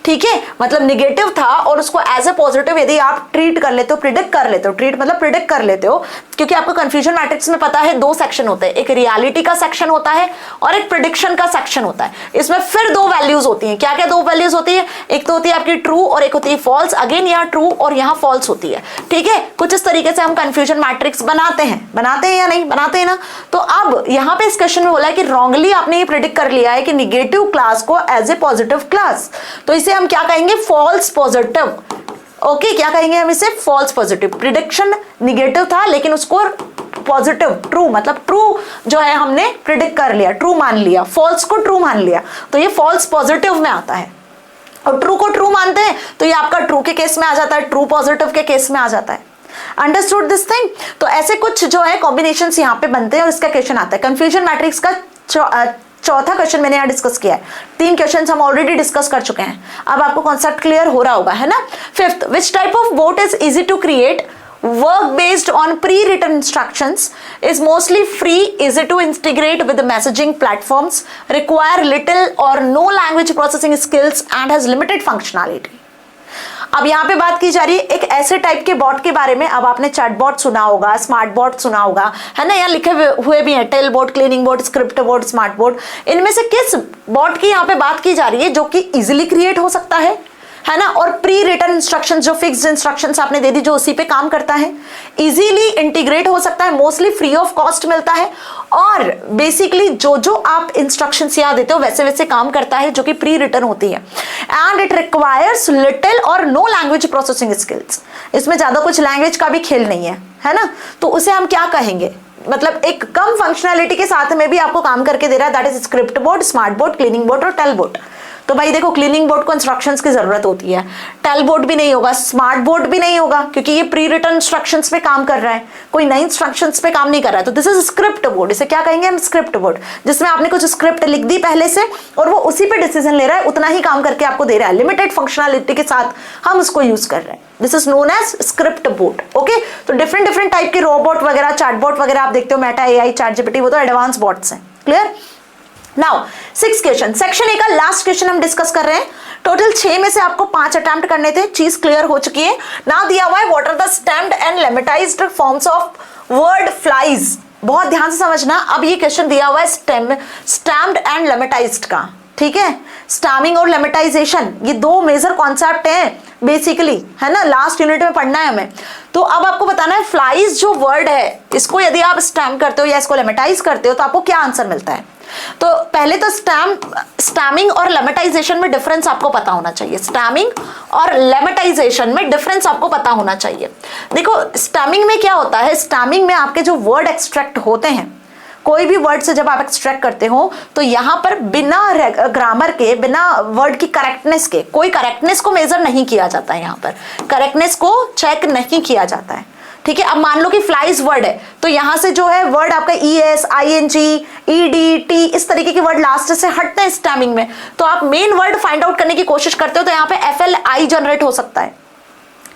S1: ठीक है, मतलब निगेटिव था और उसको एज ए पॉजिटिव यदि आप ट्रीट कर लेते हो, प्रिडिक्ट कर लेते हो, ट्रीट मतलब प्रिडिक्ट कर लेते हो, क्योंकि आपको कंफ्यूजन मैट्रिक्स में पता है 2 सेक्शन होते हैं, एक रियलिटी का सेक्शन होता है और एक प्रिडिक्शन का सेक्शन होता है। इसमें फिर 2 वैल्यूज होती हैं। क्या क्या 2 वैल्यूज होती है? एक तो होती है आपकी ट्रू और एक होती है फॉल्स। अगेन यहाँ ट्रू और यहाँ फॉल्स होती है। ठीक है, कुछ इस तरीके से हम कंफ्यूजन मैट्रिक्स बनाते हैं या नहीं बनाते हैं ना। तो अब यहाँ पे इस क्वेश्चन में बोला है कि रॉन्गली आपने ये प्रिडिक्ट कर लिया है कि निगेटिव क्लास को एज ए पॉजिटिव क्लास, तो इसे हम क्या कहेंगे? False positive. ओके, क्या कहेंगे हम इसे? False positive. प्रिडिक्शन निगेटिव था लेकिन उसको पॉजिटिव, ट्रू, मतलब ट्रू जो है हमने प्रिडिक्ट कर लिया, ट्रू मान लिया, फॉल्स को ट्रू मान लिया, तो ये फॉल्स पॉजिटिव में आता है। और ट्रू को ट्रू मानते हैं तो ये आपका ट्रू के केस में आ जाता है, ट्रू पॉजिटिव के केस में आ जाता है। Understood this thing? तो ऐसे कुछ जो है कॉम्बिनेशंस यहाँ पे बनते हैं और इसका क्वेश्चन आता है। कंफ्यूजन मैट्रिक्स का चौथा क्वेश्चन मैंने यहाँ डिस्कस किया है। 3 क्वेश्चंस हम ऑलरेडी डिस्कस कर चुके हैं। अब आपको कॉन्सेप्ट क्लियर हो रहा होगा, है ना। Fifth, which type of bot is easy to create, work based on pre-written instructions, is mostly free, easy to integrate with the messaging platforms, require little or no language processing skills and has limited functionality। अब यहाँ पे बात की जा रही है एक ऐसे टाइप के बॉट के बारे में। अब आपने चैट बॉट सुना होगा, स्मार्ट बॉट सुना होगा, है ना, यहाँ लिखे हुए भी हैं, tell bot, cleaning bot, script bot, smart bot. इनमें से किस बॉट की यहाँ पे बात की जा रही है जो कि इजिली क्रिएट हो सकता है ना, और प्री रिटन इंस्ट्रक्शंस, जो फिक्स्ड इंस्ट्रक्शंस आपने दे दी, जो उसी पे काम करता है, इजीली इंटीग्रेट हो सकता है, मोस्टली फ्री ऑफ कॉस्ट मिलता है, और बेसिकली जो आप इंस्ट्रक्शंस यहाँ देते हो वैसे वैसे काम करता है, जो कि प्री रिटन होती है। एंड इट रिक्वायर्स लिटिल और नो लैंग्वेज प्रोसेसिंग स्किल्स। इसमें ज्यादा कुछ लैंग्वेज का भी खेल नहीं है ना। तो उसे हम क्या कहेंगे? मतलब एक कम फंक्शनैलिटी के साथ में भी आपको काम करके दे रहा है, that is script board, smart board, cleaning board और टेल बोर्ड। तो भाई देखो, क्लीनिंग बोर्ड को इंस्ट्रक्शंस की जरूरत होती है, टेल बोर्ड भी नहीं होगा, स्मार्ट बोर्ड भी नहीं होगा, क्योंकि ये प्री रिटन इंस्ट्रक्शंस पे काम कर रहा है, कोई नई इंस्ट्रक्शंस पे काम नहीं कर रहा है। तो दिस इज स्क्रिप्ट बोर्ड। इसे क्या कहेंगे हम? स्क्रिप्ट बोर्ड, जिसमें आपने कुछ स्क्रिप्ट लिख दी पहले से और वो उसी पे डिसीजन ले रहा है, उतना ही काम करके आपको दे रहा है, लिमिटेड फंक्शनैलिटी के साथ हम उसको यूज कर रहे हैं। This is known as script board. Okay, तो डिफरेंट टाइप के रोबोट वगैरह, चैट बॉट वगैरह आप देखते हो, मेटा एआई, चैट जीपीटी, वो तो एडवांस बॉट्स हैं। Clear? Now 6 question, section A का लास्ट क्वेश्चन हम डिस्कस कर रहे हैं। टोटल 6 में से आपको 5 अटेम्प्ट करने थे, चीज क्लियर हो चुकी है। नाउ दिया हुआ है what are the stemmed and lemmatised forms of word flies. बहुत ध्यान से समझना, अब ये क्वेश्चन दिया हुआ है स्टैम्प्ड एंड लेमेटाइज्ड का, ठीक है। स्टैमिंग और लेमेटाइजेशन ये दो मेजर कॉन्सेप्ट हैं बेसिकली, है ना, लास्ट यूनिट में पढ़ना है हमें। तो अब आपको बताना है फ्लाइज जो वर्ड है इसको यदि आप स्टैम्प करते हो या इसको लेमेटाइज करते हो तो आपको क्या आंसर मिलता है। तो पहले तो स्टैमिंग और लेमेटाइजेशन में डिफरेंस आपको पता होना चाहिए। स्टैमिंग और लेमेटाइजेशन में डिफरेंस आपको पता होना चाहिए। देखो स्टैमिंग में क्या होता है, स्टैमिंग में आपके जो वर्ड एक्सट्रैक्ट होते हैं, कोई भी वर्ड से जब आप एक्सट्रैक्ट करते हो तो यहां पर बिना ग्रामर के, बिना वर्ड की करेक्टनेस के, कोई करेक्टनेस को मेजर नहीं किया जाता है, यहां पर करेक्टनेस को चेक नहीं किया जाता है, ठीक है। अब मान लो कि फ्लाइज वर्ड है तो यहां से जो है वर्ड आपका ES, ING, ED, T इस तरीके के वर्ड लास्ट से हटते हैं स्टैमिंग में, तो आप मेन वर्ड फाइंड आउट करने की कोशिश करते हो तो यहाँ पे FLI जनरेट हो सकता है,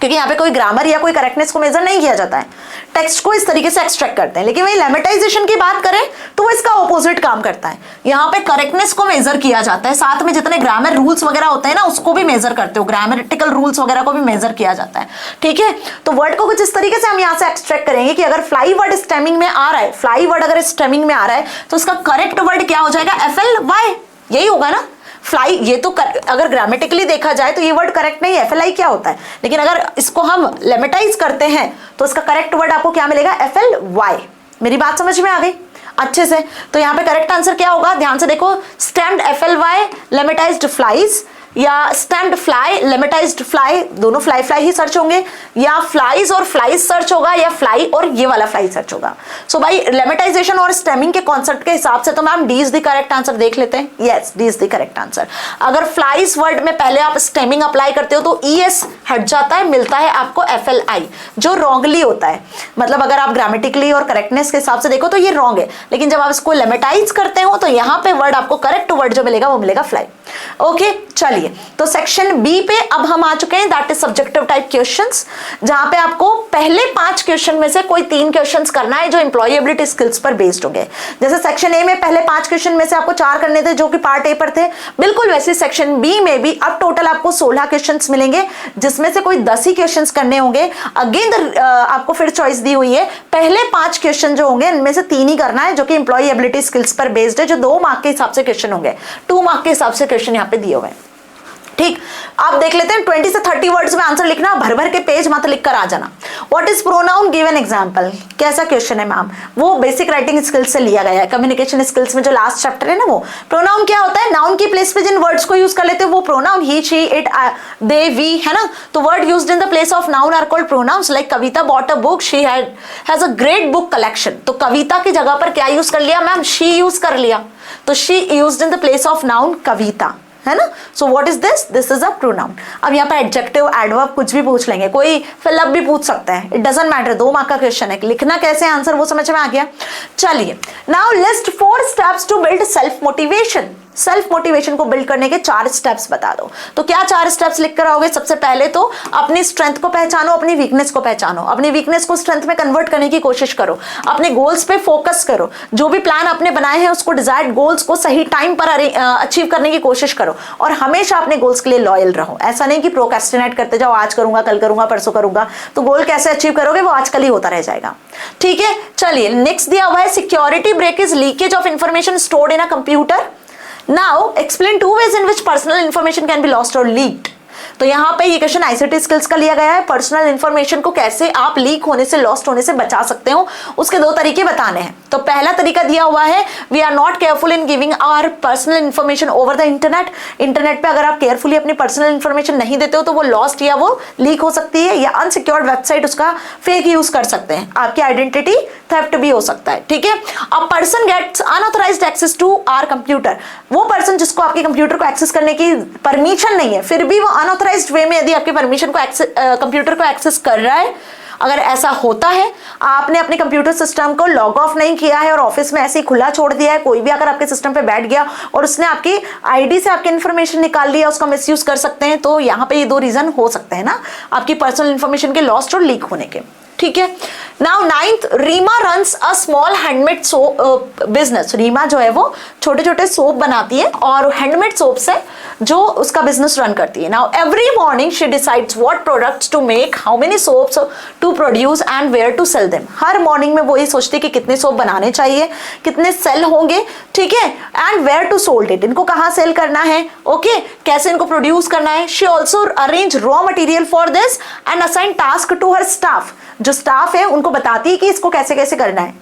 S1: क्योंकि यहाँ पे कोई ग्रामर या कोई करेक्टनेस को मेजर नहीं किया जाता है, टेक्स्ट को इस तरीके से एक्सट्रैक्ट करते हैं। लेकिन वही लेमेटाइजेशन की बात करें तो वो इसका ऑपोजिट काम करता है, यहाँ पे करेक्टनेस को मेजर किया जाता है, साथ में जितने ग्रामर रूल्स वगैरह होते हैं ना उसको भी मेजर करते हो, ग्रामेटिकल रूल्स वगैरह को भी मेजर किया जाता है, ठीक है। तो वर्ड को कुछ इस तरीके से हम यहाँ से एक्सट्रैक्ट करेंगे कि अगर फ्लाई वर्ड स्टेमिंग में आ रहा है, फ्लाई वर्ड अगर स्टेमिंग में आ रहा है तो उसका करेक्ट वर्ड क्या हो जाएगा, FLY, यही होगा ना। फ्लाई ये तो अगर ग्रामेटिकली देखा जाए तो ये वर्ड करेक्ट नहीं है, FLI क्या होता है, लेकिन अगर इसको हम लेमेटाइज करते हैं तो इसका करेक्ट वर्ड आपको क्या मिलेगा, FLY। मेरी बात समझ में आ गई अच्छे से। तो यहाँ पे करेक्ट आंसर क्या होगा, ध्यान से देखो, स्टैम्प्ड FLY लेमेटाइज्ड फ्लाइज, या स्टैम्प्ड फ्लाई लेमेटाइज्ड फ्लाई, दोनों फ्लाई फ्लाई ही सर्च होंगे, या फ्लाइज और फ्लाइज सर्च होगा, या फ्लाई और ये वाला फ्लाई सर्च होगा। सो भाई लेमेटाइजेशन और स्टेमिंग के कॉन्सेप्ट के हिसाब से तो ma'am D is the correct answer, देख लेते हैं। Yes, D is the correct answer. अगर फ्लाइज वर्ड में पहले आप स्टेमिंग अप्लाई करते हो तो ES हट जाता है, मिलता है आपको FLI, जो रॉन्गली होता है। मतलब अगर आप ग्रामेटिकली और करेक्टनेस के हिसाब से देखो तो ये रॉन्ग है, लेकिन जब आप इसको लेमेटाइज करते हो तो यहाँ पे वर्ड आपको करेक्ट वर्ड जो मिलेगा वो मिलेगा फ्लाई। ओके, चलिए तो सेक्शन बी पे अब हम आ चुके हैं, that is subjective type questions, जहां पे आपको पहले 5 क्वेश्चन में से कोई 3 क्वेश्चंस करना है जो एम्प्लॉयबिलिटी स्किल्स पर बेस्ड होंगे। जैसे सेक्शन ए में पहले 5 क्वेश्चन में से आपको 4 करने थे जो कि पार्ट ए पर थे, बिल्कुल वैसे सेक्शन बी में भी अब टोटल आपको 16 क्वेश्चंस मिलेंगे, जिसमें से कोई 10 ही क्वेश्चंस करने होंगे। अगेन आपको फिर चॉइस दी हुई है, पहले 5 क्वेश्चन जो होंगे इनमें से 3 ही करना है जो कि एम्प्लॉयबिलिटी स्किल्स पर बेस्ड है, जो 2 मार्क के हिसाब से क्वेश्चन होंगे, 2 मार्क के हिसाब से क्वेश्चन यहाँ पे दिए हुए हैं। ठीक, आप देख लेते हैं 20 से 30 वर्ड्स में आंसर लिखना, भर भर के पेज मत लिख कर आ जाना। What is pronoun, give an example, कैसा क्वेश्चन है मैम, वो बेसिक राइटिंग स्किल्स से लिया गया है, कम्युनिकेशन स्किल्स में जो लास्ट चैप्टर है ना वो। प्रोनाउन क्या होता है, नाउन की प्लेस पे जिन वर्ड्स को यूज कर लेते हो वो pronoun, he, she, it, they, we, है ना। तो word used in the place of noun are called pronouns, like Kavita bought a book, she has a great book collection. तो कविता की जगह पर क्या यूज कर लिया मैम, शी यूज कर लिया, तो she used in the place of noun Kavita, है ना। So what is this, this is a pronoun. अब यहाँ पे एडजेक्टिव, एडवर्ब कुछ भी पूछ लेंगे, कोई फिलअप भी पूछ सकता है, इट डजंट मैटर, 2 मार्क का क्वेश्चन है, लिखना कैसे आंसर वो समझ में आ गया। चलिए, now list 4 steps to build self motivation. Self motivation को बिल्ड करने के 4 स्टेप्स बता दो। तो क्या 4 स्टेप्स लिख कर आओगे, सबसे पहले तो अपनी स्ट्रेंथ को पहचानो, अपनी वीकनेस को पहचानो, अपनी वीकनेस को स्ट्रेंथ में कन्वर्ट करने की कोशिश करो, अपने गोल्स पे फोकस करो, जो भी प्लान आपने बनाए हैं उसको, डिजायर्ड गोल्स को सही टाइम पर अचीव करने की कोशिश करो, और हमेशा अपने गोल्स के लिए लॉयल रहो। ऐसा नहीं कि प्रोक्रेस्टिनेट करते जाओ, आज करूंगा, कल करूंगा, परसों करूंगा, तो गोल कैसे अचीव करोगे, वो आजकल ही होता रह जाएगा। ठीक है, चलिए नेक्स्ट दिया हुआ है, security break is leakage of information stored in a computer. Now explain 2 ways in which personal information can be lost or leaked. तो यहाँ पे ये क्वेश्चन आईसीटी स्किल्स का लिया गया है, पर्सनल इंफॉर्मेशन को कैसे आप लीक होने से, लॉस्ट होने से बचा सकते हो, उसके 2 तरीके बताने हैं। तो पहला तरीका दिया हुआ है, we are not careful in giving our personal information over the internet. Internet पे अगर आप केयरफुली अपनी पर्सनल इंफॉर्मेशन नहीं देते हो तो वो लॉस्ट या वो लीक हो सकती है, या अनसिक्योर्ड वेबसाइट उसका फेक यूज कर सकते हैं, आपकी आइडेंटिटी थेफ्ट भी हो सकता है। ठीक है, a person gets unauthorized access to our computer, वो पर्सन जिसको आपके कंप्यूटर को एक्सेस करने की परमिशन नहीं है, फिर भी वो अनऑथराइज्ड वे में यदि आपके परमिशन को कंप्यूटर को एक्सेस कर रहा है, अगर ऐसा होता है, आपने अपने कंप्यूटर सिस्टम को लॉग ऑफ नहीं किया है और ऑफिस में ऐसे ही खुला छोड़ दिया है, कोई भी अगर आपके सिस्टम पे बैठ गया और उसने आपकी आईडी से आपकी इन्फॉर्मेशन निकाल लिया, उसका मिसयूज कर सकते हैं। तो यहाँ पे ये 2 रीजन हो सकते हैं ना आपकी पर्सनल इन्फॉर्मेशन के लॉस्ट और लीक होने के। ठीक है, now ninth, Reema runs a small handmade soap business. Reema जो है वो छोटे छोटे सोप बनाती है और हैंडमेड सोप से जो उसका बिजनेस रन करती है। Now every morning she decides what products to make, how many soaps to produce and where to sell them. हर मॉर्निंग में वो ये सोचती है कि कितने सोप बनाने चाहिए, कितने सेल होंगे, ठीक है, and where to sold it, इनको कहाँ सेल करना है, ओके, कैसे इनको प्रोड्यूस करना है। She also arrange raw material for this and assign task to her staff. जो स्टाफ है उनको बताती है कि इसको कैसे कैसे करना है,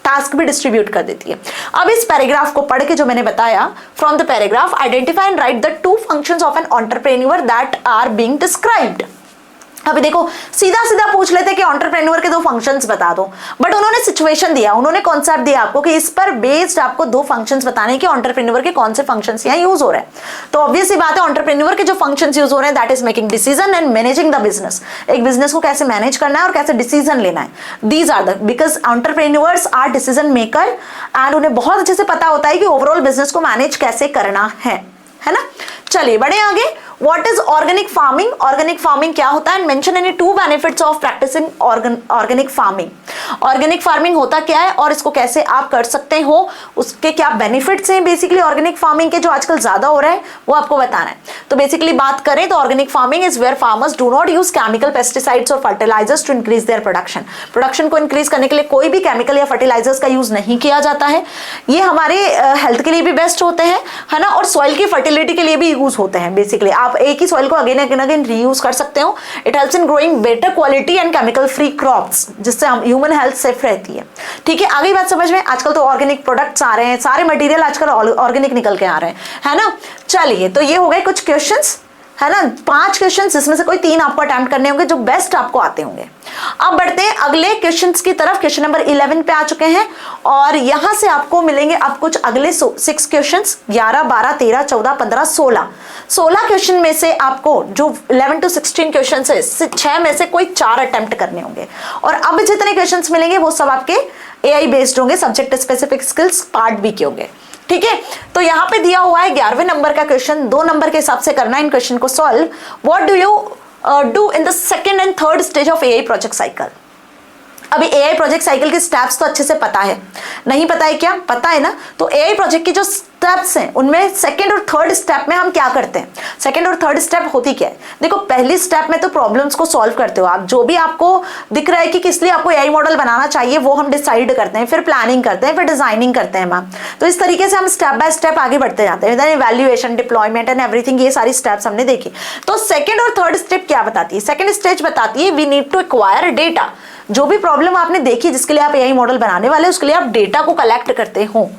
S1: टास्क भी डिस्ट्रीब्यूट कर देती है। अब इस पैराग्राफ को पढ़ के जो मैंने बताया, from the paragraph identify and write the 2 functions of an entrepreneur that are being described. अभी देखो सीधा सीधा पूछ लेते कि एंटरप्रेन्योर के 2 फंक्शंस बता दो, बट उन्होंने सिचुएशन दिया, उन्होंने कॉन्सेप्ट दिया आपको कि इस पर बेस्ड आपको 2 फंक्शंस बताने कि एंटरप्रेन्योर के कौन से फंक्शंस यहाँ यूज हो रहे हैं। तो ऑब्वियस सी बात है एंटरप्रेन्योर के जो फंक्शंस यूज हो रहे हैं that is making decision and managing the business. एक बिजनेस को कैसे मैनेज करना है और कैसे डिसीजन लेना है, these are the, because entrepreneurs are decision maker and उन्हें बहुत अच्छे से पता होता है कि ओवरऑल बिजनेस को मैनेज कैसे करना है ना। चलिए बढ़े आगे। What is organic farming? Organic farming क्या होता है? Mention any 2 benefits of practicing organic farming. Organic farming होता क्या है और इसको कैसे आप कर सकते हो, उसके क्या बेनिफिट्स हैं बेसिकली ऑर्गेनिक फार्मिंग के, जो आजकल ज्यादा हो रहा है वो आपको बताना है। तो बेसिकली बात करें तो organic farming is where farmers do not use chemical pesticides और fertilisers to increase their production. Production को इंक्रीज करने के लिए कोई भी केमिकल या फर्टिलाइजर्स का यूज नहीं किया जाता है। ये हमारे हेल्थ के लिए भी बेस्ट होते हैं, है ना, और सॉइल की फर्टिलिटी के लिए भी यूज होते हैं। बेसिकली आप एक ही सॉइल को अगेन अगेन रीयूज कर सकते हो। It helps in growing better quality and chemical free crops, जिससे हम ह्यूमन हेल्थ सेफ रहती है। ठीक है, आगे बात समझ में। आजकल तो ऑर्गेनिक प्रोडक्ट्स आ रहे हैं, सारे मटेरियल आजकल ऑर्गेनिक निकल के आ रहे हैं, है ना। चलिए तो ये हो गए कुछ क्वेश्चंस, है ना, 5 क्वेश्चंस, जिसमें से कोई 3 आपको अटेम्प्ट करने होंगे जो बेस्ट आपको आते होंगे। अब बढ़ते हैं अगले क्वेश्चंस की तरफ। क्वेश्चन नंबर 11 पे आ चुके हैं और यहां से आपको मिलेंगे अब कुछ अगले 6 क्वेश्चंस, 11, 12, 13, 14, 15, 16 क्वेश्चन में से आपको जो 11 to 16 क्वेश्चन है, 6 में से कोई 4 अटेम्प्ट करने होंगे। और अब जितने क्वेश्चन मिलेंगे वो सब आपके AI बेस्ड होंगे, subject specific skills part B के होंगे। ठीक है, तो यहां पे दिया हुआ है 11वें नंबर का क्वेश्चन, 2 नंबर के हिसाब से करना है इन क्वेश्चन को solve. What do you do in the second and third stage of AI project cycle. अभी AI प्रोजेक्ट साइकिल के स्टेप्स तो अच्छे से पता है, नहीं पता है क्या? पता है ना। तो AI प्रोजेक्ट की जो स्टेप्स हैं उनमें सेकंड और थर्ड स्टेप में हम क्या करते हैं, सेकंड और थर्ड स्टेप होती क्या है। देखो पहली स्टेप में तो प्रॉब्लम्स को सॉल्व करते हो आप, जो भी आपको दिख रहा है कि किस लिए आपको AI मॉडल बनाना चाहिए वो हम डिसाइड करते हैं, फिर प्लानिंग करते हैं, फिर डिजाइनिंग करते हैं मैम। तो इस तरीके से हम स्टेप बाय स्टेप आगे बढ़ते जाते हैं। इवैल्यूएशन, डिप्लॉयमेंट एंड एवरीथिंग, ये सारी स्टेप्स हमने देखी। तो सेकंड और थर्ड स्टेप क्या बताती है? सेकंड स्टेज बताती है we need to acquire data. जो भी प्रॉब्लम आपने देखी जिसके लिए आप AI मॉडल बनाने वाले, उसके लिए आप डेटा को कलेक्ट करते हो,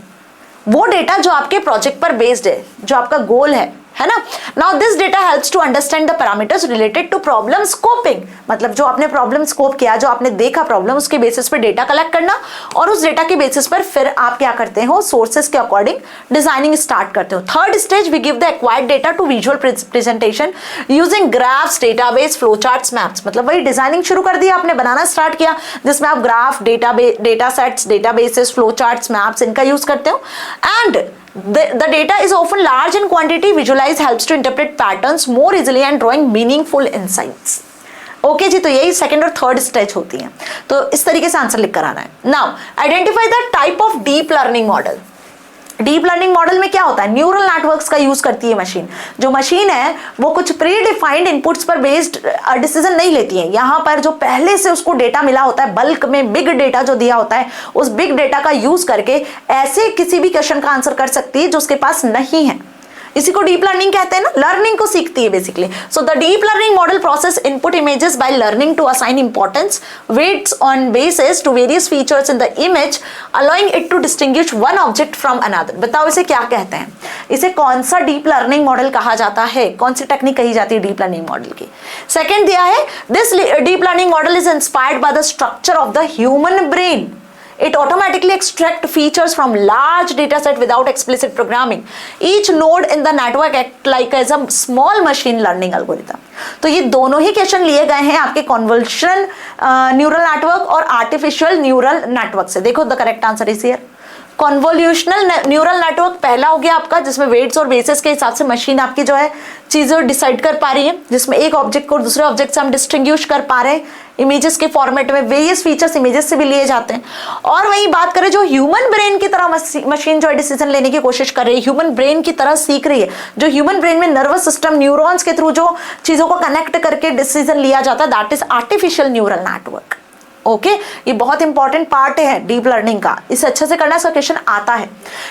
S1: वो डेटा जो आपके प्रोजेक्ट पर बेस्ड है, जो आपका गोल है ना। Now this data helps to understand the parameters related to problem scoping. मतलब जो आपने प्रॉब्लम स्कोप किया, जो आपने देखा प्रॉब्लम, उसके बेसिस पर डेटा कलेक्ट करना और उस डेटा के बेसिस पर फिर आप क्या करते हो, सोर्सेस के अकॉर्डिंग डिजाइनिंग स्टार्ट करते हो। Third stage we give the acquired data to visual presentation using graphs, database, flow charts, maps. मतलब वही डिजाइनिंग शुरू कर दी आपने, बनाना स्टार्ट किया, जिसमें आप graph, data sets, databases, flow charts, maps इनका यूज करते हो। And the data is often large in quantity. Visualize helps to interpret patterns more easily and drawing meaningful insights. Okay जी, तो यही सेकंड और थर्ड स्टेज होती है। तो इस तरीके से आंसर लिख कर आना है। Now identify the type of deep learning model. Deep learning model में क्या होता है, न्यूरल नेटवर्क्स का यूज करती है मशीन। जो मशीन है वो कुछ प्री डिफाइंड इनपुट्स पर बेस्ड डिसीजन नहीं लेती है। यहाँ पर जो पहले से उसको डेटा मिला होता है, बल्क में बिग डेटा जो दिया होता है, उस बिग डेटा का यूज करके ऐसे किसी भी क्वेश्चन का आंसर कर सकती है जो उसके पास नहीं है। इसी को डीप लर्निंग कहते हैं ना, लर्निंग को सीखती है basically. So the deep learning model process input images by learning to assign importance weights on basis to various features in the image, allowing it to distinguish one object from another. बताओ इसे क्या कहते हैं, इसे कौन सा डीप लर्निंग मॉडल कहा जाता है, कौन सी टेक्निक कही जाती है डीप लर्निंग मॉडल की। सेकेंड दिया है, this deep learning model is inspired by the structure of the human brain. It automatically extracts features from large data set without explicit programming. Each node in the network act like as a small machine learning algorithm. तो ये दोनों ही क्वेश्चन लिए गए हैं आपके कन्वोल्यूशनल न्यूरल नेटवर्क और आर्टिफिशियल न्यूरल नेटवर्क से। देखो the correct answer is here convolutional neural network पहला हो गया आपका, जिसमें वेट्स और बेसिस के हिसाब से मशीन आपकी जो है चीजें डिसाइड कर पा रही है, जिसमें एक ऑब्जेक्ट को दूसरे ऑब्जेक्ट से हम डिस्टिंग्विश कर पा रहे हैं इमेजेस के फॉर्मेट में, वेरियस फीचर्स इमेजेस से भी लिए जाते हैं। और वहीं बात करें जो ह्यूमन ब्रेन की तरह मशीन जो है डिसीजन लेने की कोशिश कर रही है, ह्यूमन ब्रेन की तरह सीख रही है, जो ह्यूमन ब्रेन में नर्वस सिस्टम न्यूरॉन्स के थ्रू जो चीजों को कनेक्ट करके डिसीजन लिया जाता है, that is artificial neural network. Okay, ये बहुत इंपॉर्टेंट पार्ट है डीप लर्निंग का, इसे अच्छे से करना, इसका क्वेश्चन आता है।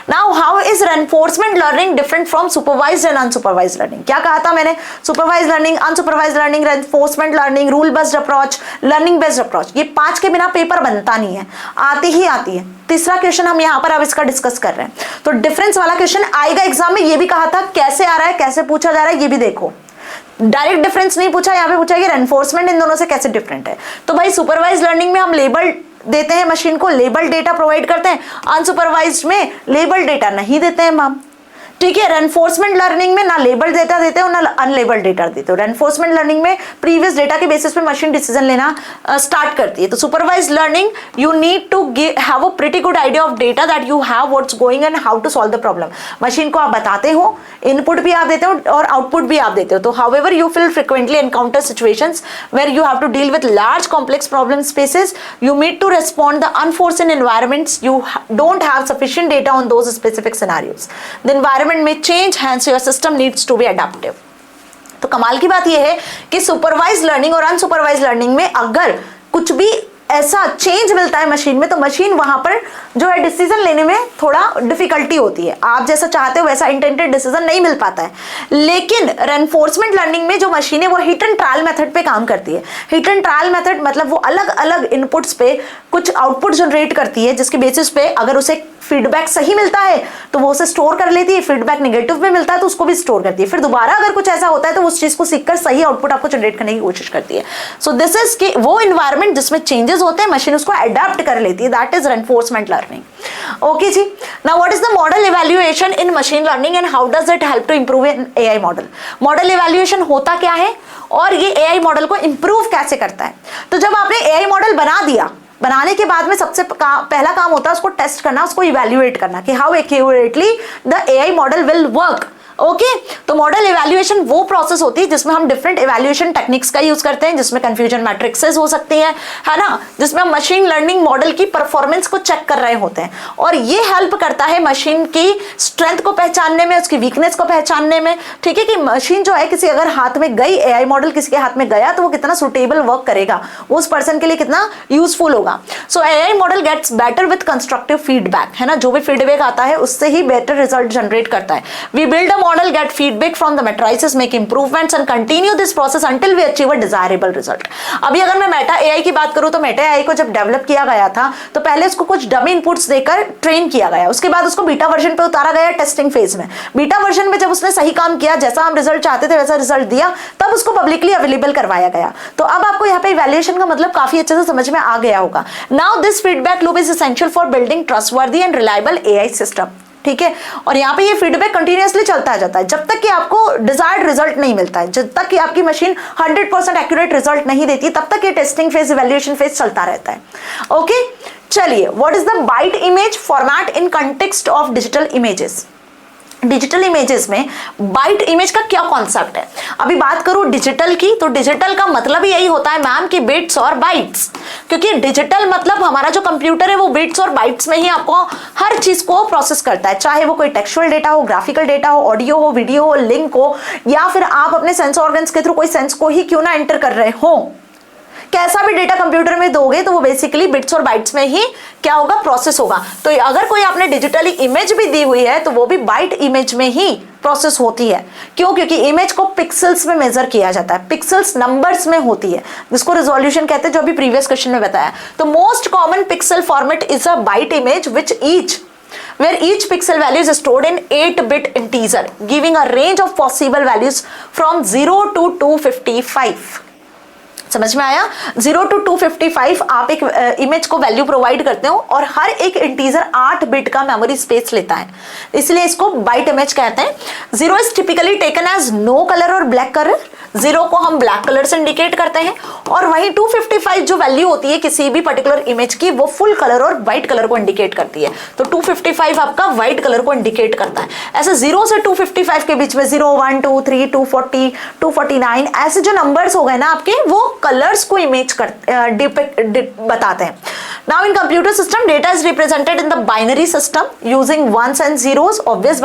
S1: Now how is reinforcement learning different from supervised and unsupervised learning? क्या कहा था मैंने? Supervised learning, unsupervised learning, reinforcement learning, rule based approach, learning based approach, ये 5 के बिना पेपर बनता नहीं है, आती ही आती है। तीसरा क्वेश्चन हम यहाँ पर अब इसका डिस्कस कर रहे हैं, तो डिफरेंस वाला क्वेश्चन आएगा एग्जाम में, ये भी कहा था कैसे आ रहा है, कैसे पूछा जा रहा है, ये भी देखो। डायरेक्ट डिफरेंस नहीं पूछा, यहाँ पे पूछा कि रेनफोर्समेंट इन दोनों से कैसे डिफरेंट है। तो भाई सुपरवाइज लर्निंग में हम लेबल देते हैं मशीन को, लेबल डेटा प्रोवाइड करते हैं, अनसुपरवाइज्ड में लेबल डेटा नहीं देते हैं मैम, ठीक है। रेनफोर्समेंट लर्निंग में ना लेबल डेटा देते हो ना अनलेबल डेटा देते हो। रेनफोर्समेंट लर्निंग में प्रीवियस डेटा के बेसिस पे मशीन डिसीजन लेना स्टार्ट करती है। तो supervised learning you need to have a pretty good idea of data that you have what's going and how to solve the problem. Machine को आप बताते हो, इनपुट भी आप देते हो और आउटपुट भी आप देते हो। तो however you will frequently encounter situations where you have to deal with large complex problem spaces, you need to respond the unforeseen environments, you don't have sufficient data on those specific scenarios, the environment may change, hence your system needs to be adaptive। तो कमाल की बात यह है कि सुपरवाइज लर्निंग और अनसुपरवाइज लर्निंग में अगर कुछ भी ऐसा चेंज मिलता है मशीन में, तो मशीन वहां पर जो है डिसीजन लेने में थोड़ा डिफिकल्टी होती है, आप जैसा चाहते हो वैसा इंटेंडेड डिसीजन नहीं मिल पाता है। लेकिन रेनफोर्समेंट लर्निंग में जो मशीन है वो हिट एंड ट्रायल मेथड पे काम करती है। हिट एंड ट्रायल मेथड मतलब वो अलग अलग इनपुट्स पे कुछ आउटपुट जनरेट करती है, जिसके बेसिस पे अगर उसे फीडबैक सही मिलता है तो वो उसे स्टोर कर लेती है, फीडबैक नेगेटिव में मिलता है तो उसको भी स्टोर करती है, फिर दोबारा अगर कुछ ऐसा होता है तो उस चीज को सीखकर सही आउटपुट आपको जनरेट करने की कोशिश करती है। सो दिस इज कि वो इन्वायरमेंट जिसमें चेंजेस होते हैं मशीन उसको अडैप्ट कर लेती है, that is reinforcement learning. Okay जी, now what is the model evaluation in machine learning and how does it help to improve an AI model? Model evaluation होता क्या है और ये एआई मॉडल को इंप्रूव कैसे करता है? तो जब आपने एआई मॉडल बना दिया, बनाने के बाद में सबसे पहला काम होता है उसको टेस्ट करना, उसको इवैल्यूएट करना कि how accurately the AI model will work. Okay, तो मॉडल इवैल्यूएशन वो प्रोसेस होती है जिसमें हम डिफरेंट इवैल्यूएशन टेक्निक्स का यूज करते हैं, जिसमें कंफ्यूजन मैट्रिक्सेस हो सकती हैं, है ना, जिसमें हम मशीन लर्निंग मॉडल की परफॉर्मेंस को चेक कर रहे होते हैं। और ये हेल्प करता है मशीन की स्ट्रेंथ को पहचानने में, उसकी वीकनेस को पहचानने में, ठीक है, कि मशीन जो है किसी अगर हाथ में गई, एआई मॉडल किसी के हाथ में गया तो वो कितना सुटेबल वर्क करेगा, वो उस पर्सन के लिए कितना यूजफुल होगा। So AI model gets better with constructive feedback, है ना, जो भी फीडबैक आता है उससे ही बेटर रिजल्ट जनरेट करता है। We build a model, get feedback from the matrices, make improvements and continue this process until we achieve a desirable result। अभी अगर मैं मेटा एआई की बात करूं तो मेटा एआई को जब डेवलप किया गया था तो पहले उसको कुछ डमी इनपुट्स देकर ट्रेन किया गया, उसके बाद उसको बीटा वर्जन पे उतारा गया टेस्टिंग फेज में। बीटा वर्जन में जब उसने सही काम किया, जैसा हम रिजल्ट चाहते थे वैसा रिजल्ट दिया, तब उसको पब्लिकली अवेलेबल करवाया गया। तो अब आपको यहाँ पे इवैल्यूएशन का मतलब काफी अच्छे से समझ में आ गया होगा। Now this feedback loop is essential for building trustworthy and reliable AI system, ठीक है। और यहाँ पे ये फीडबैक कंटिन्यूअसली चलता जाता है जब तक कि आपको डिजायर्ड रिजल्ट नहीं मिलता है, जब तक कि आपकी मशीन 100% एक्यूरेट रिजल्ट नहीं देती, तब तक ये टेस्टिंग फेज, इवैल्यूएशन फेज चलता रहता है। ओके, चलिए, what is the byte image format in context of digital images? Digital images में बाइट इमेज का क्या कॉन्सेप्ट है? अभी बात करूं डिजिटल की, तो डिजिटल का मतलब ही यही होता है मैम कि बिट्स और बाइट्स, क्योंकि डिजिटल मतलब हमारा जो कंप्यूटर है वो बिट्स और बाइट्स में ही आपको हर चीज को प्रोसेस करता है, चाहे वो कोई टेक्सचुअल डेटा हो, ग्राफिकल डेटा हो, ऑडियो हो, वीडियो हो, लिंक हो, या फिर आप अपने सेंस ऑर्गन्स के थ्रू कोई सेंस को ही क्यों ना एंटर कर रहे हो, कैसा भी डेटा कंप्यूटर में दोगे तो वो बेसिकली बिट्स और बाइट्स में ही क्या होगा, प्रोसेस होगा। तो अगर कोई आपने डिजिटली इमेज भी दी हुई है तो वो भी बाइट इमेज में ही प्रोसेस होती है। क्यों? क्योंकि इमेज को पिक्सल्स में मेजर किया जाता है, पिक्सल्स नंबर्स में होती है, जिसको रिजोल्यूशन कहते हैं, जो अभी प्रीवियस क्वेश्चन में बताया। तो most common pixel format is a byte image where each pixel value is stored in 8-bit integer giving a range of possible values from 0 to 255. समझ में आया? 0 to 255 आप एक इमेज को वैल्यू प्रोवाइड करते हो और हर एक इंटीजर 8 बिट का मेमोरी स्पेस लेता है, इसलिए इसको बाइट इमेज कहते हैं। 0 is typically taken as no colour और ब्लैक कलर, 0 को हम ब्लैक कलर से इंडिकेट करते हैं और वहीं 255 जो वैल्यू होती है किसी भी पर्टिकुलर इमेज की वो फुल कलर और व्हाइट कलर को इंडिकेट करती है, तो 255 आपका व्हाइट कलर को इंडिकेट करता है। ऐसे 0 से 255 के बीच में 0, 1, 2, 3, 240, 249 ऐसे जो नंबर्स हो गए ना आपके, वो कलर्स को इमेज कर बताते हैं। Now in computer system data is represented in the binary system using ones and zeros। obvious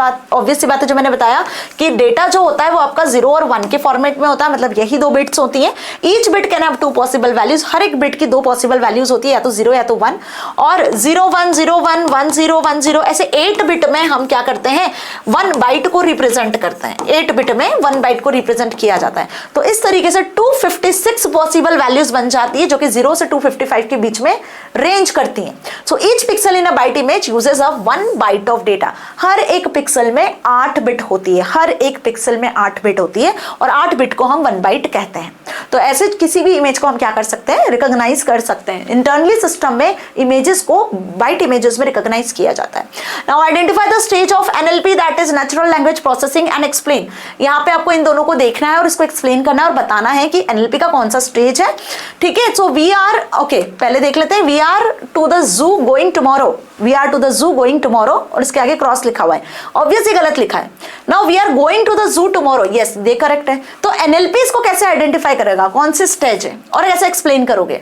S1: सी बात है जो मैंने बताया कि डेटा जो होता है वो आपका 0 और 1 के फॉर्मेट में होता है, मतलब यही 2 बिट्स होती हैं। Each bit can have 2 possible values, हर एक बिट की 2 पॉसिबल वैल्यूज होती है, या तो 0 या तो 1। और 0 1 0 1 1 0 1 0 ऐसे 8 बिट में हम क्या करते हैं, 1 बाइट को रिप्रेजेंट करते हैं। 8 बिट में 1 बाइट को रिप्रेजेंट किया जाता है, तो इस तरीके से 256 पॉसिबल वैल्यूज बन जाती है जो कि 0 से 255 के बीच में रेंज करती हैं। So each pixel in a byte image uses a 1 byte of data. हर एक पिक्सल में 8 बिट होती है, हर एक पिक्सल में 8 बिट होती है और 8 बिट को हम 1 बाइट कहते हैं। तो ऐसे किसी भी इमेज को हम क्या कर सकते हैं, रिकॉग्नाइज कर सकते हैं। इंटरनली सिस्टम में इमेजेस को बाइट इमेजेस में रिकॉग्नाइज किया जाता है। Now identify the stage of NLP that is natural language processing and explain. यहाँ पे आपको इन दोनों को देखना है और इसको एक्सप्लेन करना है और बताना है कि एनएलपी का कौन सा स्टेज है। ठीक है, सो वी आर ओके, पहले देख लेते हैं। We are to the zoo going tomorrow, we are to the zoo going tomorrow और इसके आगे क्रॉस लिखा हुआ है, ऑब्वियसली गलत लिखा है। Now we are going to the zoo tomorrow, yes the correct है। तो एनएलपी इसको कैसे आइडेंटिफाई करेगा, कौन सी स्टेज है और कैसे एक्सप्लेन करोगे?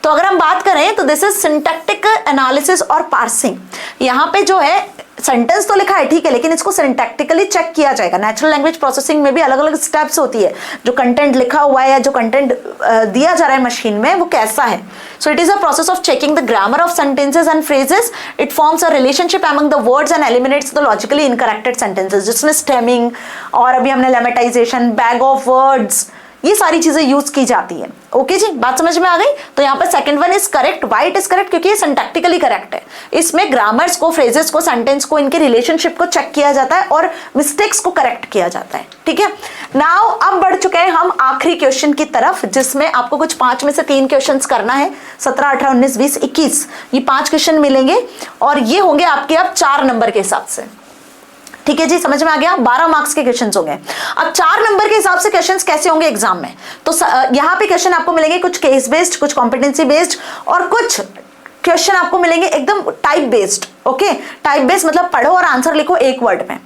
S1: तो अगर हम बात करें तो दिस इज सिंटैक्टिक एनालिसिस और पार्सिंग। यहाँ पे जो है सेंटेंस तो लिखा है ठीक है, लेकिन इसको सिंटैक्टिकली चेक किया जाएगा। नेचुरल लैंग्वेज प्रोसेसिंग में भी अलग अलग स्टेप्स होती है, जो कंटेंट लिखा हुआ है या जो कंटेंट दिया जा रहा है मशीन में वो कैसा है। So it is a process of checking the grammar of sentences and phrases. It forms a relationship among the words and eliminates the logically incorrected sentences, जिसमें स्टेमिंग और अभी हमने लेमेटाइजेशन, बैग ऑफ वर्ड्स, ये सारी चीजें यूज की जाती है। ओके जी, बात समझ में आ गई? तो यहाँ पर second one is correct. Why it is correct? क्योंकि ये सिंटैक्टिकली करेक्ट है। इसमें ग्रामर्स को, फ्रेजेस को, सेंटेंस को, इनके रिलेशनशिप को चेक किया जाता है और मिस्टेक्स को करेक्ट किया जाता है। ठीक है, नाउ अब बढ़ चुके हैं हम आखिरी क्वेश्चन की तरफ, जिसमें आपको कुछ 5 में से 3 क्वेश्चन करना है। 17, 18, 19, 20, 21 ये 5 क्वेश्चन मिलेंगे और ये होंगे आपके अब 4 नंबर के हिसाब से। ठीक है जी, समझ में आ गया? 12 मार्क्स के क्वेश्चंस होंगे। अब 4 नंबर के हिसाब से क्वेश्चंस कैसे होंगे एग्जाम में, तो यहाँ पे क्वेश्चन आपको मिलेंगे कुछ केस बेस्ड, कुछ कॉम्पिटेंसी बेस्ड और कुछ क्वेश्चन आपको मिलेंगे एकदम type based. Okay, type based मतलब पढ़ो और आंसर लिखो एक वर्ड में।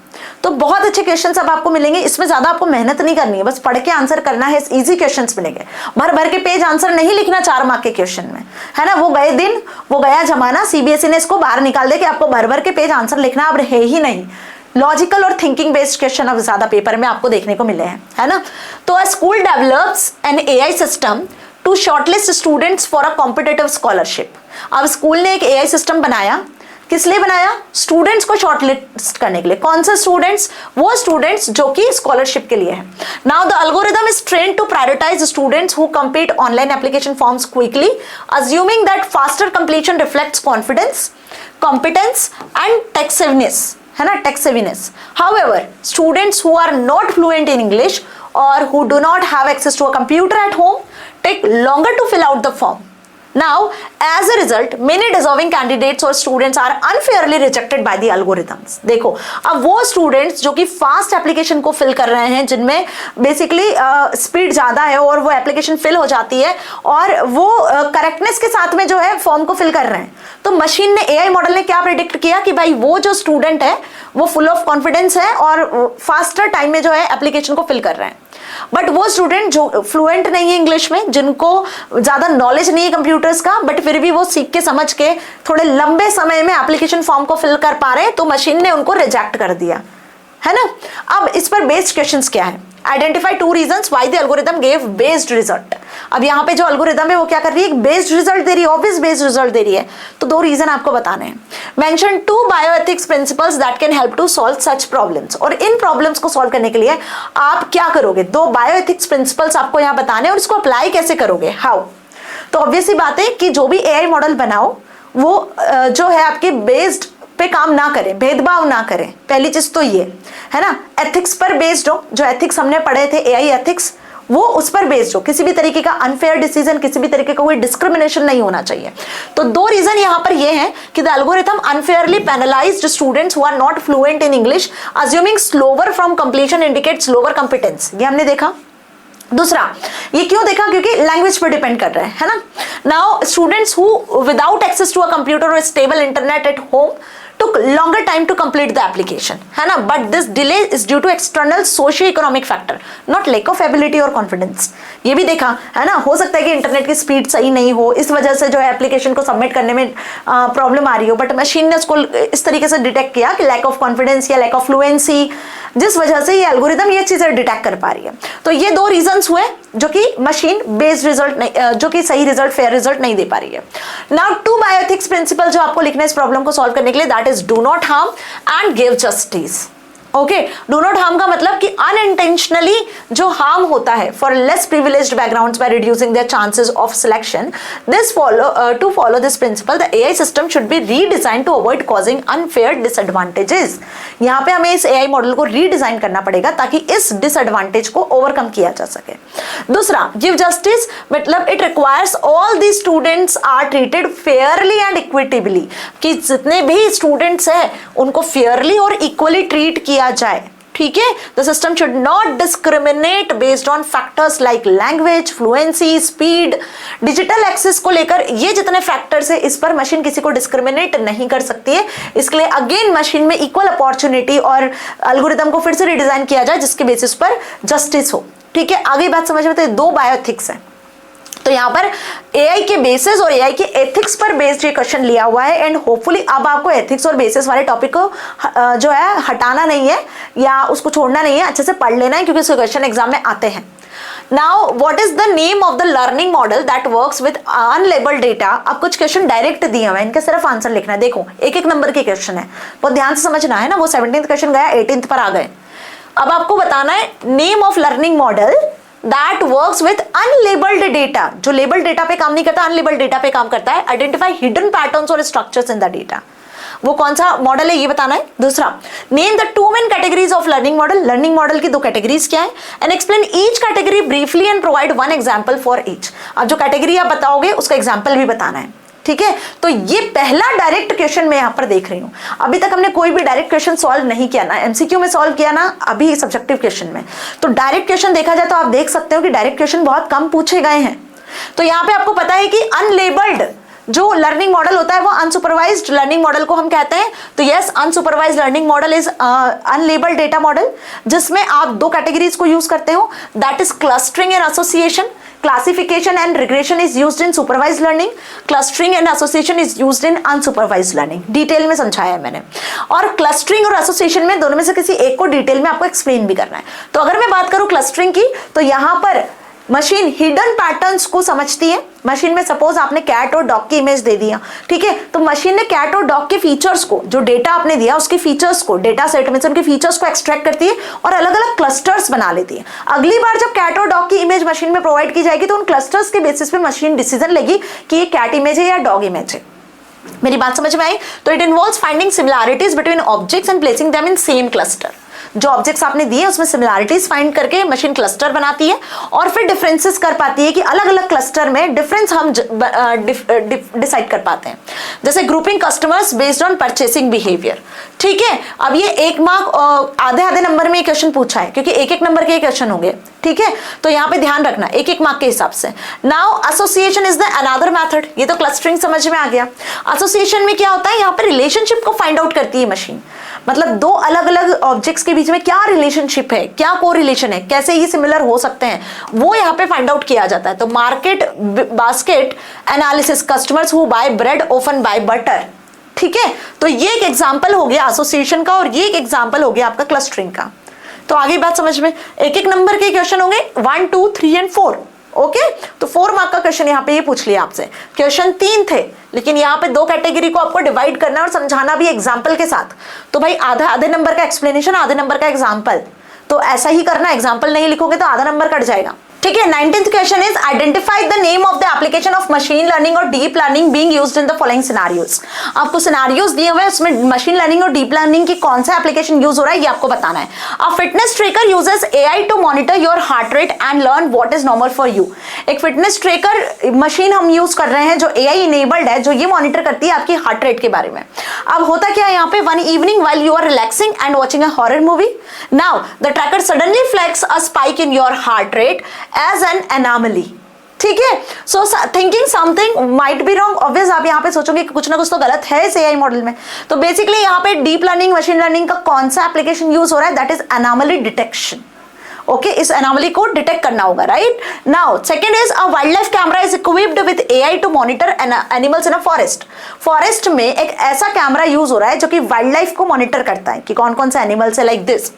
S1: तो बहुत अच्छे क्वेश्चंस अब आपको मिलेंगे, इसमें ज्यादा आपको मेहनत नहीं करनी है, बस पढ़ के आंसर करना है। इजी क्वेश्चंस मिलेंगे, भर भर के पेज आंसर नहीं लिखना 4 मार्क के क्वेश्चन में, है ना। वो गए दिन, वो गया जमाना, सीबीएसई ने इसको बाहर निकाल दे कि आपको भर भर के पेज आंसर लिखना अब है ही नहीं। लॉजिकल और थिंकिंग बेस्ड क्वेश्चन अब ज्यादा पेपर में आपको देखने को मिले हैं, है ना। तो a school develops an AI system to shortlist students for a competitive scholarship. अब स्कूल ने एक एआई सिस्टम बनाया, किस लिए बनाया? स्टूडेंट्स को शॉर्टलिस्ट करने के लिए। कौन से स्टूडेंट्स? वो स्टूडेंट्स जो कि स्कॉलरशिप के लिए है। Now the algorithm is trained to prioritise students who complete online application forms quickly, assuming that faster completion reflects confidence, competence and decisiveness, है ना, टेक्सिवनेस। However, students who are not fluent in English or who do not have access to a computer at home take longer to fill out the form. Now, as a result, many deserving candidates और students are unfairly rejected by the algorithms. देखो, अब वो students जो कि fast application को fill कर रहे हैं, जिनमें basically speed ज़्यादा है और वो application fill हो जाती है और वो correctness के साथ में जो है form को fill कर रहे हैं, तो मशीन ने, AI मॉडल ने क्या predict किया कि भाई वो जो student है वो full of confidence है और faster time में जो है application को fill कर रहे हैं। बट वो स्टूडेंट जो फ्लुएंट नहीं है इंग्लिश में, जिनको ज्यादा नॉलेज नहीं है कंप्यूटर्स का, बट फिर भी वो सीख के समझ के थोड़े लंबे समय में एप्लीकेशन फॉर्म को फिल कर पा रहे हैं, तो मशीन ने उनको रिजेक्ट कर दिया, है ना। अब इस पर बेस्ड क्वेश्चंस क्या है? Identify 2 reasons why the algorithm gave based result. अब यहाँ पे जो एल्गोरिथम है वो क्या कर रही है? एक बेस्ड रिजल्ट दे रही है, ऑब्वियस बेस्ड रिजल्ट दे रही है। तो 2 रीजन आपको बताने हैं। Mention 2 bioethics principles that can help to solve such problems. और इन प्रॉब्लम्स को सॉल्व करने के लिए आप क्या करोगे? 2 बायोएथिक्स प्रिंसिपल्स आपको यहाँ बताने और इसको अप्लाई कैसे करोगे, हाउ। तो ऑब्वियस सी बात है कि जो भी एआई मॉडल बनाओ वो जो है आपके बेस्ड पे काम ना करें, भेदभाव ना करें, पहली चीज तो ये है ना। एथिक्स पर बेस्ड हो, जो एथिक्स हमने पढ़े थे, एआई एथिक्स, वो उस पर बेस्ड हो, किसी भी तरीके का अनफेयर डिसीजन, किसी भी तरीके का कोई डिस्क्रिमिनेशन नहीं होना चाहिए। तो दो रीजन यहां पर ये है कि the algorithm unfairly penalised students who are not fluent in English assuming slower from completion indicates lower competence, ये हमने देखा। दूसरा, ये क्यों देखा, क्योंकि लैंग्वेज पर डिपेंड कर रहे हैं, है ना। Now students who without access to a computer और stable internet at home took longer time to complete the application, है ना, but this delay is due to external socio-economic factor, not lack of ability or confidence। ये भी देखा, है ना, हो सकता है कि इंटरनेट की स्पीड सही नहीं हो, इस वजह से जो है एप्लीकेशन को सबमिट करने में प्रॉब्लम आ रही हो, बट मशीन ने उसको इस तरीके से डिटेक्ट किया कि लैक ऑफ कॉन्फिडेंस या लैक ऑफ फ्लुएंसी, जिस वजह से ये एल्गोरिदम ये चीजें डिटेक्ट कर पा रही है। तो ये दो रीजंस हुए जो कि मशीन बेस्ड रिजल्ट नहीं, जो कि सही रिजल्ट, फेयर रिजल्ट नहीं दे पा रही है। नाउ 2 बायोएथिक्स प्रिंसिपल जो आपको लिखना है इस प्रॉब्लम को सॉल्व करने के लिए, that is do not harm and give justice. Okay, do not harm का मतलब कि अनइंटेंशनली जो हार्म होता है for less privileged backgrounds by reducing their chances of selection, to follow this principle the AI system should be redesign to avoid causing unfair disadvantages. यहाँ पे हमें इस एआई मॉडल को रीडिजाइन करना पड़ेगा ताकि इस डिसएडवांटेज को ओवरकम किया जा सके। दूसरा, गिव जस्टिस मतलब it requires all the students are treated fairly and equitably, कि जितने भी स्टूडेंट्स हैं उनको फेयरली और इक्वली ट्रीट किया जाए, ठीक है। The system should not discriminate based on factors like language, fluency, speed, digital access को लेकर ये जितने फैक्टर्स है इस पर मशीन किसी को डिस्क्रिमिनेट नहीं कर सकती है। इसके लिए अगेन मशीन में इक्वल अपॉर्चुनिटी और एल्गोरिदम को फिर से रिडिजाइन किया जाए जिसके बेसिस पर जस्टिस हो, ठीक है। आगे बात समझ में, तो दो बायोएथिक्स हैं, तो यहाँ पर एआई के बेसिस और एआई के एथिक्स पर बेस्ड ये क्वेश्चन लिया हुआ है, एंड होपफुली अब आपको एथिक्स और बेसिस वाले टॉपिक को जो है हटाना नहीं है या उसको छोड़ना नहीं है, अच्छे से पढ़ लेना है क्योंकि उसके क्वेश्चन एग्जाम में आते हैं। Now what is the name of the learning model that works with unlabelled data. अब कुछ क्वेश्चन डायरेक्ट दिए हुए हैं, इनके सिर्फ आंसर लिखना है। देखो एक एक नंबर के क्वेश्चन है, बहुत ध्यान से समझना है ना। वो 17th क्वेश्चन गया, 18th पर आ गए। अब आपको बताना है name of learning model that works with unlabelled data, जो लेबल्ड डेटा पे काम नहीं करता, अनलेबल्ड डेटा पे काम करता है। आइडेंटिफाई हिडन पैटर्न्स और स्ट्रक्चर्स इन द डेटा, वो कौन सा मॉडल है ये बताना है। दूसरा, name the 2 main categories of learning model. Learning model की 2 कैटेगरीज क्या है, and explain each category briefly and provide 1 example for each. अब जो कैटेगरी आप बताओगे उसका एग्जांपल भी बताना है, ठीक है। तो ये पहला डायरेक्ट क्वेश्चन मैं यहां पर देख रही हूं। अभी तक हमने कोई भी डायरेक्ट क्वेश्चन सॉल्व नहीं किया ना, एमसीक्यू में सॉल्व किया ना, अभी सब्जेक्टिव क्वेश्चन में। तो डायरेक्ट क्वेश्चन देखा जाए तो आप देख सकते हो कि डायरेक्ट क्वेश्चन बहुत कम पूछे गए हैं। तो यहाँ पे आपको पता है कि अनलेबल्ड जो लर्निंग मॉडल होता है वो अनसुपरवाइज्ड लर्निंग मॉडल को हम कहते हैं। तो yes, unsupervised learning model is unlabelled data model, जिसमें आप 2 कैटेगरीज को यूज करते हो, that is clustering and association. Classification and regression is used in supervised learning. Clustering and association is used in unsupervised learning. Detail में समझाया है मैंने। और क्लस्टरिंग और एसोसिएशन में दोनों में से किसी एक को डिटेल में आपको एक्सप्लेन भी करना है। तो अगर मैं बात करूं क्लस्टरिंग की, तो यहां पर मशीन हिडन पैटर्न्स को समझती है। मशीन में सपोज आपने कैट और डॉग की इमेज दे दिया, ठीक है, तो मशीन ने कैट और डॉग के फीचर्स को, जो डेटा आपने दिया उसके फीचर्स को, डेटा सेट में से उनके फीचर्स को एक्सट्रैक्ट करती है और अलग अलग क्लस्टर्स बना लेती है। अगली बार जब कैट और डॉग की इमेज मशीन में प्रोवाइड की जाएगी तो उन क्लस्टर्स के बेसिस पे मशीन डिसीजन लेगी कि ये कैट इमेज है या डॉग इमेज है। मेरी बात समझ में आई? तो it involves finding similarities between objects and placing them in same cluster. जो ऑब्जेक्ट्स आपने दिए उसमें सिमिलैरिटीज फाइंड करके मशीन क्लस्टर बनाती है और फिर डिफरेंसेस कर पाती है कि अलग अलग क्लस्टर में डिफरेंस हम डिसाइड कर पाते हैं। जैसे grouping customers based on purchasing behaviour, ठीक है। अब ये 1 मार्क आधे नंबर में क्वेश्चन पूछा है क्योंकि 1 नंबर के क्वेश्चन होंगे, ठीक है। तो यहाँ पे ध्यान रखना 1 मार्क के हिसाब से। Now association is the another method. ये तो क्लस्टरिंग समझ में आ गया। एसोसिएशन में क्या होता है, यहाँ पे रिलेशनशिप को फाइंड आउट करती है मशीन, मतलब 2 अलग अलग ऑब्जेक्ट्स के बीच में क्या रिलेशनशिप है, क्या कोरिलेशन है, कैसे ये सिमिलर हो सकते हैं, वो यहाँ पे फाइंड आउट किया जाता है। तो market basket analysis, customers who buy bread often buy butter, ठीक है। तो ये एक एग्जांपल हो गया एसोसिएशन का और ये एक एग्जांपल हो गया आपका क्लस्टरिंग का। तो आगे बात समझ में, 1 नंबर के क्वेश्चन होंगे 1, 2, 3 एंड 4, ओके। तो 4 मार्क का क्वेश्चन यहाँ पे ये पूछ लिया आपसे। क्वेश्चन 3 थे, लेकिन यहाँ पे 2 कैटेगरी को आपको डिवाइड करना और समझाना भी एग्जाम्पल के साथ। तो भाई आधे नंबर का एक्सप्लेनेशन, आधे नंबर का एग्जाम्पल, तो ऐसा ही करना। एग्जाम्पल नहीं लिखोगे तो आधा नंबर कट जाएगा, ठीक है। 19th question is identify the name of the application of machine learning और deep learning being used in the following scenarios. आपको सिनेरियोज दिए हुए हैं, उसमें मशीन लर्निंग और डीप लर्निंग की कौन सा एप्लीकेशन यूज हो रहा है ये आपको बताना है। A fitness tracker uses AI to monitor your heart rate and learn what is normal for you. एक फिटनेस ट्रैकर मशीन हम यूज कर रहे हैं जो एआई इनेबल्ड है, जो ये मॉनिटर करती है आपकी हार्ट रेट के बारे में। अब होता क्या है यहाँ पे, one evening while you are relaxing and watching a horror movie, now the tracker suddenly flags a spike in your heart rate as an anomaly. ठीक है, so thinking something might be wrong, obvious आप यहाँ पे सोचोगे कि कुछ ना कुछ तो गलत है इस एआई मॉडल में। तो बेसिकली यहाँ पे डीप लर्निंग मशीन लर्निंग का कौन सा एप्लीकेशन यूज हो रहा है, that is anomaly detection. Okay, इस एनॉमली को डिटेक्ट करना होगा, right. Now second is a wildlife camera is equipped with AI to monitor animals in a forest. Forest में एक ऐसा कैमरा यूज हो रहा है जो कि वाइल्ड लाइफ को मॉनिटर करता है कि कौन कौन से एनिमल्स है, like this.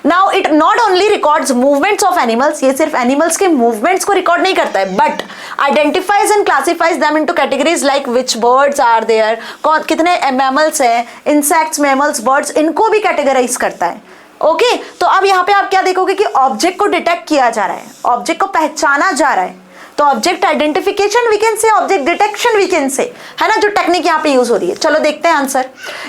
S1: Now it not only records movements of animals, ये सिर्फ एनिमल्स के मूवमेंट्स को रिकॉर्ड नहीं करता है, but identifies and classifies them into categories like which birds are there, कितने मैमल्स हैं, इंसेक्ट्स, मैमल्स, बर्ड्स, इनको भी कैटेगराइज करता है। ओके, तो अब यहाँ पे आप क्या देखोगे कि ऑब्जेक्ट को डिटेक्ट किया जा रहा है, ऑब्जेक्ट को पहचाना जा रहा है। तो object identification we can say, object detection we can say, है ना, जो टेक्निक यहाँ पे यूज हो रही है। चलो देखते हैं answer.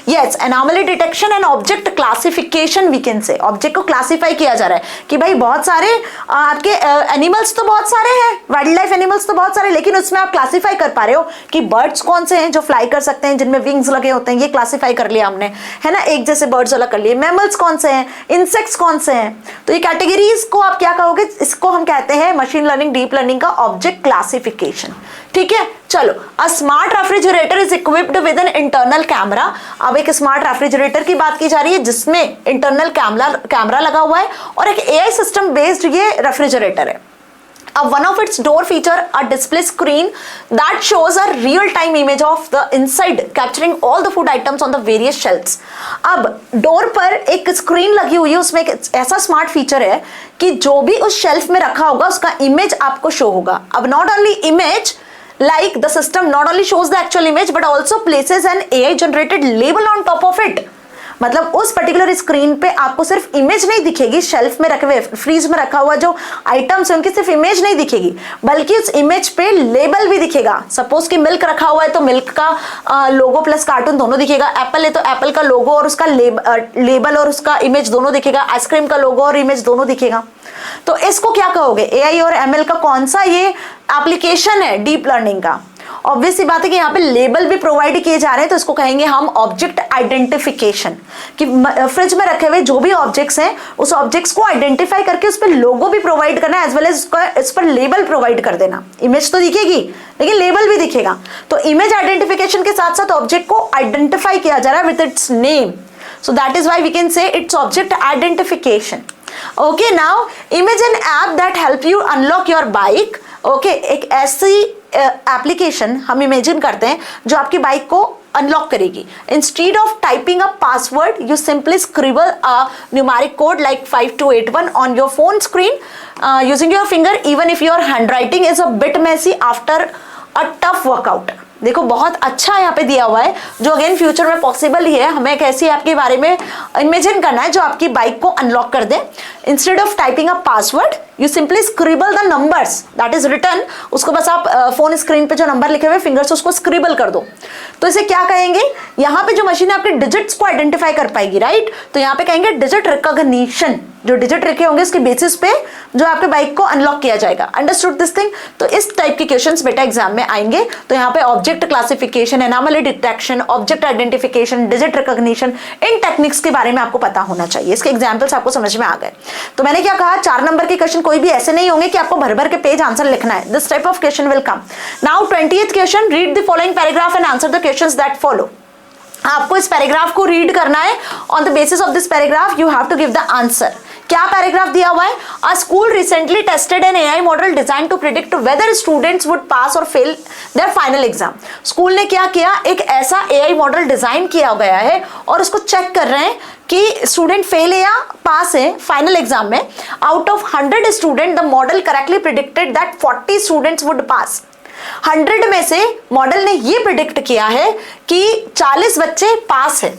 S1: Yes, anomaly detection and object classification we can say, object को क्लासिफाई किया जा रहा है कि भाई बहुत सारे आपके एनिमल्स तो बहुत सारे हैं, वाइल्ड लाइफ एनिमल्स तो बहुत सारे, लेकिन उसमें आप क्लासिफाई कर पा रहे हो कि बर्ड्स कौन से हैं जो फ्लाई कर सकते हैं, जिनमें विंग्स लगे होते हैं, ये क्लासिफाई कर लिया हमने, है ना, एक जैसे बर्ड्स अलग कर लिए। मैमल्स कौन से हैं, इंसेक्ट्स कौन से हैं, तो ये कैटेगरीज को आप क्या कहोगे, इसको हम कहते हैं मशीन लर्निंग डीप लर्निंग का ऑब्जेक्ट क्लासिफिकेशन। ठीक है, चलो, a smart refrigerator is equipped with an internal camera. अब एक स्मार्ट रेफ्रिजरेटर की बात की जा रही है जिसमें इंटरनल कैमरा लगा हुआ है और एक एआई सिस्टम बेस्ड ये रेफ्रिजरेटर है। One of its door feature a display screen that shows a real-time image of the inside, capturing all the food items on the various shelves. अब डोर पर एक स्क्रीन लगी हुई है, उसमें एक ऐसा स्मार्ट फीचर है कि जो भी उस शेल्फ में रखा होगा उसका इमेज आपको शो होगा। अब not only image, like the system not only shows the actual image but also places an AI generated label on top of it। मतलब उस पर्टिकुलर स्क्रीन पे आपको सिर्फ इमेज नहीं दिखेगी, शेल्फ में रखे हुए फ्रीज में रखा हुआ जो आइटम्स है उनकी सिर्फ इमेज नहीं दिखेगी, बल्कि उस इमेज पे लेबल भी दिखेगा। सपोज कि मिल्क रखा हुआ है तो मिल्क का लोगो प्लस कार्टून दोनों दिखेगा, एप्पल है तो एप्पल का लोगो और उसका लेबल और उसका इमेज दोनों दिखेगा, आइसक्रीम का लोगो और इमेज दोनों दिखेगा। तो इसको क्या कहोगे, एआई और एमएल का कौन सा ये एप्लीकेशन है डीप लर्निंग का। ऑब्वियस सी बात है कि यहाँ पे लेबल भी प्रोवाइड किए जा रहे हैं, तो इसको कहेंगे हम ऑब्जेक्ट आइडेंटिफिकेशन, कि फ्रिज में रखे हुए जो भी ऑब्जेक्ट्स हैं उस ऑब्जेक्ट्स को आइडेंटिफाई करके उस पर लोगो भी प्रोवाइड करना है, एज वेल एज इस पर लेबल प्रोवाइड कर देना। इमेज तो दिखेगी लेकिन लेबल भी दिखेगा, तो इमेज आइडेंटिफिकेशन के साथ साथ ऑब्जेक्ट को आइडेंटिफाई किया जा रहा है with its name, so that is why we can say its object identification. Okay, now image an app that help you unlock your bike. Okay, एक ऐसी एप्लीकेशन हम इमेजिन करते हैं जो आपकी बाइक को अनलॉक करेगी। Instead of typing a password you simply scribble a numeric code like 5281 on your phone screen using your finger, even if your handwriting is a bit messy after a tough workout. देखो बहुत अच्छा यहाँ पे दिया हुआ है, जो अगेन फ्यूचर में पॉसिबल ही है। हमें एक ऐसी ऐप के बारे में इमेजिन करना है जो आपकी बाइक को अनलॉक कर दे। Instead of typing a password you simply scribble the numbers that is written, उसको बस आप फोन स्क्रीन पे जो नंबर लिखे हुए फिंगर से उसको स्क्रिबल कर दो। तो इसे क्या कहेंगे, यहाँ पे जो मशीन आपके डिजिट्स को आइडेंटिफाई कर पाएगी, राइट, तो यहाँ पे कहेंगे डिजिट रिकॉग्निशन। जो डिजिट लिखे होंगे उसके बेसिस पे जो आपके बाइक को अनलॉक किया जाएगा। Understood this thing. तो इस टाइप के क्वेश्चंस बेटा एग्जाम में आएंगे। तो यहाँ पे object classification, anomaly detection, object identification, digit recognition, इन टेक्निक्स के बारे में आपको पता होना चाहिए। इसके एग्जाम्पल्स आपको समझ में आ गए। तो मैंने क्या कहा, 4 नंबर के क्वेश्चन कोई भी ऐसे नहीं होंगे कि आपको भर भर के पेज आंसर लिखना है। This type of question will come. Now 20th question, read the following paragraph and answer the questions that follow. आपको इस पैराग्राफ को रीड करना है। On the basis of this paragraph you have to give the answer. क्या पैराग्राफ दिया हुआ है, a school recently tested an AI model design to predict whether students would pass और fail their final exam. School ने क्या किया, एक ऐसा एआई मॉडल डिजाइन किया गया है और उसको चेक कर रहे हैं कि स्टूडेंट फेल है या पास है फाइनल एग्जाम में। Out of 100 student the model correctly predicted that 40 students would पास। 100 में से मॉडल ने ये प्रिडिक्ट किया है कि 40 बच्चे पास है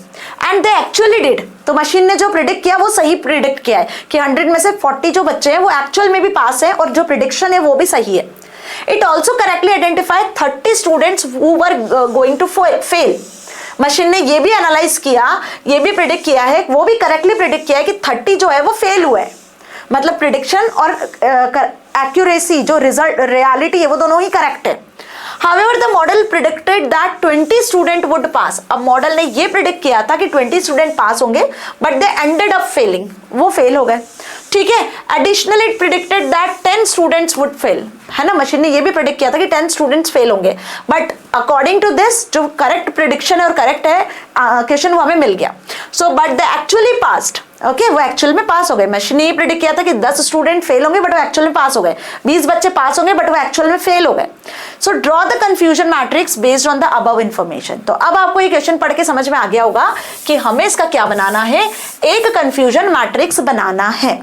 S1: एंड दे एक्चुअली डिड। तो मशीन ने जो प्रिडिक्ट किया वो सही प्रिडिक्ट किया है कि 100 में से 40 जो बच्चे हैं वो एक्चुअल में भी पास है और जो प्रिडिक्शन है वो भी सही है। It also correctly identified 30 students who were going to fail. Machine ने ये भी एनालाइज किया, ये भी प्रिडिक्ट किया है, वो भी करेक्टली प्रिडिक्ट किया है कि 30 जो है वो फेल हुए हैं। मतलब प्रिडिक्शन और एक्यूरेसी जो रिजल्ट रियलिटी है वो दोनों ही करेक्ट है। However, the model predicted that 20 student would pass. अब मॉडल ने ये प्रिडिक्ट किया था कि 20 स्टूडेंट पास होंगे but they ended up Fehling, वो फेल हो गए। ठीक है, additionally it predicted that 10 students would fail, है ना। मशीन ने ये भी प्रिडिक्ट किया था कि 10 स्टूडेंट्स फेल होंगे, बट अकॉर्डिंग टू दिस जो करेक्ट प्रिडिक्शन है और करेक्ट है क्वेश्चन वो हमें मिल गया। So but they actually passed, okay, वो एक्चुअल में पास हो गए। मशीन ने ये प्रिडिक्ट किया था कि 10 स्टूडेंट फेल होंगे बट वो एक्चुअल में पास हो गए, 20 बच्चे पास होंगे बट वो एक्चुअल में फेल हो गए। So draw the confusion matrix based on the above information. तो अब आपको ये क्वेश्चन पढ़ के समझ में आ गया होगा कि हमें इसका क्या बनाना है, एक कंफ्यूजन मैट्रिक्स बनाना है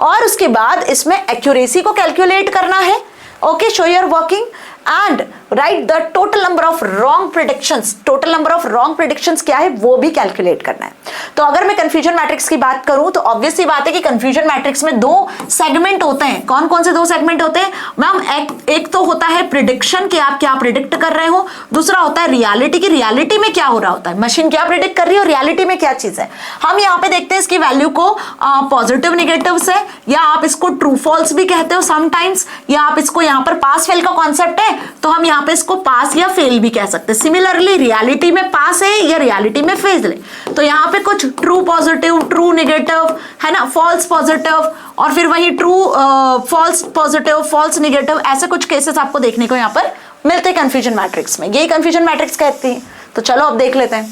S1: और उसके बाद इसमें एक्यूरेसी को कैलकुलेट करना है। Okay, show your working and write the total number of wrong predictions. Total number of wrong predictions क्या है वो भी कैलकुलेट करना है। तो अगर मैं कंफ्यूजन मैट्रिक्स की बात करूं तो ऑब्वियस सी बात है कि कंफ्यूजन मैट्रिक्स में 2 सेगमेंट होते हैं। कौन कौन से 2 सेगमेंट होते हैं मैम? एक तो होता है प्रिडिक्शन कि आप क्या प्रिडिक्ट कर रहे हो, दूसरा होता है रियलिटी की रियलिटी में क्या हो रहा होता है, मशीन क्या प्रिडिक्ट कर रही है और रियलिटी में क्या चीज है। हम यहाँ पे देखते हैं इसकी वैल्यू को पॉजिटिव नेगेटिव से, या आप इसको ट्रू फॉल्स भी कहते हो समटाइम्स, या आप इसको यहाँ पर पास फेल का कॉन्सेप्ट है तो हम यहाँ पे इसको पास या फेल भी कह सकते हैं। सिमिलरली रियलिटी में पास है या रियलिटी में फेल है, तो यहाँ पे कुछ ट्रू पॉजिटिव, ट्रू नेगेटिव, है ना, फॉल्स पॉजिटिव और फिर वही true false positive, false negative, ऐसे कुछ केसेस आपको देखने को यहाँ पर मिलते हैं कंफ्यूजन मैट्रिक्स में। यही कंफ्यूजन मैट्रिक्स कहती है। तो चलो अब देख लेते हैं।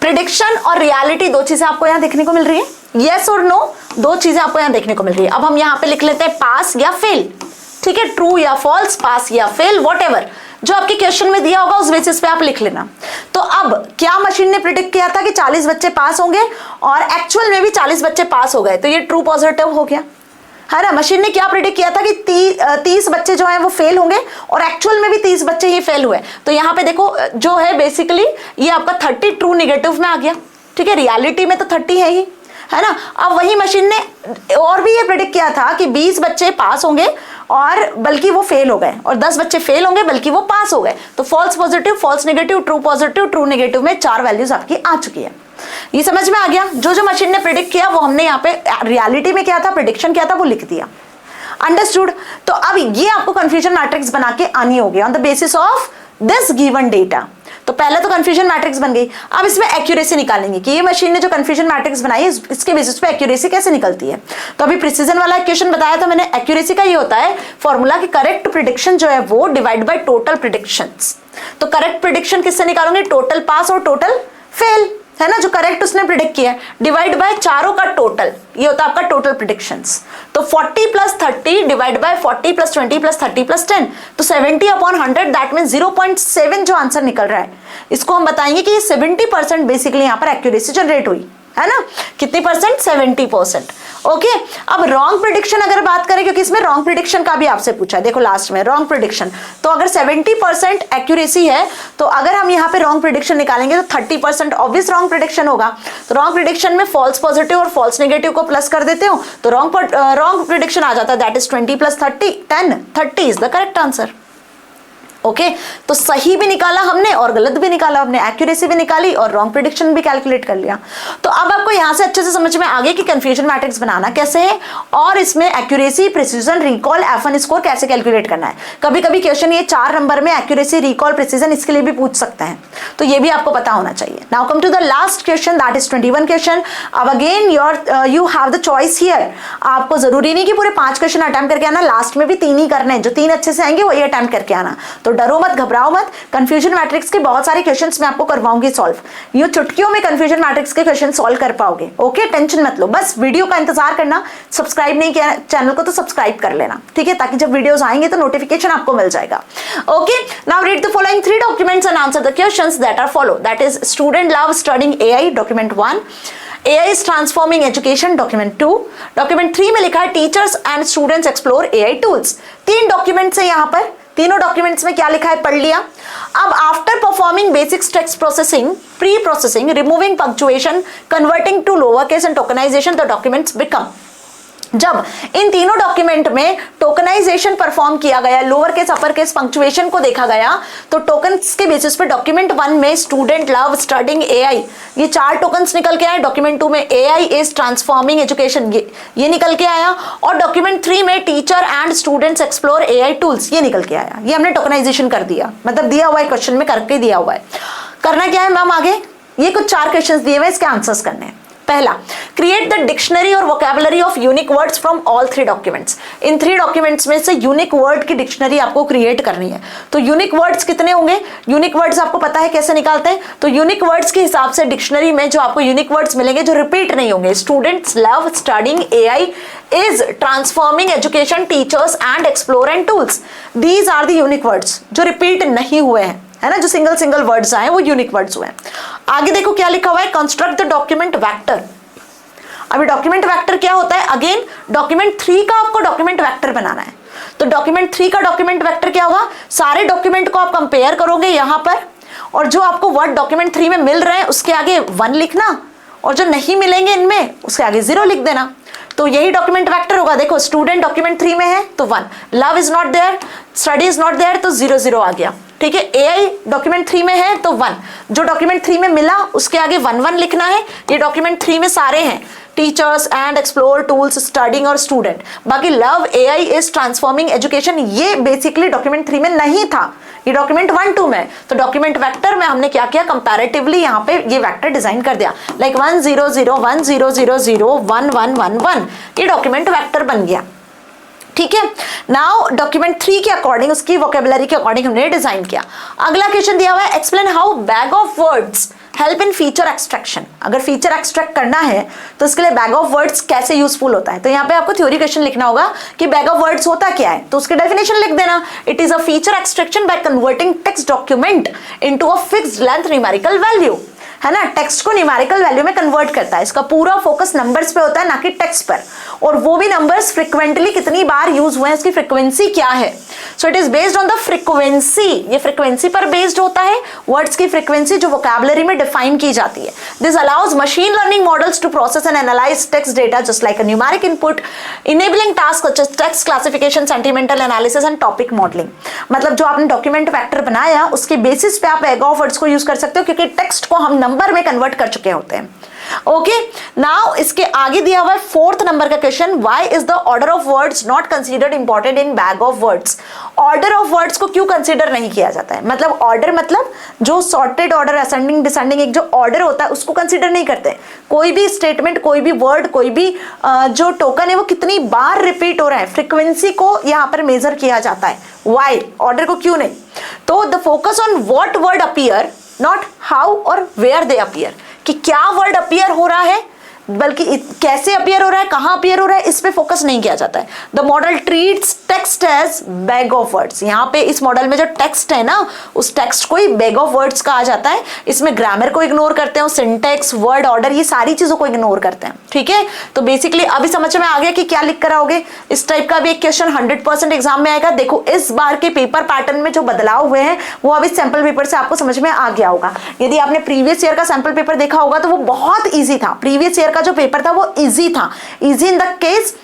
S1: प्रिडिक्शन और रियलिटी 2 चीजें आपको यहाँ देखने को मिल रही है, यस और नो, 2 चीजें आपको यहाँ देखने को मिल रही है। अब हम यहाँ पे लिख लेते हैं पास या फेल, ठीक है, ट्रू या फॉल्स, पास या फेल, व्हाटएवर जो आपके क्वेश्चन में दिया होगा उस बेसिस पे आप लिख लेना। तो अब क्या मशीन ने प्रिडिक्ट किया था कि 40 बच्चे पास होंगे और एक्चुअल में भी 40 बच्चे पास हो गए, तो ये ट्रू पॉजिटिव हो गया, है ना। मशीन ने क्या प्रिडिक्ट किया था कि 30 बच्चे जो हैं वो फेल होंगे और एक्चुअल में भी 30 बच्चे ही फेल हुए, तो यहाँ पे देखो जो है बेसिकली ये आपका 30 ट्रू नेगेटिव में आ गया, ठीक है। रियलिटी में तो 30 है ही, है ना। अब वही मशीन ने और भी ये प्रिडिक्ट किया था कि 20 बच्चे पास होंगे और बल्कि वो फेल हो गए, और 10 बच्चे फेल होंगे बल्कि वो पास हो गए। तो false positive, false negative, true positive, true negative में 4 वैल्यूज आपकी आ चुकी है। ये समझ में आ गया। जो जो मशीन ने प्रिडिक्ट किया वो हमने यहाँ पे रियलिटी में क्या था, प्रिडिक्शन क्या था, वो लिख दिया। अंडरस्टूड। तो अब ये आपको कंफ्यूजन मैट्रिक्स बना के आनी होगी on the basis of this given data. तो पहले तो कंफ्यूजन मैट्रिक्स बन गई, अब इसमें एक्यूरेसी निकालेंगे कि ये मशीन ने जो कंफ्यूजन मैट्रिक्स बनाई है इसके बेसिस पे एक्यूरेसी कैसे निकलती है। तो अभी प्रिसीजन वाला इक्वेशन बताया था मैंने, एक्यूरेसी का ये होता है फॉर्मूला कि करेक्ट प्रिडिक्शन जो है वो डिवाइड बाय टोटल प्रिडिक्शंस। तो करेक्ट प्रिडिक्शन किससे निकालोगे, टोटल पास और टोटल फेल, है ना, जो करेक्ट उसने प्रिडिक्ट किया है, डिवाइड बाय चारों का टोटल, ये होता है आपका टोटल प्रिडिक्शंस। तो 40 + 30 डिवाइड बाय 40 + 20 + 30 + 10, तो 70/100 दैट मीन 0.7 जो आंसर निकल रहा है इसको हम बताएंगे कि 70% बेसिकली यहाँ पर एक्यूरेसी जनरेट हुई, है ना। कितनी परसेंट, 70%। ओके, अब रॉन्ग प्रिडिक्शन अगर बात करें, क्योंकि इसमें रॉन्ग प्रिडिक्शन का भी आपसे पूछा है, देखो लास्ट में रॉन्ग प्रिडिक्शन, तो अगर 70% एक्यूरेसी है तो अगर हम यहाँ पे रॉन्ग प्रिडिक्शन निकालेंगे तो 30% ऑब्वियस रॉन्ग प्रिडिक्शन होगा। तो रॉन्ग प्रिडिक्शन में फॉल्स पॉजिटिव और फॉल्स नेगेटिव को प्लस कर देते हो तो रॉन्ग प्रिडिक्शन आ जाता है, that is 20 + 30 10, 30 is the correct answer. Okay, तो सही भी निकाला हमने और गलत भी निकाला हमने, एक्यूरेसी भी निकाली और रॉन्ग प्रिडिक्शन भी कैलकुलेट कर लिया। तो अब आपको यहां से अच्छे से समझ में आ गया कि कंफ्यूजन मैट्रिक्स बनाना कैसे है और इसमें accuracy, precision, recall, F1 score कैसे कैलकुलेट करना है। कभी कभी क्वेश्चन ये 4 नंबर में एक्यूरेसी, रिकॉल, प्रिसीजन इसके लिए भी पूछ सकते हैं, तो ये भी आपको पता होना चाहिए। Now come to the last question, that is 21 question. अब again you have the choice here. आपको जरूरी नहीं कि पूरे 5 क्वेश्चन अटेम्प्ट करके आना, लास्ट में भी 3 ही करने हैं, जो 3 अच्छे से आएंगे वही अटेम्प्ट करके आना। तो डरो मत, घबराओ मत, कंफ्यूजन मैट्रिक्स के बहुत सारे क्वेश्चंस मैं आपको करवाऊंगी सॉल्व। यूं चुटकियों में कंफ्यूजन मैट्रिक्स के क्वेश्चन सॉल्व कर पाओगे। ओके, टेंशन मत लो, बस वीडियो का इंतजार करना। सब्सक्राइब नहीं किया चैनल को तो सब्सक्राइब कर लेना, ठीक है, ताकि जब वीडियोस आएंगे तो नोटिफिकेशन आपको मिल जाएगा। Okay, now read the following 3 documents and answer the questions that are follow. That is student love studying AI, document 1। AI is transforming education, document 2। Document 3 में लिखा है teachers and students explore AI tools. 3 documents है यहाँ पर, तीनों डॉक्यूमेंट्स में क्या लिखा है पढ़ लिया। अब after performing basic text processing, pre processing, removing punctuation, converting to lower case and tokenisation, the documents become. जब इन तीनों डॉक्यूमेंट में टोकनाइजेशन परफॉर्म किया गया, lower case upper case punctuation को देखा गया, तो टोकन्स के बेसिस पे डॉक्यूमेंट 1 में स्टूडेंट लव स्टडिंग एआई, ये 4 टोकन्स निकल के आए। डॉक्यूमेंट 2 में एआई इज ट्रांसफॉर्मिंग एजुकेशन, ये निकल के आया। और डॉक्यूमेंट 3 में teacher and students explore AI tools, ये निकल के आया। ये हमने टोकनाइजेशन कर दिया, मतलब दिया हुआ है क्वेश्चन में, करके दिया हुआ है। करना क्या है मैम आगे, ये कुछ 4 क्वेश्चन दिए हुए, इसके आंसर्स करने हैं। पहला, क्रिएट द डिक्शनरी और vocabulary of unique words from all 3 documents. In 3 documents में से यूनिक वर्ड की डिक्शनरी आपको क्रिएट करनी है। तो यूनिक वर्ड्स कितने होंगे, यूनिक वर्ड्स आपको पता है कैसे निकालते हैं। तो यूनिक वर्ड्स के हिसाब से डिक्शनरी में जो आपको यूनिक वर्ड्स मिलेंगे जो रिपीट नहीं होंगे, students love studying AI is transforming education, teachers and explore and tools, these are the unique words जो रिपीट नहीं हुए हैं, है ना, जो सिंगल वर्ड्स आए वो यूनिक वर्ड्स हुए हैं। आगे देखो क्या लिखा हुआ है, कंस्ट्रक्ट द डॉक्यूमेंट वेक्टर। अभी डॉक्यूमेंट वेक्टर क्या होता है, अगेन डॉक्यूमेंट 3 का आपको डॉक्यूमेंट वेक्टर बनाना है। तो डॉक्यूमेंट 3 का डॉक्यूमेंट वेक्टर क्या होगा, सारे डॉक्यूमेंट को आप कंपेयर करोगे यहां पर, और जो आपको वर्ड डॉक्यूमेंट 3 में मिल रहे हैं उसके आगे 1 लिखना, और जो नहीं मिलेंगे इनमें उसके आगे 0 लिख देना। तो यही डॉक्यूमेंट वेक्टर होगा। देखो स्टूडेंट डॉक्यूमेंट 3 में है तो 1, love is not there, study is not there तो 0 0 आ गया। ठीक है, एआई डॉक्यूमेंट 3 में है तो 1, जो डॉक्यूमेंट 3 में मिला उसके आगे 1 1 लिखना है। ये डॉक्यूमेंट 3 में सारे हैं, teachers and explore tools studying और स्टूडेंट। बाकी love AI is transforming education, ये बेसिकली डॉक्यूमेंट 3 में नहीं था, ये डॉक्यूमेंट 1 2 में। तो डॉक्यूमेंट वेक्टर में हमने क्या किया, कंपैरेटिवली यहाँ पे ये वेक्टर डिजाइन कर दिया, लाइक 1 0 0 1 0 0 0 1 1 1 1, ये डॉक्यूमेंट वेक्टर बन गया। ठीक है, नाउ डॉक्यूमेंट 3 के अकॉर्डिंग, उसकी वोकैबुलरी के अकॉर्डिंग हमने डिजाइन किया। अगला क्वेश्चन दिया हुआ है, explain how bag of words help in feature extraction. अगर फीचर एक्सट्रैक्ट करना है तो इसके लिए बैग ऑफ वर्ड्स कैसे यूजफुल होता है। तो यहाँ पे आपको थ्योरी क्वेश्चन लिखना होगा कि बैग ऑफ वर्ड्स होता क्या है, तो उसकी डेफिनेशन लिख देना। It is a feature extraction by converting text document into a fixed length numerical value, है ना, टेक्स्ट को न्यूमेरिकल वैल्यू में कन्वर्ट करता है। इसका पूरा फोकस नंबर्स पे होता है, ना कि टेक्स्ट पर, और वो भी नंबर्स फ्रीक्वेंटली कितनी बार यूज हुए हैं, इसकी फ्रीक्वेंसी क्या है। So it is based on the frequency, ये फ्रीक्वेंसी पर बेस्ड होता है, वर्ड्स की फ्रीक्वेंसी जो वोकैबुलरी में डिफाइन की जाती है। This allows machine learning models to process and analyse text data just like a numeric input, enabling task such as text classification, sentimental analysis and topic modelling. मतलब जो आपने डॉक्यूमेंट वेक्टर बनाया उसके बेसिस पे आप बैग ऑफ वर्ड्स को यूज कर सकते हो, क्योंकि टेक्स्ट को हम नंबर में कन्वर्ट कर चुके होते हैं। ओके, नाउ इसके आगे दिया हुआ है 4th नंबर का question, why is the order of words not considered important in bag of words. Order of words को क्यों कंसीडर नहीं किया जाता है, मतलब ऑर्डर मतलब जो सॉर्टेड ऑर्डर, असेंडिंग डिसेंडिंग, एक जो ऑर्डर होता है उसको कंसीडर नहीं करते। कोई भी स्टेटमेंट, कोई भी वर्ड, कोई भी जो टोकन है वो कितनी बार रिपीट हो रहा है, फ्रीक्वेंसी को यहाँ पर मेजर किया जाता है। व्हाई, ऑर्डर को क्यों नहीं। तो the focus on what word appear, not how और वेयर दे अपीयर, कि क्या वर्ड अपीयर हो रहा है, बल्कि कैसे अपीयर हो रहा है, कहां अपीयर हो रहा है, इस पे फोकस नहीं किया जाता है। The model treats text as bag of words. यहाँ पे इस मॉडल में जो टेक्स्ट है ना, उस टेक्स्ट को ही बैग ऑफ वर्ड्स कहा जाता है। इसमें ग्रामर को इग्नोर करते हैं, सिंटेक्स, वर्ड ऑर्डर, ये सारी चीजों को इग्नोर करते हैं। ठीक है, तो बेसिकली अभी समझ में आ गया कि क्या लिख कर आओगे। इस टाइप का भी एक क्वेश्चन 100% एग्जाम में आएगा। देखो इस बार के पेपर पैटर्न में जो बदलाव हुए हैं वो अभी सैंपल पेपर से आपको समझ में आ गया होगा। यदि आपने प्रीवियस ईयर का सैंपल पेपर देखा होगा तो वो बहुत ईजी था। प्रीवियस ईयर का जो पेपर था वो इजी था, इजी इन द केस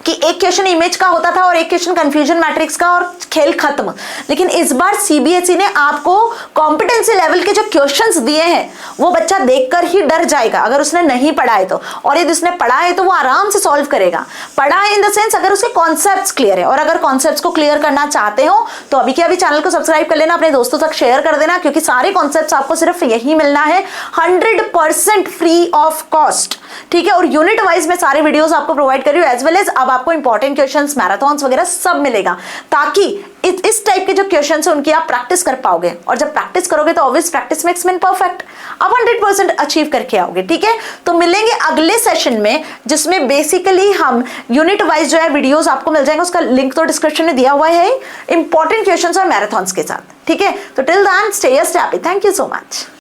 S1: कि एक क्वेश्चन इमेज का होता था और एक क्वेश्चन कंफ्यूजन मैट्रिक्स का, और खेल खत्म। लेकिन इस बार सीबीएसई ने आपको कॉम्पिटेंसी लेवल के जो क्वेश्चंस दिए हैं वो बच्चा देखकर ही डर जाएगा अगर उसने नहीं पढ़ा है तो, और यदि उसने पढ़ा है तो वो आराम से सॉल्व करेगा। पढ़ा है इन द सेंस अगर उसके कॉन्सेप्ट्स क्लियर है, और अगर कॉन्सेप्ट्स को क्लियर करना चाहते हो तो अभी के अभी चैनल को सब्सक्राइब कर लेना, अपने दोस्तों तक शेयर कर देना, क्योंकि सारे कॉन्सेप्ट्स आपको सिर्फ यही मिलना है 100% फ्री ऑफ कॉस्ट। ठीक है, और यूनिट वाइज में सारे वीडियोस आपको प्रोवाइड कर रही हूं, एज वेल एज अब आपको इंपॉर्टेंट क्वेश्चंस, मैराथन्स वगैरह सब मिलेगा, ताकि इस टाइप के जो क्वेश्चंस है उनकी आप प्रैक्टिस कर पाओगे। और जब प्रैक्टिस करोगे तो obvious practice makes man perfect, आप 100% अचीव करके आओगे। ठीक है, तो मिलेंगे अगले सेशन में जिसमें बेसिकली हम यूनिट वाइज जो है वीडियोस आपको मिल जाएंगे, उसका लिंक तो डिस्क्रिप्शन में दिया हुआ है, इंपॉर्टेंट क्वेश्चंस और मैराथन्स के साथ। ठीक है, तो till then stay happy, thank you so much.